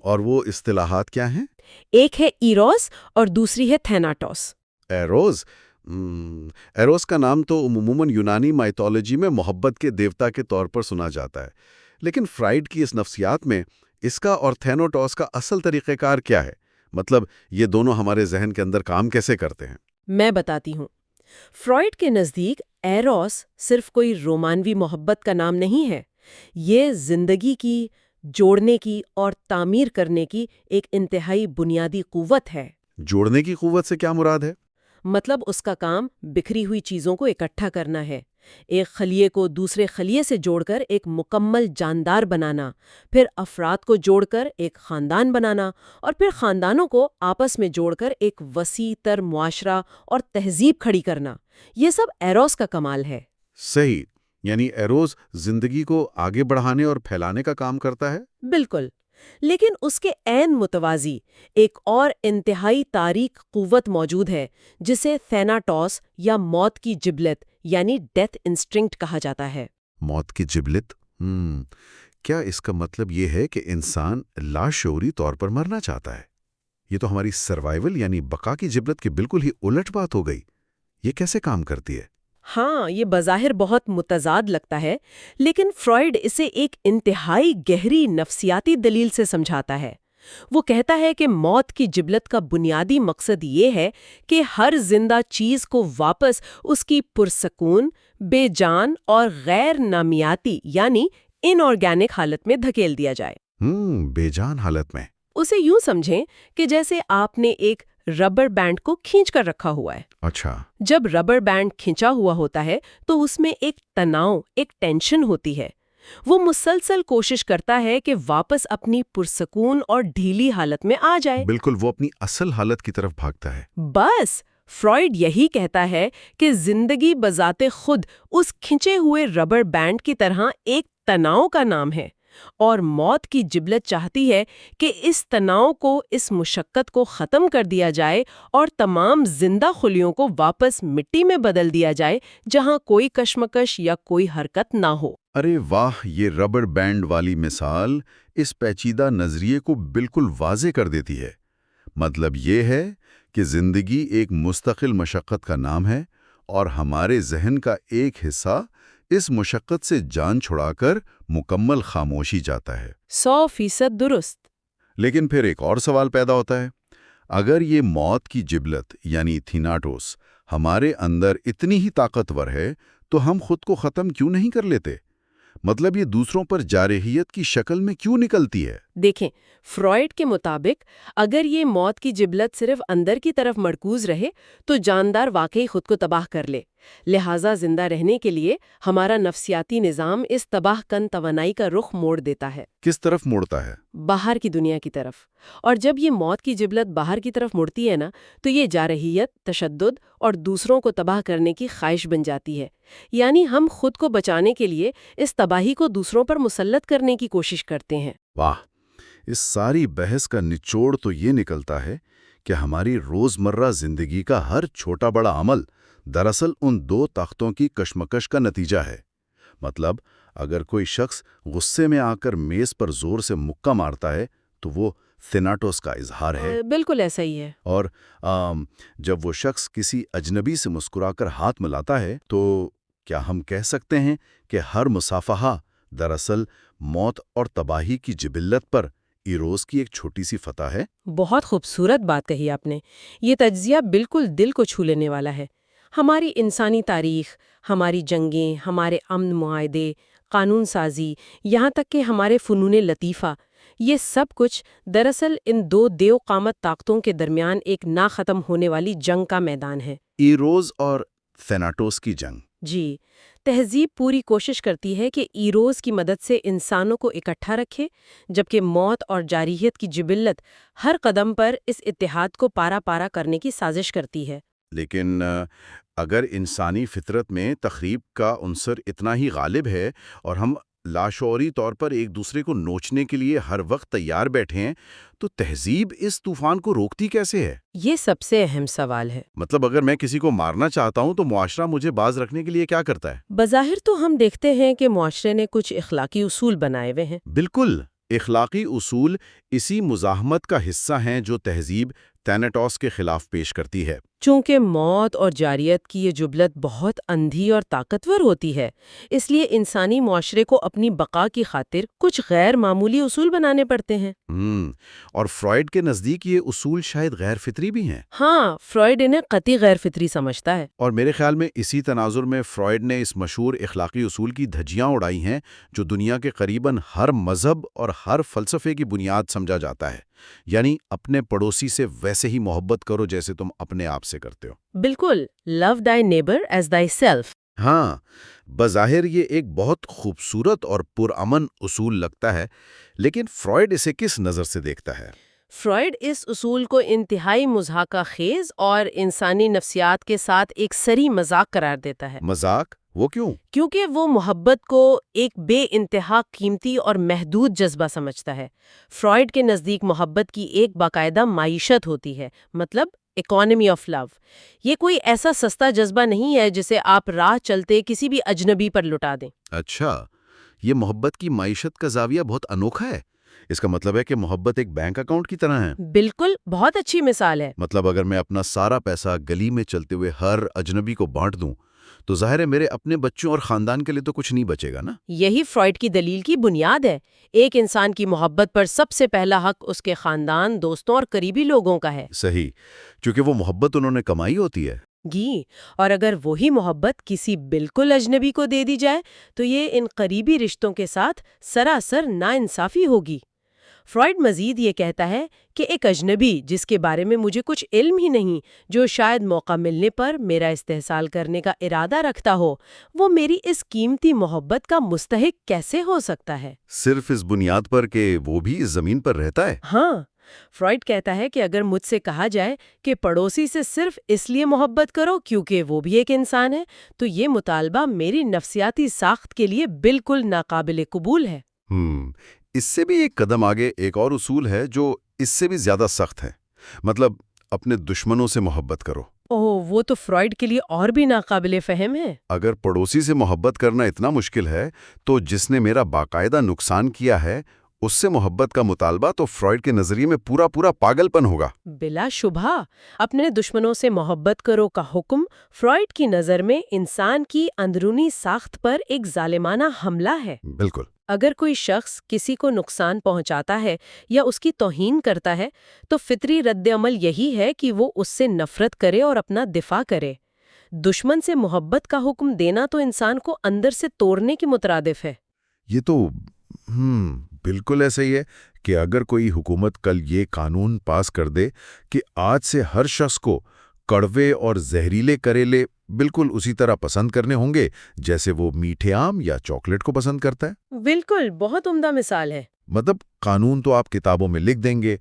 S1: اور وہ اصطلاحات کیا ہیں؟
S2: ایک ہے ایروس اور دوسری ہے تھیناٹوس.
S1: ایروس کا نام تو عموماً یونانی مائتولوجی میں محبت کے دیوتا کے طور پر سنا جاتا ہے، لیکن فرائڈ کی اس نفسیات میں اس کا اور تھیناٹوس کا اصل طریقہ کار کیا ہے؟ مطلب یہ دونوں ہمارے ذہن کے اندر کام کیسے کرتے ہیں؟
S2: میں بتاتی ہوں. فرائڈ کے نزدیک ایروس صرف کوئی رومانوی محبت کا نام نہیں ہے، یہ زندگی کی، جوڑنے کی اور تعمیر کرنے کی ایک انتہائی بنیادی قوت ہے.
S1: جوڑنے کی قوت سے کیا مراد ہے؟
S2: مطلب اس کا کام بکھری ہوئی چیزوں کو اکٹھا کرنا ہے، ایک خلیے کو دوسرے خلیے سے جوڑ کر ایک مکمل جاندار بنانا، پھر افراد کو جوڑ کر ایک خاندان بنانا، اور پھر خاندانوں کو آپس میں جوڑ کر ایک وسیع تر معاشرہ اور تہذیب کھڑی کرنا. یہ سب ایروس کا کمال ہے.
S1: صحیح، یعنی ایروس زندگی کو آگے بڑھانے اور پھیلانے کا کام کرتا ہے؟
S2: بالکل، لیکن اس کے عین متوازی ایک اور انتہائی تاریک قوت موجود ہے جسے تھیناٹوس یا موت کی جبلت یعنی ڈیتھ انسٹنکٹ کہا جاتا ہے.
S1: موت کی جبلت؟ کیا اس کا مطلب یہ ہے کہ انسان لاشعوری طور پر مرنا چاہتا ہے؟ یہ تو ہماری سروائیول یعنی بقا کی جبلت کی بالکل ہی الٹ بات ہو گئی. یہ کیسے کام کرتی ہے؟
S2: ہاں، یہ بظاہر بہت متضاد لگتا ہے، لیکن فرائڈ اسے ایک انتہائی گہری نفسیاتی دلیل سے سمجھاتا ہے. وہ کہتا ہے کہ موت کی جبلت کا بنیادی مقصد یہ ہے کہ ہر زندہ چیز کو واپس اس کی پرسکون، بے جان اور غیر نامیاتی یعنی ان آرگینک حالت میں دھکیل دیا جائے.
S1: بے جان حالت میں؟
S2: اسے یوں سمجھیں کہ جیسے آپ نے ایک ربر بینڈ کو کھینچ کر رکھا ہوا ہے.
S1: اچھا.
S2: جب ربر بینڈ کھینچا ہوا ہوتا ہے تو اس میں ایک تناؤ، ایک ٹینشن ہوتی ہے. وہ مسلسل کوشش کرتا ہے کہ واپس اپنی پرسکون اور ڈھیلی حالت میں آ جائے.
S1: بالکل، وہ اپنی اصل حالت کی طرف بھاگتا ہے.
S2: بس فرائڈ یہی کہتا ہے کہ زندگی بذات خود اس کھنچے ہوئے ربر بینڈ کی طرح ایک تناؤ کا نام ہے. اور موت کی جبلت چاہتی ہے کہ اس تناؤ کو، اس مشقت کو ختم کر دیا جائے اور تمام زندہ خلیوں کو واپس مٹی میں بدل دیا جائے جہاں کوئی کشمکش یا کوئی حرکت نہ ہو۔
S1: ارے واہ، یہ ربڑ بینڈ والی مثال اس پیچیدہ نظریے کو بالکل واضح کر دیتی ہے۔ مطلب یہ ہے کہ زندگی ایک مستقل مشقت کا نام ہے اور ہمارے ذہن کا ایک حصہ اس مشقت سے جان چھڑا کر مکمل خاموشی جاتا ہے۔
S2: 100% درست۔
S1: لیکن پھر ایک اور سوال پیدا ہوتا ہے، اگر یہ موت کی جبلت یعنی تھیناٹوس ہمارے اندر اتنی ہی طاقتور ہے تو ہم خود کو ختم کیوں نہیں کر لیتے؟ مطلب یہ دوسروں پر جارحیت کی شکل میں کیوں نکلتی ہے؟
S2: دیکھیں، فرائڈ کے مطابق اگر یہ موت کی جبلت صرف اندر کی طرف مرکوز رہے تو جاندار واقعی خود کو تباہ کر لے۔ لہٰذا زندہ رہنے کے لیے ہمارا نفسیاتی نظام اس تباہ کن توانائی کا رخ موڑ دیتا ہے۔
S1: کس طرف موڑتا ہے؟
S2: باہر کی دنیا کی طرف۔ اور جب یہ موت کی جبلت باہر کی طرف مڑتی ہے نا، تو یہ جارحیت، تشدد اور دوسروں کو تباہ کرنے کی خواہش بن جاتی ہے۔ یعنی ہم خود کو بچانے کے لیے اس تباہی کو دوسروں پر مسلط کرنے کی کوشش کرتے ہیں۔
S1: واہ، اس ساری بحث کا نچوڑ تو یہ نکلتا ہے کہ ہماری روزمرہ زندگی کا ہر چھوٹا بڑا عمل دراصل ان دو طاقتوں کی کشمکش کا نتیجہ ہے۔ مطلب اگر کوئی شخص غصے میں آ کر میز پر زور سے مکہ مارتا ہے تو وہ تھیناٹوس کا اظہار ہے،
S2: بالکل ایسا ہی ہے۔
S1: اور جب وہ شخص کسی اجنبی سے مسکرا کر ہاتھ ملاتا ہے تو کیا ہم کہہ سکتے ہیں کہ ہر مصافحہ دراصل موت اور تباہی کی جبلت پر ایروس کی ایک چھوٹی سی فتح ہے؟
S2: بہت خوبصورت بات کہی آپ نے۔ یہ تجزیہ بالکل دل کو چھو لینے والا ہے۔ ہماری انسانی تاریخ، ہماری جنگیں، ہمارے امن معاہدے، قانون سازی، یہاں تک کہ ہمارے فنون لطیفہ، یہ سب کچھ دراصل ان دو دیو قامت طاقتوں کے درمیان ایک نہ ختم ہونے والی جنگ کا میدان ہے۔
S1: ایروس اور تھیناٹوس کی جنگ۔
S2: جی، تہذیب پوری کوشش کرتی ہے کہ ایروس کی مدد سے انسانوں کو اکٹھا رکھے، جبکہ موت اور جارحیت کی جبلت ہر قدم پر اس اتحاد کو پارا پارا کرنے کی سازش کرتی ہے۔
S1: لیکن اگر انسانی فطرت میں تخریب کا عنصر اتنا ہی غالب ہے اور ہم لاشعوری طور پر ایک دوسرے کو نوچنے کے لیے ہر وقت تیار بیٹھے ہیں تو تہذیب اس طوفان کو روکتی کیسے ہے؟
S2: یہ سب سے اہم سوال ہے۔
S1: مطلب اگر میں کسی کو مارنا چاہتا ہوں تو معاشرہ مجھے باز رکھنے کے لیے کیا کرتا ہے؟
S2: بظاہر تو ہم دیکھتے ہیں کہ معاشرے نے کچھ اخلاقی اصول بنائے ہوئے ہیں۔
S1: بالکل، اخلاقی اصول اسی مزاحمت کا حصہ ہیں جو تہذیب تھیناٹوس کے خلاف پیش کرتی ہے۔
S2: چونکہ موت اور جارحیت کی یہ جبلت بہت اندھی اور طاقتور ہوتی ہے، اس لیے انسانی معاشرے کو اپنی بقا کی خاطر کچھ غیر معمولی اصول بنانے پڑتے ہیں۔
S1: اور فرائڈ کے نزدیک یہ اصول شاید غیر فطری بھی ہیں۔
S2: ہاں، فرائڈ انہیں قطعی غیر فطری سمجھتا ہے۔
S1: اور میرے خیال میں اسی تناظر میں فرائڈ نے اس مشہور اخلاقی اصول کی دھجیاں اڑائی ہیں جو دنیا کے قریباً ہر مذہب اور ہر فلسفے کی بنیاد سمجھا جاتا ہے، یعنی اپنے پڑوسی سے ویسے ہی محبت کرو جیسے تم اپنے آپ سے کرتے ہو۔
S2: بالکل، لو thy neighbor as thyself۔
S1: ہاں، بظاہر یہ ایک بہت خوبصورت اور پرامن اصول لگتا ہے، لیکن فرائڈ اسے کس نظر سے دیکھتا ہے؟
S2: فرائڈ اس اصول کو انتہائی مضحکہ خیز اور انسانی نفسیات کے ساتھ ایک سری مذاق قرار دیتا ہے۔
S1: مذاق؟ وہ کیوں؟
S2: کیونکہ وہ محبت کو ایک بے انتہا قیمتی اور محدود جذبہ سمجھتا ہے۔ فرائڈ کے نزدیک محبت کی ایک باقاعدہ معیشت ہوتی ہے، مطلب اکانومی آف لو۔ یہ کوئی ایسا سستا جذبہ نہیں ہے جسے آپ راہ چلتے کسی بھی اجنبی پر لٹا دیں۔
S1: اچھا، یہ محبت کی معیشت کا زاویہ بہت انوکھا ہے۔ اس کا مطلب ہے کہ محبت ایک بینک اکاؤنٹ کی طرح ہے۔
S2: بالکل، بہت اچھی مثال ہے۔
S1: مطلب اگر میں اپنا سارا پیسہ گلی میں چلتے ہوئے ہر اجنبی کو بانٹ دوں تو ظاہر ہے میرے اپنے بچوں اور خاندان کے لیے تو کچھ نہیں بچے گا نا۔
S2: یہی فرائڈ کی دلیل کی بنیاد ہے۔ ایک انسان کی محبت پر سب سے پہلا حق اس کے خاندان، دوستوں اور قریبی لوگوں کا ہے۔
S1: صحیح، کیونکہ وہ محبت انہوں نے کمائی ہوتی ہے۔
S2: جی، اور اگر وہی محبت کسی بالکل اجنبی کو دے دی جائے تو یہ ان قریبی رشتوں کے ساتھ سراسر ناانصافی ہوگی۔ فرائڈ مزید یہ کہتا ہے کہ ایک اجنبی جس کے بارے میں مجھے کچھ علم ہی نہیں، جو شاید موقع ملنے پر میرا استحصال کرنے کا ارادہ رکھتا ہو، وہ میری اس قیمتی محبت کا مستحق کیسے ہو سکتا ہے؟
S1: صرف اس بنیاد پر کہ وہ بھی اس زمین پر رہتا ہے۔
S2: ہاں، فرائڈ کہتا ہے کہ اگر مجھ سے کہا جائے کہ پڑوسی سے صرف اس لیے محبت کرو کیونکہ وہ بھی ایک انسان ہے، تو یہ مطالبہ میری نفسیاتی ساخت کے لیے بالکل ناقابل قبول ہے۔
S1: اس سے بھی ایک قدم آگے ایک اور اصول ہے جو اس سے بھی زیادہ سخت ہے، مطلب اپنے دشمنوں سے محبت کرو۔
S2: اوہ، وہ تو فرائیڈ کے لیے اور بھی ناقابل فہم ہے۔
S1: اگر پڑوسی سے محبت کرنا اتنا مشکل ہے تو جس نے میرا باقاعدہ نقصان کیا ہے اس سے محبت کا مطالبہ تو فرائیڈ کے نظریے میں پورا پاگل پن ہوگا۔
S2: بلا شبہ اپنے دشمنوں سے محبت کرو کا حکم فرائیڈ کی نظر میں انسان کی اندرونی ساخت پر ایک ظالمانہ حملہ ہے۔
S1: بالکل۔
S2: اگر کوئی شخص کسی کو نقصان پہنچاتا ہے یا اس کی توہین کرتا ہے تو فطری رد عمل یہی ہے کہ وہ اس سے نفرت کرے اور اپنا دفاع کرے۔ دشمن سے محبت کا حکم دینا تو انسان کو اندر سے توڑنے کے مترادف ہے۔
S1: یہ تو بالکل ایسا ہی ہے کہ اگر کوئی حکومت کل یہ قانون پاس کر دے کہ آج سے ہر شخص کو کڑوے اور زہریلے کریلے بالکل اسی طرح پسند کرنے ہوں گے جیسے وہ میٹھے آم یا چاکلیٹ کو پسند کرتا ہے۔
S2: بالکل، بہت عمدہ مثال ہے۔
S1: مطلب قانون تو آپ کتابوں میں لکھ دیں گے،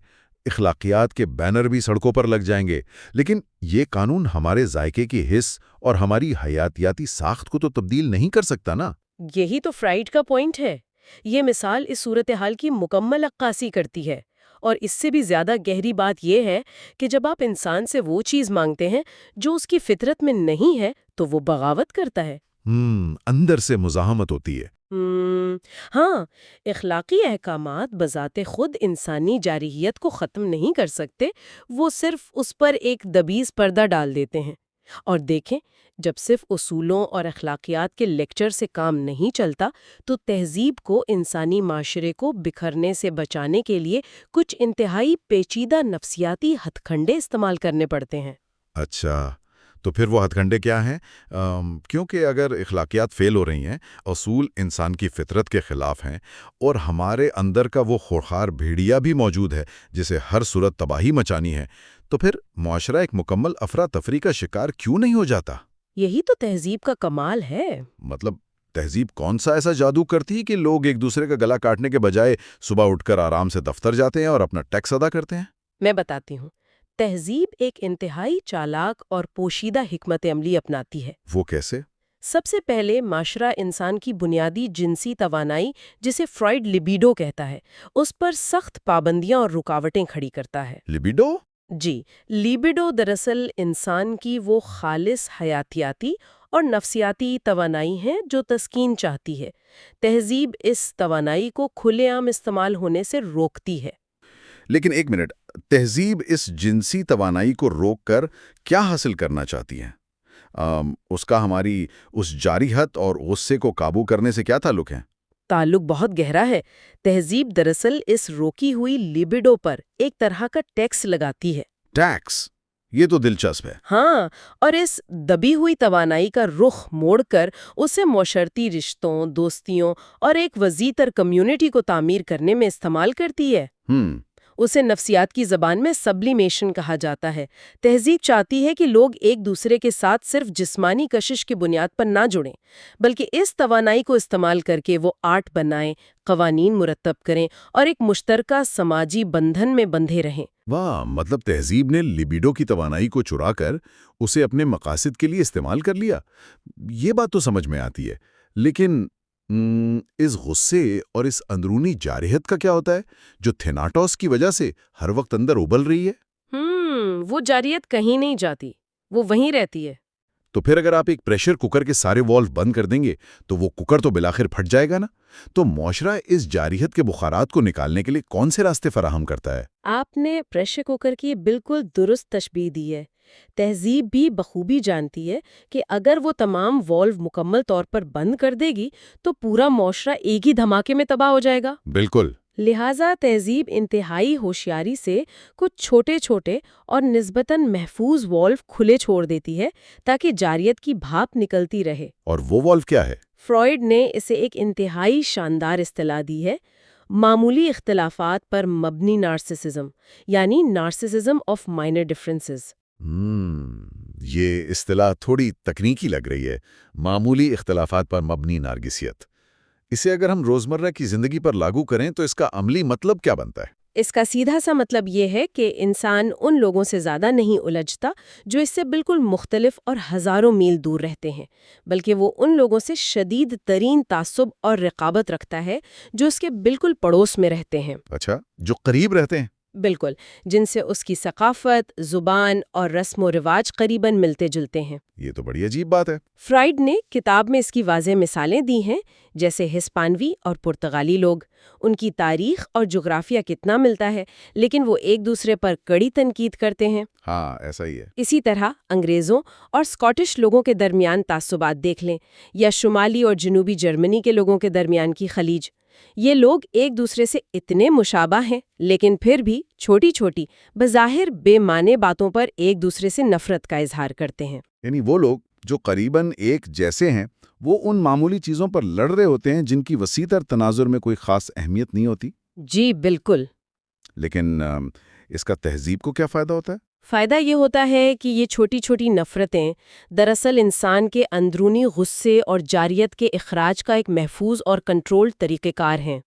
S1: اخلاقیات کے بینر بھی سڑکوں پر لگ جائیں گے، لیکن یہ قانون ہمارے ذائقے کی حس اور ہماری حیاتیاتی ساخت کو تو تبدیل نہیں کر سکتا نا۔
S2: یہی تو فرائیڈ کا پوائنٹ ہے۔ یہ مثال اس صورتحال کی مکمل عکاسی کرتی ہے، اور اس سے بھی زیادہ گہری بات یہ ہے کہ جب آپ انسان سے وہ چیز مانگتے ہیں جو اس کی فطرت میں نہیں ہے تو وہ بغاوت کرتا ہے۔
S1: اندر سے مزاحمت ہوتی ہے۔
S2: ہاں، اخلاقی احکامات بذات خود انسانی جارحیت کو ختم نہیں کر سکتے، وہ صرف اس پر ایک دبیز پردہ ڈال دیتے ہیں۔ اور دیکھیں، جب صرف اصولوں اور اخلاقیات کے لیکچر سے کام نہیں چلتا تو تہذیب کو انسانی معاشرے کو بکھرنے سے بچانے کے لیے کچھ انتہائی پیچیدہ نفسیاتی ہتھ کنڈے استعمال کرنے پڑتے ہیں۔
S1: اچھا، تو پھر وہ ہتھ کنڈے کیا ہیں؟ کیونکہ اگر اخلاقیات فیل ہو رہی ہیں، اصول انسان کی فطرت کے خلاف ہیں، اور ہمارے اندر کا وہ خونخوار بھیڑیا بھی موجود ہے جسے ہر صورت تباہی مچانی ہے، تو پھر معاشرہ ایک مکمل افراتفری کا شکار کیوں نہیں ہو جاتا؟
S2: یہی تو تہذیب کا کمال ہے۔
S1: مطلب تہذیب کون سا ایسا جادو کرتی ہے کہ لوگ ایک دوسرے کا گلا کاٹنے کے بجائے صبح اٹھ کر آرام سے دفتر جاتے ہیں اور اپنا ٹیکس ادا کرتے ہیں؟
S2: میں بتاتی ہوں۔ تہذیب ایک انتہائی چالاک اور پوشیدہ حکمت عملی اپناتی ہے۔
S1: وہ کیسے؟
S2: سب سے پہلے معاشرہ انسان کی بنیادی جنسی توانائی، جسے فرائیڈ لیبیڈو کہتا ہے، اس پر سخت پابندیاں اور رکاوٹیں کھڑی کرتا ہے۔
S1: لیبیڈو؟
S2: جی، لیبیڈو دراصل انسان کی وہ خالص حیاتیاتی اور نفسیاتی توانائی ہے جو تسکین چاہتی ہے۔ تہذیب اس توانائی کو کھلے عام استعمال ہونے سے روکتی ہے۔
S1: لیکن ایک منٹ، تہذیب اس جنسی توانائی کو روک کر کیا حاصل کرنا چاہتی ہے؟ اس کا ہماری اس جارحیت اور غصے کو قابو کرنے سے کیا تعلق ہے؟
S2: تعلق بہت گہرا ہے۔ تہذیب دراصل اس روکی ہوئی لیبیڈو پر ایک طرح کا ٹیکس لگاتی ہے۔
S1: ٹیکس؟ یہ تو دلچسپ ہے۔
S2: ہاں، اور اس دبی ہوئی توانائی کا رخ موڑ کر اسے معاشرتی رشتوں، دوستیوں اور ایک وسیع تر کمیونٹی کو تعمیر کرنے میں استعمال کرتی ہے۔ اسے نفسیات کی زبان میں سبلیمیشن کہا جاتا ہے۔ تہذیب چاہتی ہے کہ لوگ ایک دوسرے کے ساتھ صرف جسمانی کشش کی بنیاد پر نہ جڑیں، بلکہ اس توانائی کو استعمال کر کے وہ آرٹ بنائیں، قوانین مرتب کریں اور ایک مشترکہ سماجی بندھن میں بندھے رہیں۔
S1: واہ، مطلب تہذیب نے لیبیڈو کی توانائی کو چرا کر اسے اپنے مقاصد کے لیے استعمال کر لیا۔ یہ بات تو سمجھ میں آتی ہے، لیکن اس غصے اور اس اندرونی جارحیت کا کیا ہوتا ہے جو تھیناٹوس کی وجہ سے ہر وقت اندر ابل رہی ہے؟
S2: وہ جارحیت کہیں نہیں جاتی، وہ وہیں رہتی ہے۔
S1: تو پھر اگر آپ ایک پریشر کوکر کے سارے والو بند کر دیں گے تو وہ کوکر تو بالآخر پھٹ جائے گا نا۔ تو معاشرہ اس جارحیت کے بخارات کو نکالنے کے لیے کون سے راستے فراہم کرتا ہے؟
S2: آپ نے پریشر کوکر کی بالکل درست تشبیہ دی ہے۔ تہذیب بھی بخوبی جانتی ہے کہ اگر وہ تمام والو مکمل طور پر بند کر دے گی تو پورا معاشرہ ایک ہی دھماکے میں تباہ ہو جائے گا۔
S1: بالکل۔
S2: لہٰذا تہذیب انتہائی ہوشیاری سے کچھ چھوٹے چھوٹے اور نسبتاً محفوظ والو کھلے چھوڑ دیتی ہے تاکہ جارحیت کی بھاپ نکلتی رہے۔
S1: اور وہ والو کیا ہے؟
S2: فرائیڈ نے اسے ایک انتہائی شاندار اصطلاح دی ہے، معمولی اختلافات پر مبنی نارسسزم، یعنی نارسسزم آف مائنر ڈفرینسز۔
S1: یہ اصطلاح تھوڑی تکنیکی لگ رہی ہے، معمولی اختلافات پر مبنی نرگسیت۔ اسے اگر ہم روزمرہ کی زندگی پر لاگو کریں تو اس کا عملی مطلب کیا بنتا ہے؟
S2: اس کا سیدھا سا مطلب یہ ہے کہ انسان ان لوگوں سے زیادہ نہیں الجھتا جو اس سے بالکل مختلف اور ہزاروں میل دور رہتے ہیں، بلکہ وہ ان لوگوں سے شدید ترین تعصب اور رقابت رکھتا ہے جو اس کے بالکل پڑوس میں رہتے ہیں۔
S1: اچھا، جو قریب رہتے ہیں۔
S2: بالکل، جن سے اس کی ثقافت، زبان اور رسم و رواج قریباً ملتے جلتے ہیں۔
S1: یہ تو بڑی عجیب بات ہے۔
S2: فرائیڈ نے کتاب میں اس کی واضح مثالیں دی ہیں، جیسے ہسپانوی اور پرتگالی لوگ، ان کی تاریخ اور جغرافیہ کتنا ملتا ہے، لیکن وہ ایک دوسرے پر کڑی تنقید کرتے ہیں۔
S1: ہاں، ایسا ہی ہے۔
S2: اسی طرح انگریزوں اور اسکاٹش لوگوں کے درمیان تعصبات دیکھ لیں، یا شمالی اور جنوبی جرمنی کے لوگوں کے درمیان کی خلیج۔ یہ لوگ ایک دوسرے سے اتنے مشابہ ہیں، لیکن پھر بھی چھوٹی چھوٹی بظاہر بے معنی باتوں پر ایک دوسرے سے نفرت کا اظہار کرتے ہیں۔
S1: یعنی وہ لوگ جو قریباً ایک جیسے ہیں، وہ ان معمولی چیزوں پر لڑ رہے ہوتے ہیں جن کی وسیع تر تناظر میں کوئی خاص اہمیت نہیں ہوتی۔
S2: جی بالکل۔
S1: لیکن اس کا تہذیب کو کیا فائدہ ہوتا ہے؟
S2: فائدہ یہ ہوتا ہے کہ یہ چھوٹی چھوٹی نفرتیں دراصل انسان کے اندرونی غصے اور جاریت کے اخراج کا ایک محفوظ اور کنٹرول طریقہ کار ہیں۔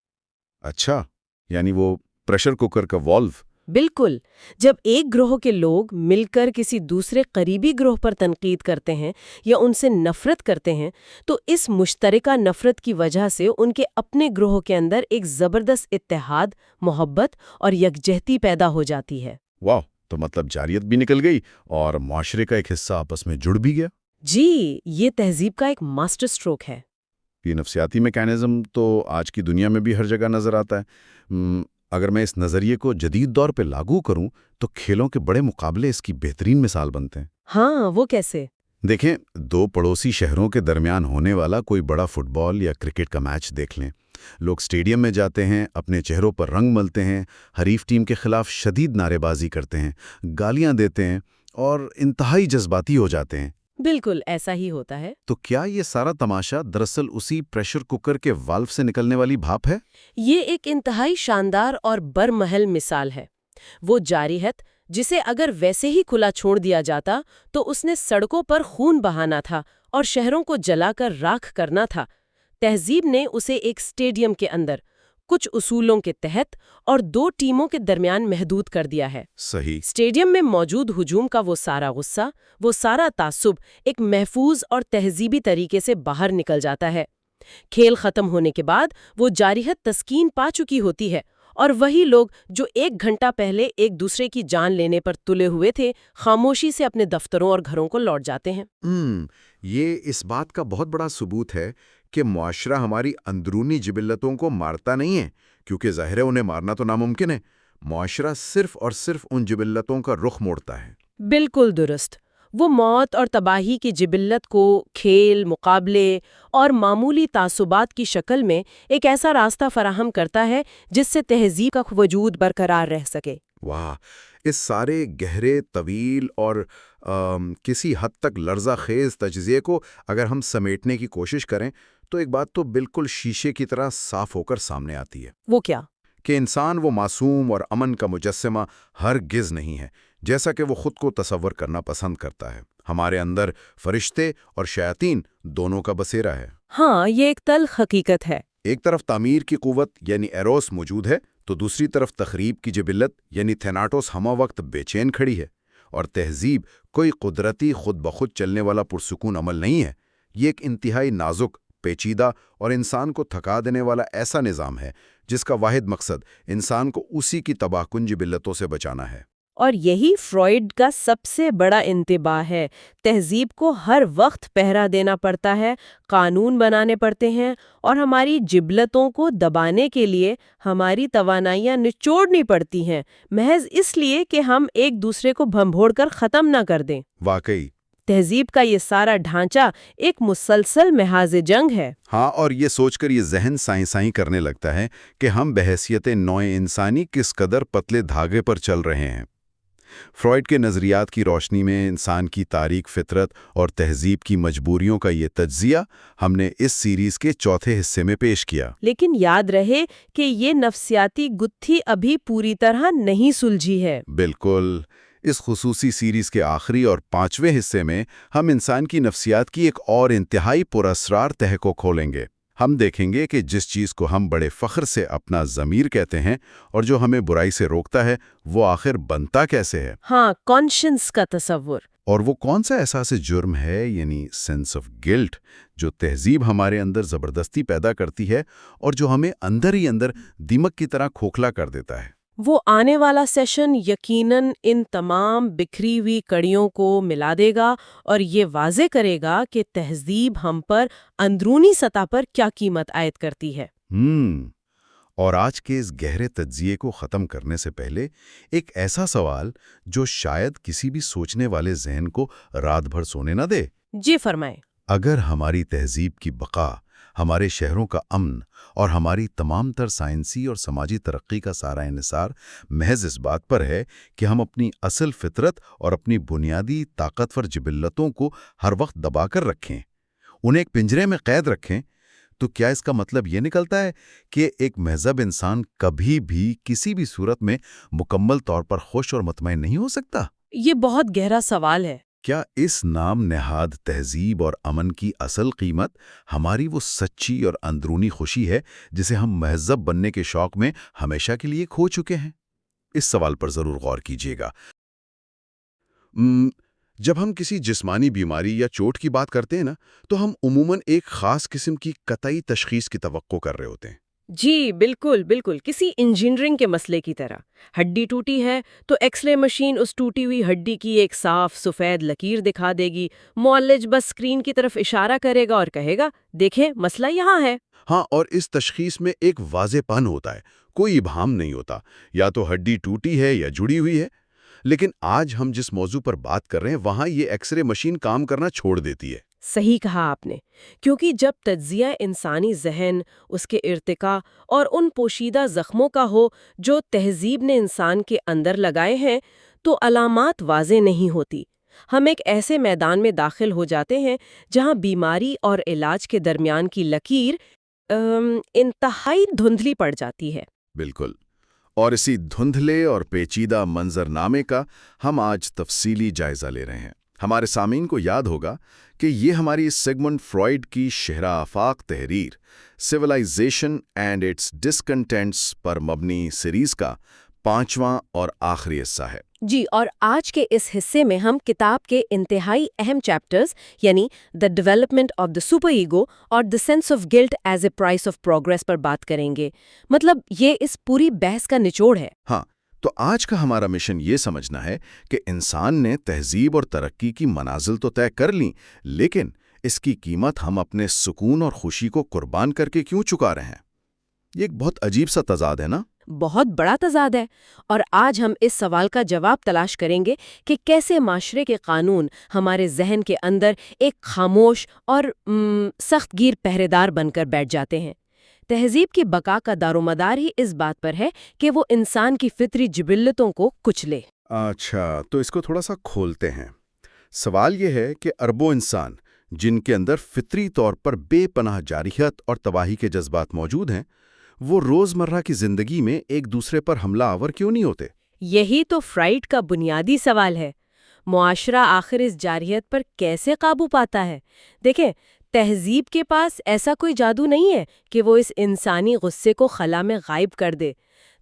S1: اچھا، یعنی وہ پریشر کوکر کا والو۔
S2: بالکل، جب ایک گروہ کے لوگ مل کر کسی دوسرے قریبی گروہ پر تنقید کرتے ہیں یا ان سے نفرت کرتے ہیں، تو اس مشترکہ نفرت کی وجہ سے ان کے اپنے گروہ کے اندر ایک زبردست اتحاد، محبت اور یکجہتی پیدا ہو جاتی ہے۔
S1: واہ، تو مطلب جاریت بھی نکل گئی اور معاشرے کا ایک حصہ آپس میں جڑ بھی گیا۔
S2: جی، یہ تہذیب کا ایک ماسٹر سٹروک ہے۔
S1: یہ نفسیاتی میکانزم تو آج کی دنیا میں بھی ہر جگہ نظر آتا ہے۔ اگر میں اس نظریے کو جدید دور پہ لاگو کروں تو کھیلوں کے بڑے مقابلے اس کی بہترین مثال بنتے ہیں۔
S2: ہاں، وہ کیسے؟
S1: دیکھیں، دو پڑوسی شہروں کے درمیان ہونے والا کوئی بڑا فٹ بال یا کرکٹ کا میچ دیکھ لیں۔ لوگ اسٹیڈیم میں جاتے ہیں، اپنے چہروں پر رنگ ملتے ہیں، حریف ٹیم کے خلاف شدید نعرے بازی کرتے ہیں، گالیاں دیتے ہیں اور انتہائی جذباتی ہو جاتے ہیں۔
S2: بالکل ایسا ہی ہوتا ہے۔
S1: تو کیا یہ سارا تماشا دراصل اسی پریشر کوکر کے والو سے نکلنے والی بھاپ ہے؟
S2: یہ ایک انتہائی شاندار اور برمحل مثال ہے۔ وہ جارحیت جسے اگر ویسے ہی کھلا چھوڑ دیا جاتا تو اس نے سڑکوں پر خون بہانا تھا اور شہروں کو جلا کر راکھ کرنا تھا، تہذیب نے اسے ایک اسٹیڈیم کے اندر کچھ اصولوں کے تحت اور دو ٹیموں کے درمیان محدود کر دیا ہے۔
S1: صحیح۔
S2: اسٹیڈیم میں موجود ہجوم کا وہ سارا غصہ، وہ سارا تعصب ایک محفوظ اور تہذیبی طریقے سے باہر نکل جاتا ہے۔ کھیل ختم ہونے کے بعد وہ جارحیت تسکین پا چکی ہوتی ہے، اور وہی لوگ جو ایک گھنٹہ پہلے ایک دوسرے کی جان لینے پر تلے ہوئے تھے، خاموشی سے اپنے دفتروں اور گھروں کو لوٹ جاتے ہیں۔
S3: یہ اس بات کا بہت بڑا ثبوت ہے کہ معاشرہ ہماری اندرونی جبلتوں کو مارتا نہیں ہے، کیونکہ ظاہر ہے انہیں مارنا تو ناممکن ہے۔ معاشرہ صرف اور صرف ان جبلتوں کا رخ موڑتا ہے۔
S2: بالکل درست۔ وہ موت اور تباہی کی جبلت کو کھیل، مقابلے اور معمولی تعصبات کی شکل میں ایک ایسا راستہ فراہم کرتا ہے جس سے تہذیب کا وجود برقرار رہ سکے۔
S3: واہ، اس سارے گہرے، طویل اور کسی حد تک لرزہ خیز تجزیے کو اگر ہم سمیٹنے کی کوشش کریں تو ایک بات تو بالکل شیشے کی طرح صاف ہو کر سامنے آتی ہے۔
S2: وہ کیا؟
S3: کہ انسان وہ معصوم اور امن کا مجسمہ ہرگز نہیں ہے جیسا کہ وہ خود کو تصور کرنا پسند کرتا ہے۔ ہمارے اندر فرشتے اور شیاطین دونوں کا بسیرا ہے۔
S2: ہاں، یہ ایک تلخ حقیقت ہے۔
S3: ایک طرف تعمیر کی قوت یعنی ایروس موجود ہے تو دوسری طرف تخریب کی جبلت یعنی تھیناٹوس ہمہ وقت بے چین کھڑی ہے۔ اور تہذیب کوئی قدرتی خود بخود چلنے والا پرسکون عمل نہیں ہے، یہ ایک انتہائی نازک، پیچیدہ اور انسان کو تھکا دینے والا ایسا نظام ہے جس کا واحد مقصد انسان کو اسی کی تباہ کن جبلتوں سے بچانا ہے۔
S2: اور یہی فرائیڈ کا سب سے بڑا انتباہ ہے۔ تہذیب کو ہر وقت پہرا دینا پڑتا ہے، قانون بنانے پڑتے ہیں، اور ہماری جبلتوں کو دبانے کے لیے ہماری توانائیاں نچوڑنی پڑتی ہیں، محض اس لیے کہ ہم ایک دوسرے کو بھنبھوڑ کر ختم نہ کر دیں۔
S3: واقعی
S2: تہذیب کا یہ سارا ڈھانچہ ایک مسلسل محاذ جنگ ہے۔
S3: ہاں، اور یہ سوچ کر یہ ذہن سائیں کرنے لگتا ہے کہ ہم بحیثیت نوع انسانی کس قدر پتلے دھاگے پر چل رہے ہیں۔ فرائیڈ کے نظریات کی روشنی میں انسان کی تاریک فطرت اور تہذیب کی مجبوریوں کا یہ تجزیہ ہم نے اس سیریز کے چوتھے حصے میں پیش کیا۔
S2: لیکن یاد رہے کہ یہ نفسیاتی گتھی ابھی پوری طرح نہیں سلجھی ہے۔
S3: بالکل، اس خصوصی سیریز کے آخری اور 5ویں حصے میں ہم انسان کی نفسیات کی ایک اور انتہائی پراسرار تہہ کو کھولیں گے۔
S1: ہم دیکھیں گے کہ جس چیز کو ہم بڑے فخر سے اپنا ضمیر کہتے ہیں اور جو ہمیں برائی سے روکتا ہے وہ آخر بنتا کیسے ہے،
S2: ہاں، کانشنس کا تصور۔
S1: اور وہ کون سا احساس جرم ہے، یعنی سینس آف گلٹ، جو تہذیب ہمارے اندر زبردستی پیدا کرتی ہے اور جو ہمیں اندر ہی اندر دیمک کی طرح کھوکھلا کر دیتا ہے۔
S2: وہ آنے والا سیشن یقیناً ان تمام بکھری ہوئی کڑیوں کو ملا دے گا اور یہ واضح کرے گا کہ تہذیب ہم پر اندرونی سطح پر کیا قیمت عائد کرتی ہے۔
S1: اور آج کے اس گہرے تجزیے کو ختم کرنے سے پہلے ایک ایسا سوال جو شاید کسی بھی سوچنے والے ذہن کو رات بھر سونے نہ دے۔
S2: جی فرمائیں۔
S1: اگر ہماری تہذیب کی بقا، ہمارے شہروں کا امن اور ہماری تمام تر سائنسی اور سماجی ترقی کا سارا انحصار محض اس بات پر ہے کہ ہم اپنی اصل فطرت اور اپنی بنیادی طاقتور جبلتوں کو ہر وقت دبا کر رکھیں، انہیں ایک پنجرے میں قید رکھیں، تو کیا اس کا مطلب یہ نکلتا ہے کہ ایک مہذب انسان کبھی بھی کسی بھی صورت میں مکمل طور پر خوش اور مطمئن نہیں ہو سکتا؟
S2: یہ بہت گہرا سوال ہے۔
S1: کیا اس نام نہاد تہذیب اور امن کی اصل قیمت ہماری وہ سچی اور اندرونی خوشی ہے جسے ہم مہذب بننے کے شوق میں ہمیشہ کے لیے کھو چکے ہیں؟ اس سوال پر ضرور غور کیجیے گا۔ جب ہم کسی جسمانی بیماری یا چوٹ کی بات کرتے ہیں نا، تو ہم عموماً ایک خاص قسم کی قطعی تشخیص کی توقع کر رہے ہوتے ہیں۔
S2: جی بالکل بالکل، کسی انجینئرنگ کے مسئلے کی طرح۔ ہڈی ٹوٹی ہے تو ایکس رے مشین اس ٹوٹی ہوئی ہڈی کی ایک صاف سفید لکیر دکھا دے گی، معالج بس اسکرین کی طرف اشارہ کرے گا اور کہے گا دیکھیں مسئلہ یہاں ہے۔
S3: ہاں، اور اس تشخیص میں ایک واضح پن ہوتا ہے، کوئی ابہام نہیں ہوتا، یا تو ہڈی ٹوٹی ہے یا جڑی ہوئی ہے۔ لیکن آج ہم جس موضوع پر بات کر رہے ہیں وہاں یہ ایکس رے مشین کام کرنا چھوڑ دیتی ہے۔
S2: صحیح کہا آپ نے، کیونکہ جب تجزیہ انسانی ذہن، اس کے ارتقاء اور ان پوشیدہ زخموں کا ہو جو تہذیب نے انسان کے اندر لگائے ہیں، تو علامات واضح نہیں ہوتی۔ ہم ایک ایسے میدان میں داخل ہو جاتے ہیں جہاں بیماری اور علاج کے درمیان کی لکیر انتہائی دھندلی پڑ جاتی ہے۔
S1: بالکل، اور اسی دھندلے اور پیچیدہ منظرنامے کا ہم آج تفصیلی جائزہ لے رہے ہیں۔ ہمارے سامعین کو یاد ہوگا کہ یہ ہماری سیگمنڈ فرائیڈ کی شہرہ آفاق تحریر سویلائزیشن اینڈ اٹس ڈسکنٹینٹس پر مبنی سیریز کا 5واں اور آخری حصہ ہے۔
S2: جی، اور آج کے اس حصے میں ہم کتاب کے انتہائی اہم چیپٹرز یعنی the development of the super ego اور the sense of guilt as a price of progress پر بات کریں گے۔ مطلب یہ اس پوری بحث کا نچوڑ ہے۔
S1: ہاں، تو آج کا ہمارا مشن یہ سمجھنا ہے کہ انسان نے تہذیب اور ترقی کی منازل تو طے کر لیں، لیکن اس کی قیمت ہم اپنے سکون اور خوشی کو قربان کر کے کیوں چکا رہے ہیں؟ یہ ایک بہت عجیب سا تضاد ہے نا؟
S2: بہت بڑا تضاد ہے، اور آج ہم اس سوال کا جواب تلاش کریں گے کہ کیسے معاشرے کے قانون ہمارے ذہن کے اندر ایک خاموش اور سخت گیر پہرے دار بن کر بیٹھ جاتے ہیں۔ تہذیب کی بقا کا دارومدار ہی اس بات پر ہے کہ وہ انسان کی فطری جبلتوں کو کچلے۔
S1: اچھا، تو اس کو تھوڑا سا کھولتے ہیں۔ سوال یہ ہے کہ اربوں انسان جن کے اندر فطری طور پر بے پناہ جارحیت اور تباہی کے جذبات موجود ہیں، وہ روزمرہ کی زندگی میں ایک دوسرے پر حملہ آور کیوں نہیں ہوتے؟
S2: یہی تو فرائیڈ کا بنیادی سوال ہے۔ معاشرہ آخر اس جارحیت پر کیسے قابو پاتا ہے؟ دیکھیں، تہذیب کے پاس ایسا کوئی جادو نہیں ہے کہ وہ اس انسانی غصے کو خلا میں غائب کر دے۔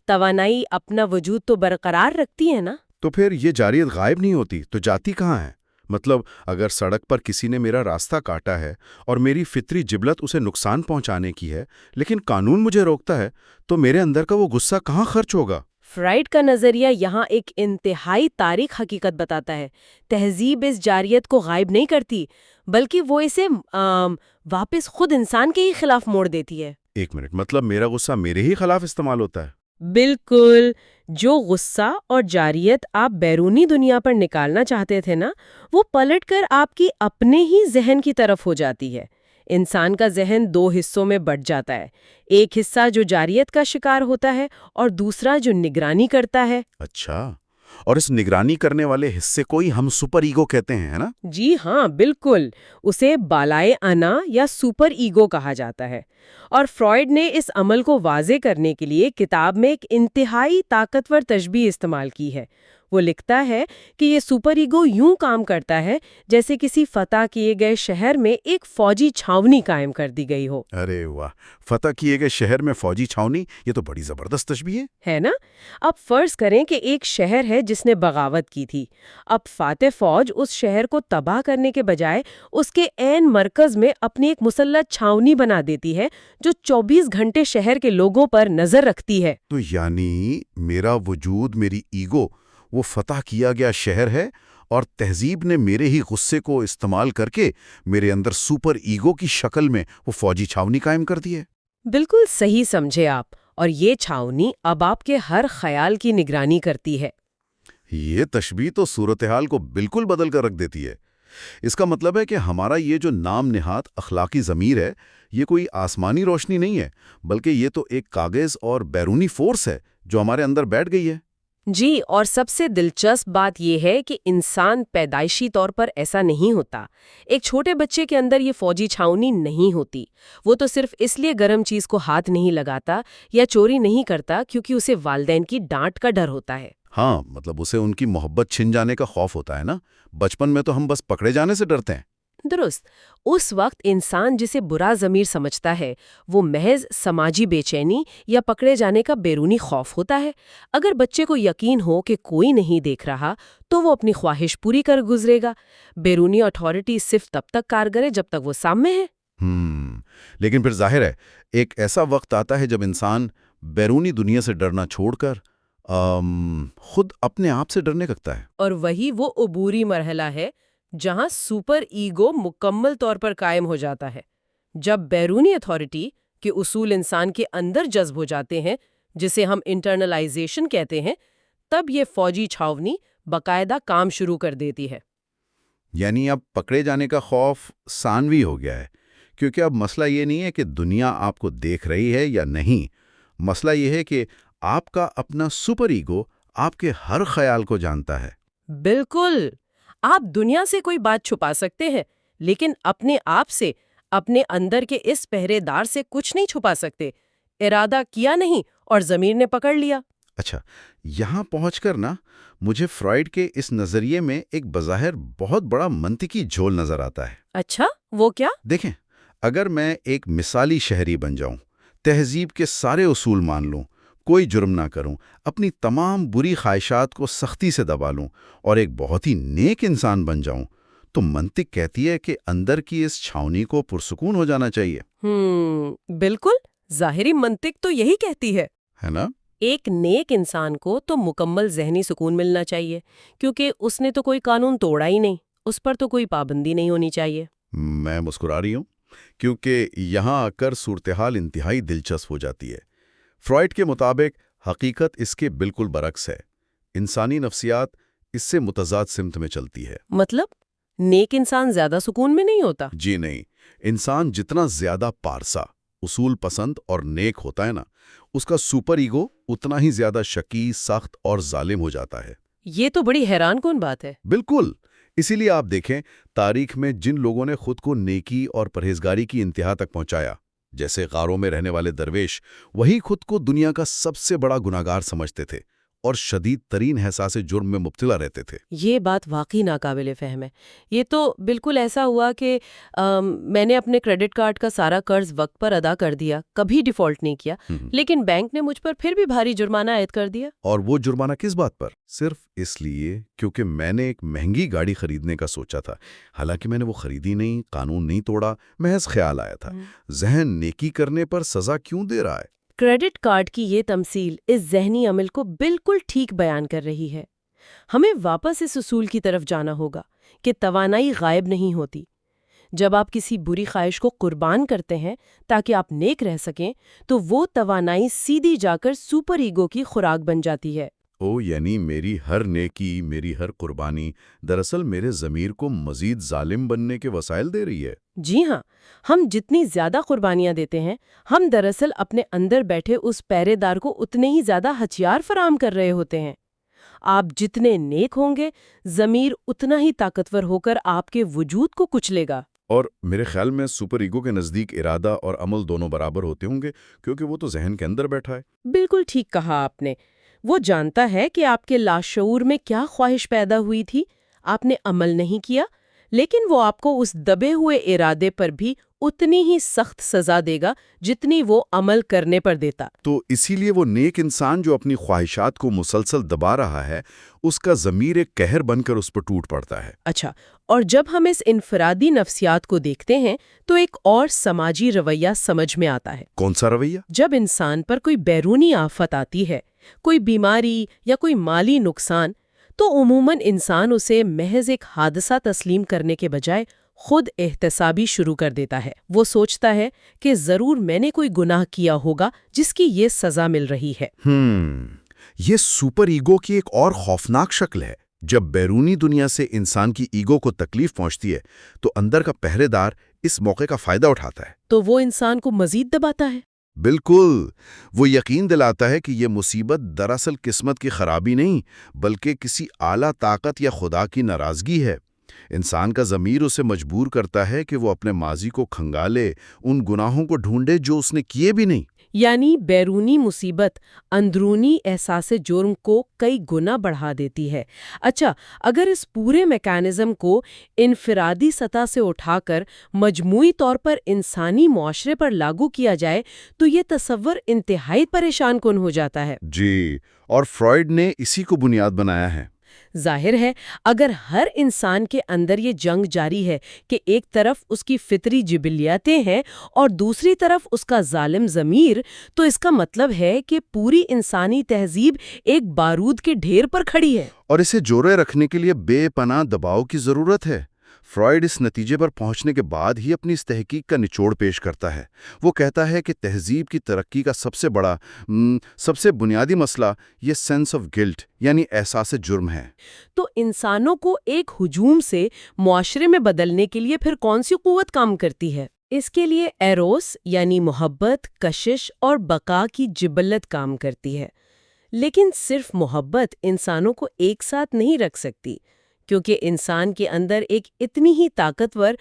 S2: توانائی اپنا وجود تو برقرار رکھتی ہے نا۔
S1: تو پھر یہ جارحیت غائب نہیں ہوتی تو جاتی کہاں ہے؟ مطلب اگر سڑک پر کسی نے میرا راستہ کاٹا ہے اور میری فطری جبلت اسے نقصان پہنچانے کی ہے، لیکن قانون مجھے روکتا ہے، تو میرے اندر کا وہ غصہ کہاں خرچ ہوگا؟
S2: فرائیڈ کا نظریہ یہاں ایک انتہائی تاریک حقیقت بتاتا ہے۔ تہذیب اس جارحیت کو غائب نہیں کرتی، بلکہ وہ اسے واپس خود انسان کے ہی خلاف موڑ دیتی ہے۔
S1: ایک منٹ، مطلب میرا غصہ میرے ہی خلاف استعمال ہوتا ہے؟
S2: بالکل، جو غصہ اور جارحیت آپ بیرونی دنیا پر نکالنا چاہتے تھے نا، وہ پلٹ کر آپ کی اپنے ہی ذہن کی طرف ہو جاتی ہے۔ انسان کا ذہن 2 حصوں میں بٹ جاتا ہے، ایک حصہ جو جارحیت کا شکار ہوتا ہے اور دوسرا جو نگرانی کرتا ہے۔
S1: اچھا، اور اس نگرانی کرنے والے حصے کو ہی ہم سپر ایگو کہتے ہیں، ہے نا؟
S2: جی ہاں، بالکل، اسے بالائے انا یا سپر ایگو کہا جاتا ہے۔ اور فرائیڈ نے اس عمل کو واضح کرنے کے لیے کتاب میں ایک انتہائی طاقتور تشبیہ استعمال کی ہے۔ وہ لکھتا ہے کہ یہ سپر ایگو یوں کام کرتا ہے جیسے کسی فتح کیے گئے شہر میں ایک فوجی چھاونی قائم کر دی گئی ہو۔
S1: ارے واہ، فتح کیے گئے شہر میں فوجی چھاونی، یہ تو بڑی زبردست تشبیہ
S2: ہے نا؟ اب فرض کریں کہ ایک شہر ہے جس نے بغاوت کی تھی۔ اب فاتح فوج اس شہر کو تباہ کرنے کے بجائے اس کے عین مرکز میں اپنی ایک مسلح چھاونی بنا دیتی ہے جو 24 گھنٹے شہر کے لوگوں پر نظر رکھتی ہے۔
S1: تو یعنی میرا وجود، میری ایگو، وہ فتح کیا گیا شہر ہے، اور تہذیب نے میرے ہی غصے کو استعمال کر کے میرے اندر سپر ایگو کی شکل میں وہ فوجی چھاونی قائم کر دی ہے۔
S2: بالکل صحیح سمجھے آپ، اور یہ چھاونی اب آپ کے ہر خیال کی نگرانی کرتی ہے۔
S1: یہ تشبیہ تو صورتحال کو بالکل بدل کر رکھ دیتی ہے۔ اس کا مطلب ہے کہ ہمارا یہ جو نام نہاد اخلاقی ضمیر ہے، یہ کوئی آسمانی روشنی نہیں ہے، بلکہ یہ تو ایک کاغذ اور بیرونی فورس ہے جو ہمارے اندر بیٹھ گئی ہے۔
S2: جی، اور سب سے دلچسپ بات یہ ہے کہ انسان پیدائشی طور پر ایسا نہیں ہوتا۔ ایک چھوٹے بچے کے اندر یہ فوجی چھاونی نہیں ہوتی۔ وہ تو صرف اس لیے گرم چیز کو ہاتھ نہیں لگاتا یا چوری نہیں کرتا کیونکہ اسے والدین کی ڈانٹ کا ڈر ہوتا ہے۔
S1: ہاں، مطلب اسے ان کی محبت چھن جانے کا خوف ہوتا ہے نا۔ بچپن میں تو ہم بس پکڑے جانے سے ڈرتے ہیں۔
S2: درست، اس وقت انسان جسے برا ضمیر سمجھتا ہے وہ محض سماجی بے چینی یا پکڑے جانے کا بیرونی خوف ہوتا ہے۔ اگر بچے کو یقین ہو کہ کوئی نہیں دیکھ رہا تو وہ اپنی خواہش پوری کر گزرے گا۔ بیرونی اتھارٹی صرف تب تک کارگر ہے جب تک وہ سامنے ہے۔
S1: لیکن پھر ظاہر ہے ایک ایسا وقت آتا ہے جب انسان بیرونی دنیا سے ڈرنا چھوڑ کر خود اپنے آپ سے ڈرنے لگتا ہے۔
S2: اور وہی وہ عبوری مرحلہ ہے جہاں سپر ایگو مکمل طور پر قائم ہو جاتا ہے۔ جب بیرونی اتھارٹی کے اصول انسان کے اندر جذب ہو جاتے ہیں، جسے ہم انٹرنلائزیشن کہتے ہیں، تب یہ فوجی چھاونی باقاعدہ کام شروع کر دیتی ہے۔
S1: یعنی اب پکڑے جانے کا خوف ثانوی ہو گیا ہے، کیونکہ اب مسئلہ یہ نہیں ہے کہ دنیا آپ کو دیکھ رہی ہے یا نہیں، مسئلہ یہ ہے کہ آپ کا اپنا سپر ایگو آپ کے ہر خیال کو جانتا ہے۔
S2: بالکل، آپ دنیا سے کوئی بات چھپا سکتے ہیں لیکن اپنے آپ سے، اپنے اندر کے اس پہرے دار سے کچھ نہیں چھپا سکتے۔ ارادہ کیا نہیں اور ضمیر نے پکڑ لیا۔
S1: اچھا، یہاں پہنچ کر نا مجھے فرائیڈ کے اس نظریے میں ایک بظاہر بہت بڑا منطقی جھول نظر آتا ہے۔
S2: اچھا، وہ کیا؟
S1: دیکھیں، اگر میں ایک مثالی شہری بن جاؤں، تہذیب کے سارے اصول مان لوں، کوئی جرم نہ کروں، اپنی تمام بری خواہشات کو سختی سے دبا لوں اور ایک بہت ہی نیک انسان بن جاؤں، تو منطق کہتی ہے کہ اندر کی اس چھاونی کو پرسکون ہو جانا چاہیے۔
S2: بالکل، ظاہری منطق تو یہی کہتی ہے
S1: نا؟
S2: ایک نیک انسان کو تو مکمل ذہنی سکون ملنا چاہیے کیونکہ اس نے تو کوئی قانون توڑا ہی نہیں، اس پر تو کوئی پابندی نہیں ہونی چاہیے۔
S1: میں مسکرا رہی ہوں کیونکہ یہاں آ کر صورتحال انتہائی دلچسپ ہو جاتی ہے۔ فرائیڈ کے مطابق حقیقت اس کے بالکل برعکس ہے۔ انسانی نفسیات اس سے متضاد سمت میں چلتی ہے۔
S2: مطلب نیک انسان زیادہ سکون میں نہیں ہوتا؟
S1: جی نہیں، انسان جتنا زیادہ پارسا، اصول پسند اور نیک ہوتا ہے نا، اس کا سپر ایگو اتنا ہی زیادہ شکی، سخت اور ظالم ہو جاتا ہے۔
S2: یہ تو بڑی حیران کن بات ہے۔
S1: بالکل، اسی لیے آپ دیکھیں تاریخ میں جن لوگوں نے خود کو نیکی اور پرہیزگاری کی انتہا تک پہنچایا، جیسے غاروں میں رہنے والے درویش، وہی خود کو دنیا کا سب سے بڑا گناہگار سمجھتے تھے اور شدید ترین احساس جرم میں مبتلا رہتے تھے۔
S2: یہ بات واقعی ناقابل فہم ہے۔ یہ تو بالکل ایسا ہوا کہ میں نے اپنے کریڈٹ کارڈ کا سارا قرض وقت پر ادا کر دیا، کبھی ڈیفالٹ نہیں کیا، لیکن بینک نے مجھ پر پھر بھی بھاری جرمانہ عائد کر دیا۔
S1: اور وہ جرمانہ کس بات پر؟ صرف اس لیے کیونکہ میں نے ایک مہنگی گاڑی خریدنے کا سوچا تھا، حالانکہ میں نے وہ خریدی نہیں، قانون نہیں توڑا، محض خیال آیا تھا۔ ذہن نیکی کرنے پر سزا کیوں دے رہا ہے؟
S2: کریڈٹ کارڈ کی یہ تمثیل اس ذہنی عمل کو بالکل ٹھیک بیان کر رہی ہے۔ ہمیں واپس اس اصول کی طرف جانا ہوگا کہ توانائی غائب نہیں ہوتی۔ جب آپ کسی بری خواہش کو قربان کرتے ہیں تاکہ آپ نیک رہ سکیں تو وہ توانائی سیدھی جا کر سپر ایگو کی خوراک بن جاتی ہے۔
S1: یعنی میری ہر نیکی، میری ہر قربانی دراصل میرے ضمیر کو مزید ظالم بننے کے وسائل دے رہی ہے۔
S2: جی ہاں، ہم جتنی زیادہ قربانیاں دیتے ہیں، ہم دراصل اپنے اندر بیٹھے اس پہرے دار کو اتنے ہی زیادہ ہتھیار فراہم کر رہے ہوتے ہیں۔ آپ جتنے نیک ہوں گے، ضمیر اتنا ہی طاقتور ہو کر آپ کے وجود کو کچلے گا۔
S1: اور میرے خیال میں سپر ایگو کے نزدیک ارادہ اور عمل دونوں برابر ہوتے ہوں گے، کیونکہ وہ تو ذہن کے اندر بیٹھا ہے۔
S2: بالکل ٹھیک کہا آپ نے۔ وہ جانتا ہے کہ آپ کے لاشعور میں کیا خواہش پیدا ہوئی تھی، آپ نے عمل نہیں کیا، لیکن وہ آپ کو اس دبے ہوئے ارادے پر بھی اتنی ہی سخت سزا دے گا جتنی وہ عمل کرنے پر دیتا۔
S1: تو اسی لیے وہ نیک انسان جو اپنی خواہشات کو مسلسل دبا رہا ہے، اس کا ضمیر ایک قہر بن کر اس پر ٹوٹ پڑتا ہے۔
S2: اچھا، اور جب ہم اس انفرادی نفسیات کو دیکھتے ہیں تو ایک اور سماجی رویہ سمجھ میں آتا ہے۔
S1: کون سا رویہ؟
S2: جب انسان پر کوئی بیرونی آفت آتی ہے، کوئی بیماری یا کوئی مالی نقصان، تو عموماً انسان اسے محض ایک حادثہ تسلیم کرنے کے بجائے خود احتسابی شروع کر دیتا ہے۔ وہ سوچتا ہے کہ ضرور میں نے کوئی گناہ کیا ہوگا جس کی یہ سزا مل رہی ہے۔
S1: یہ سپر ایگو کی ایک اور خوفناک شکل ہے۔ جب بیرونی دنیا سے انسان کی ایگو کو تکلیف پہنچتی ہے تو اندر کا پہرے دار اس موقع کا فائدہ اٹھاتا ہے،
S2: تو وہ انسان کو مزید دباتا ہے۔
S1: بالکل، وہ یقین دلاتا ہے کہ یہ مصیبت دراصل قسمت کی خرابی نہیں بلکہ کسی اعلیٰ طاقت یا خدا کی ناراضگی ہے۔ انسان کا ضمیر اسے مجبور کرتا ہے کہ وہ اپنے ماضی کو کھنگالے، ان گناہوں کو ڈھونڈے جو اس نے کیے بھی نہیں۔
S2: یعنی بیرونی مصیبت اندرونی احساس جرم کو کئی گنا بڑھا دیتی ہے۔ اچھا، اگر اس پورے میکانزم کو انفرادی سطح سے اٹھا کر مجموعی طور پر انسانی معاشرے پر لاگو کیا جائے تو یہ تصور انتہائی پریشان کن ہو جاتا ہے۔
S1: جی، اور فرائیڈ نے اسی کو بنیاد بنایا ہے۔
S2: ظاہر ہے اگر ہر انسان کے اندر یہ جنگ جاری ہے کہ ایک طرف اس کی فطری جبلیاتیں ہیں اور دوسری طرف اس کا ظالم ضمیر، تو اس کا مطلب ہے کہ پوری انسانی تہذیب ایک بارود کے ڈھیر پر کھڑی ہے،
S1: اور اسے جوڑے رکھنے کے لیے بے پناہ دباؤ کی ضرورت ہے۔ فرائیڈ اس نتیجے پر پہنچنے کے بعد ہی اپنی اس تحقیق کا نچوڑ پیش کرتا ہے۔ وہ کہتا ہے کہ تہذیب کی ترقی کا سب سے بنیادی مسئلہ یہ سینس آف گلٹ یعنی احساس جرم ہے۔
S2: تو انسانوں کو ایک ہجوم سے معاشرے میں بدلنے کے لیے پھر کون سی قوت کام کرتی ہے؟ اس کے لیے ایروس یعنی محبت، کشش اور بقا کی جبلت کام کرتی ہے۔ لیکن صرف محبت انسانوں کو ایک ساتھ نہیں رکھ سکتی، کیونکہ انسان کے اندر ایک اتنی ہی طاقتور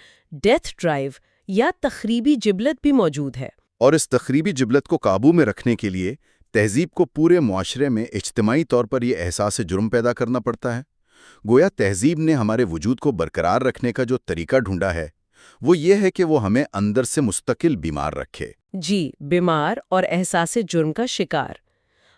S2: ڈیتھ ڈرائیو یا تخریبی جبلت بھی موجود ہے۔
S1: اور اس تخریبی جبلت کو قابو میں رکھنے کے لیے تہذیب کو پورے معاشرے میں اجتماعی طور پر یہ احساس جرم پیدا کرنا پڑتا ہے۔ گویا تہذیب نے ہمارے وجود کو برقرار رکھنے کا جو طریقہ ڈھونڈا ہے وہ یہ ہے کہ وہ ہمیں اندر سے مستقل بیمار رکھے۔
S2: جی، بیمار اور احساس جرم کا شکار۔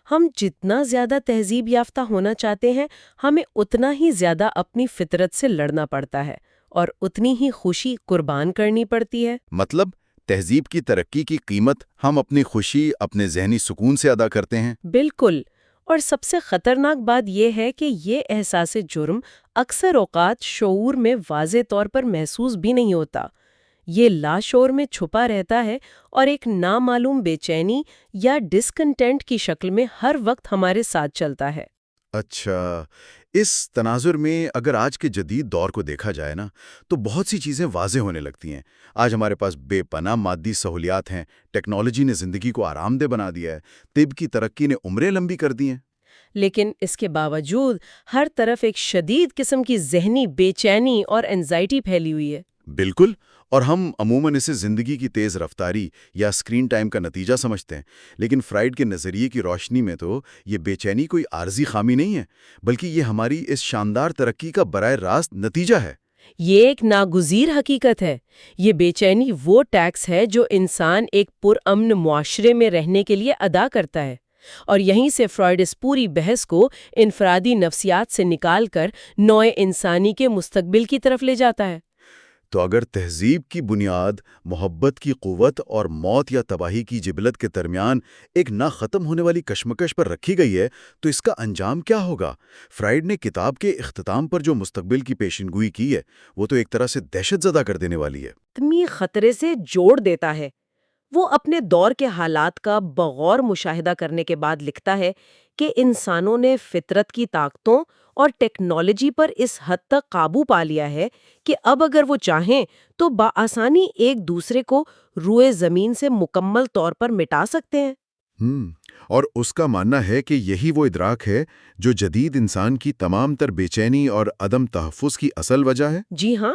S2: ہم جتنا زیادہ تہذیب یافتہ ہونا چاہتے ہیں، ہمیں اتنا ہی زیادہ اپنی فطرت سے لڑنا پڑتا ہے اور اتنی ہی خوشی قربان کرنی پڑتی ہے۔
S1: مطلب تہذیب کی ترقی کی قیمت ہم اپنی خوشی، اپنے ذہنی سکون سے ادا کرتے ہیں۔
S2: بالکل، اور سب سے خطرناک بات یہ ہے کہ یہ احساس جرم اکثر اوقات شعور میں واضح طور پر محسوس بھی نہیں ہوتا۔ یہ لاشعور میں چھپا رہتا ہے اور ایک نامعلوم بے چینی یا ڈسکنٹینٹ کی شکل میں ہر وقت ہمارے ساتھ چلتا ہے۔
S1: اچھا، اس تناظر میں اگر آج کے جدید دور کو دیکھا جائے نا تو بہت سی چیزیں واضح ہونے لگتی ہیں۔ آج ہمارے پاس بے پناہ مادی سہولیات ہیں، ٹیکنالوجی نے زندگی کو آرام دہ بنا دیا ہے، طب کی ترقی نے عمریں لمبی کر دی ہیں۔
S2: لیکن اس کے باوجود ہر طرف ایک شدید قسم کی ذہنی بے چینی اور انزائٹی پھیلی ہوئی ہے۔
S1: بالکل، اور ہم عموماً اسے زندگی کی تیز رفتاری یا اسکرین ٹائم کا نتیجہ سمجھتے ہیں، لیکن فرائیڈ کے نظریے کی روشنی میں تو یہ بے چینی کوئی عارضی خامی نہیں ہے، بلکہ یہ ہماری اس شاندار ترقی کا براہ راست نتیجہ ہے۔
S2: یہ ایک ناگزیر حقیقت ہے۔ یہ بے چینی وہ ٹیکس ہے جو انسان ایک پرامن معاشرے میں رہنے کے لیے ادا کرتا ہے، اور یہیں سے فرائیڈ اس پوری بحث کو انفرادی نفسیات سے نکال کر نوع انسانی کے مستقبل کی طرف لے جاتا ہے۔
S1: تو اگر تہذیب کی بنیاد محبت کی قوت اور موت یا تباہی کی جبلت کے درمیان ایک نہ ختم ہونے والی کشمکش پر رکھی گئی ہے تو اس کا انجام کیا ہوگا؟ فرائیڈ نے کتاب کے اختتام پر جو مستقبل کی پیشنگوئی کی ہے وہ تو ایک طرح سے دہشت زدہ کر دینے والی ہے۔
S2: اتنی خطرے سے جوڑ دیتا ہے۔ وہ اپنے دور کے حالات کا بغور مشاہدہ کرنے کے بعد لکھتا ہے کہ انسانوں نے فطرت کی طاقتوں اور ٹیکنالوجی پر اس حد تک قابو پا لیا ہے کہ اب اگر وہ چاہیں تو بآسانی ایک دوسرے کو روئے زمین سے مکمل طور پر مٹا سکتے ہیں۔
S1: اور اس کا ماننا ہے کہ یہی وہ ادراک ہے جو جدید انسان کی تمام تر بے چینی اور عدم تحفظ کی اصل وجہ ہے۔
S2: جی ہاں،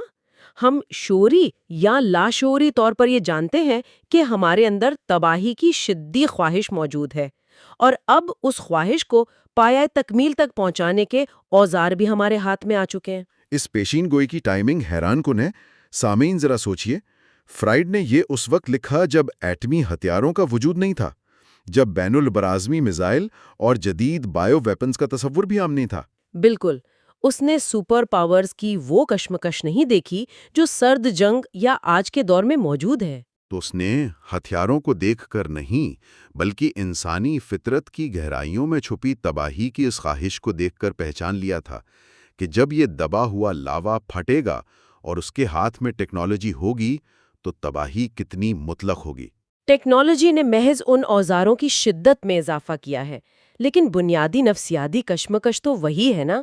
S2: ہم شعوری یا لاشعوری طور پر یہ جانتے ہیں کہ ہمارے اندر تباہی کی شدید خواہش موجود ہے، اور اب اس خواہش کو پایہ تکمیل تک پہنچانے کے اوزار بھی ہمارے ہاتھ میں آ چکے ہیں۔
S5: اس پیشین گوئی کی ٹائمنگ حیران کن ہے۔ سامعین ذرا سوچئے، فرائیڈ نے یہ اس وقت لکھا جب ایٹمی ہتھیاروں کا وجود نہیں تھا، جب بین البراعظمی میزائل اور جدید بائیو ویپنز کا تصور بھی عام نہیں تھا۔
S2: بالکل، اس نے سپر پاورز کی وہ کشمکش نہیں دیکھی جو سرد جنگ یا آج کے دور میں موجود ہے۔
S1: تو اس نے ہتھیاروں کو دیکھ کر نہیں، بلکہ انسانی فطرت کی گہرائیوں میں چھپی تباہی کی اس خواہش کو دیکھ کر پہچان لیا تھا کہ جب یہ دبا ہوا لاوا پھٹے گا اور اس کے ہاتھ میں ٹیکنالوجی ہوگی تو تباہی کتنی مطلق ہوگی۔
S2: ٹیکنالوجی نے محض ان اوزاروں کی شدت میں اضافہ کیا ہے، لیکن بنیادی نفسیاتی کشمکش تو وہی ہے نا۔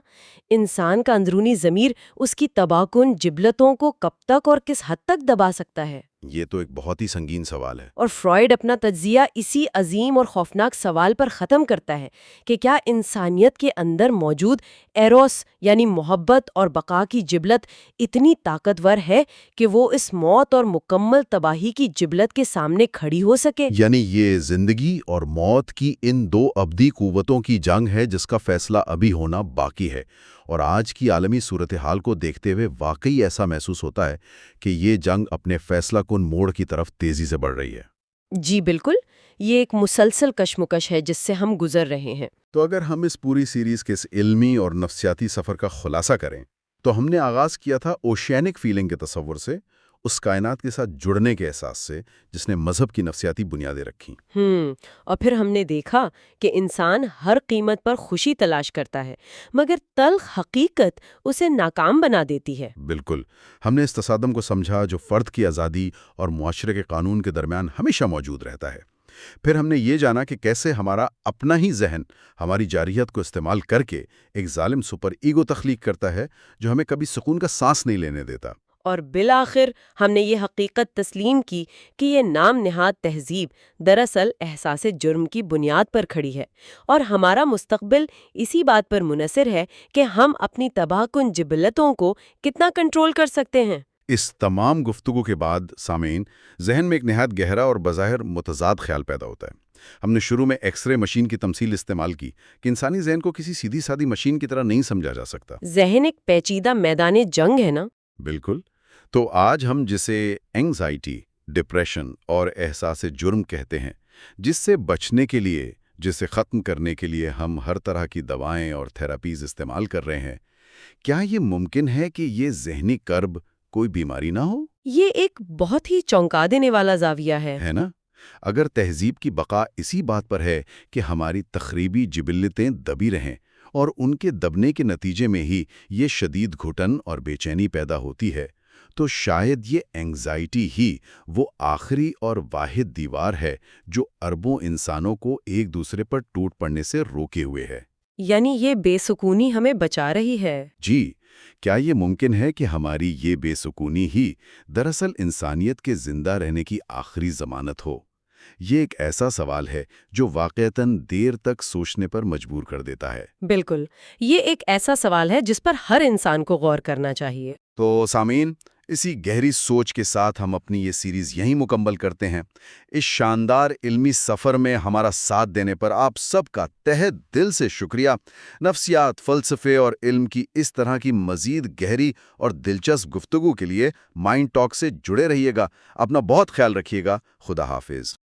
S2: انسان کا اندرونی ضمیر اس کی تباہ کن جبلتوں کو کب تک اور کس حد تک دبا سکتا ہے؟
S1: یہ تو ایک بہت ہی سنگین سوال ہے۔
S2: اور فرائیڈ اپنا تجزیہ اسی عظیم اور خوفناک سوال پر ختم کرتا ہے کہ کیا انسانیت کے اندر موجود ایروس یعنی محبت اور بقا کی جبلت اتنی طاقتور ہے کہ وہ اس موت اور مکمل تباہی کی جبلت کے سامنے کھڑی ہو سکے؟
S1: یعنی یہ زندگی اور موت کی ان دو ابدی قوتوں کی جنگ ہے جس کا فیصلہ ابھی ہونا باقی ہے، اور آج کی عالمی صورتحال کو دیکھتے ہوئے واقعی ایسا محسوس ہوتا ہے کہ یہ جنگ اپنے فیصلہ کن موڑ کی طرف تیزی سے بڑھ رہی ہے۔
S2: جی بالکل، یہ ایک مسلسل کشمکش ہے جس سے ہم گزر رہے ہیں۔
S1: تو اگر ہم اس پوری سیریز کے اس علمی اور نفسیاتی سفر کا خلاصہ کریں تو ہم نے آغاز کیا تھا اوشینک فیلنگ کے تصور سے، اس کائنات کے ساتھ جڑنے کے احساس سے جس نے مذہب کی نفسیاتی بنیادیں رکھیں۔
S2: اور پھر ہم نے دیکھا کہ انسان ہر قیمت پر خوشی تلاش کرتا ہے، مگر تلخ حقیقت اسے ناکام بنا دیتی ہے۔
S1: بالکل، ہم نے اس تصادم کو سمجھا جو فرد کی آزادی اور معاشرے کے قانون کے درمیان ہمیشہ موجود رہتا ہے۔ پھر ہم نے یہ جانا کہ کیسے ہمارا اپنا ہی ذہن ہماری جارحیت کو استعمال کر کے ایک ظالم سپر ایگو تخلیق کرتا ہے جو ہمیں کبھی سکون کا سانس نہیں لینے دیتا۔
S2: اور بالآخر ہم نے یہ حقیقت تسلیم کی کہ یہ نام نہاد تہذیب دراصل احساس جرم کی بنیاد پر کھڑی ہے، اور ہمارا مستقبل اسی بات پر منحصر ہے کہ ہم اپنی تباہ کن جبلتوں کو کتنا کنٹرول کر سکتے ہیں۔
S1: اس تمام گفتگو کے بعد سامعین، ذہن میں ایک نہایت گہرا اور بظاہر متضاد خیال پیدا ہوتا ہے۔ ہم نے شروع میں ایکس رے مشین کی تمثیل استعمال کی کہ انسانی ذہن کو کسی سیدھی سادی مشین کی طرح نہیں سمجھا جا سکتا۔
S2: ذہن ایک پیچیدہ میدان جنگ ہے نا۔
S1: بالکل۔ تو آج ہم جسے اینگزائٹی، ڈپریشن اور احساس جرم کہتے ہیں، جس سے بچنے کے لیے، جسے ختم کرنے کے لیے ہم ہر طرح کی دوائیں اور تھراپیز استعمال کر رہے ہیں، کیا یہ ممکن ہے کہ یہ ذہنی کرب کوئی بیماری نہ ہو؟
S2: یہ ایک بہت ہی چونکا دینے والا زاویہ
S1: ہے نا؟ اگر تہذیب کی بقا اسی بات پر ہے کہ ہماری تخریبی جبلتیں دبی رہیں اور ان کے دبنے کے نتیجے میں ہی یہ شدید گھٹن اور بے چینی پیدا ہوتی ہے، تو شاید یہ اینگزائٹی ہی وہ آخری اور واحد دیوار ہے جو اربوں انسانوں کو ایک دوسرے پر ٹوٹ پڑنے سے روکے ہوئے ہے۔
S2: یعنی یہ بے سکونی ہمیں بچا رہی ہے۔
S1: جی، کیا یہ ممکن ہے کہ ہماری یہ بے سکونی ہی دراصل انسانیت کے زندہ رہنے کی آخری ضمانت ہو؟ یہ ایک ایسا سوال ہے جو واقعتاً دیر تک سوچنے پر مجبور کر دیتا ہے۔
S2: بالکل، یہ ایک ایسا سوال ہے جس پر ہر انسان کو غور کرنا چاہیے۔
S1: تو سامعین، اسی گہری سوچ کے ساتھ ہم اپنی یہ سیریز یہیں مکمل کرتے ہیں۔ اس شاندار علمی سفر میں ہمارا ساتھ دینے پر آپ سب کا تہہ دل سے شکریہ۔ نفسیات، فلسفے اور علم کی اس طرح کی مزید گہری اور دلچسپ گفتگو کے لیے مائنڈ ٹاک سے جڑے رہیے گا۔ اپنا بہت خیال رکھیے گا۔ خدا حافظ۔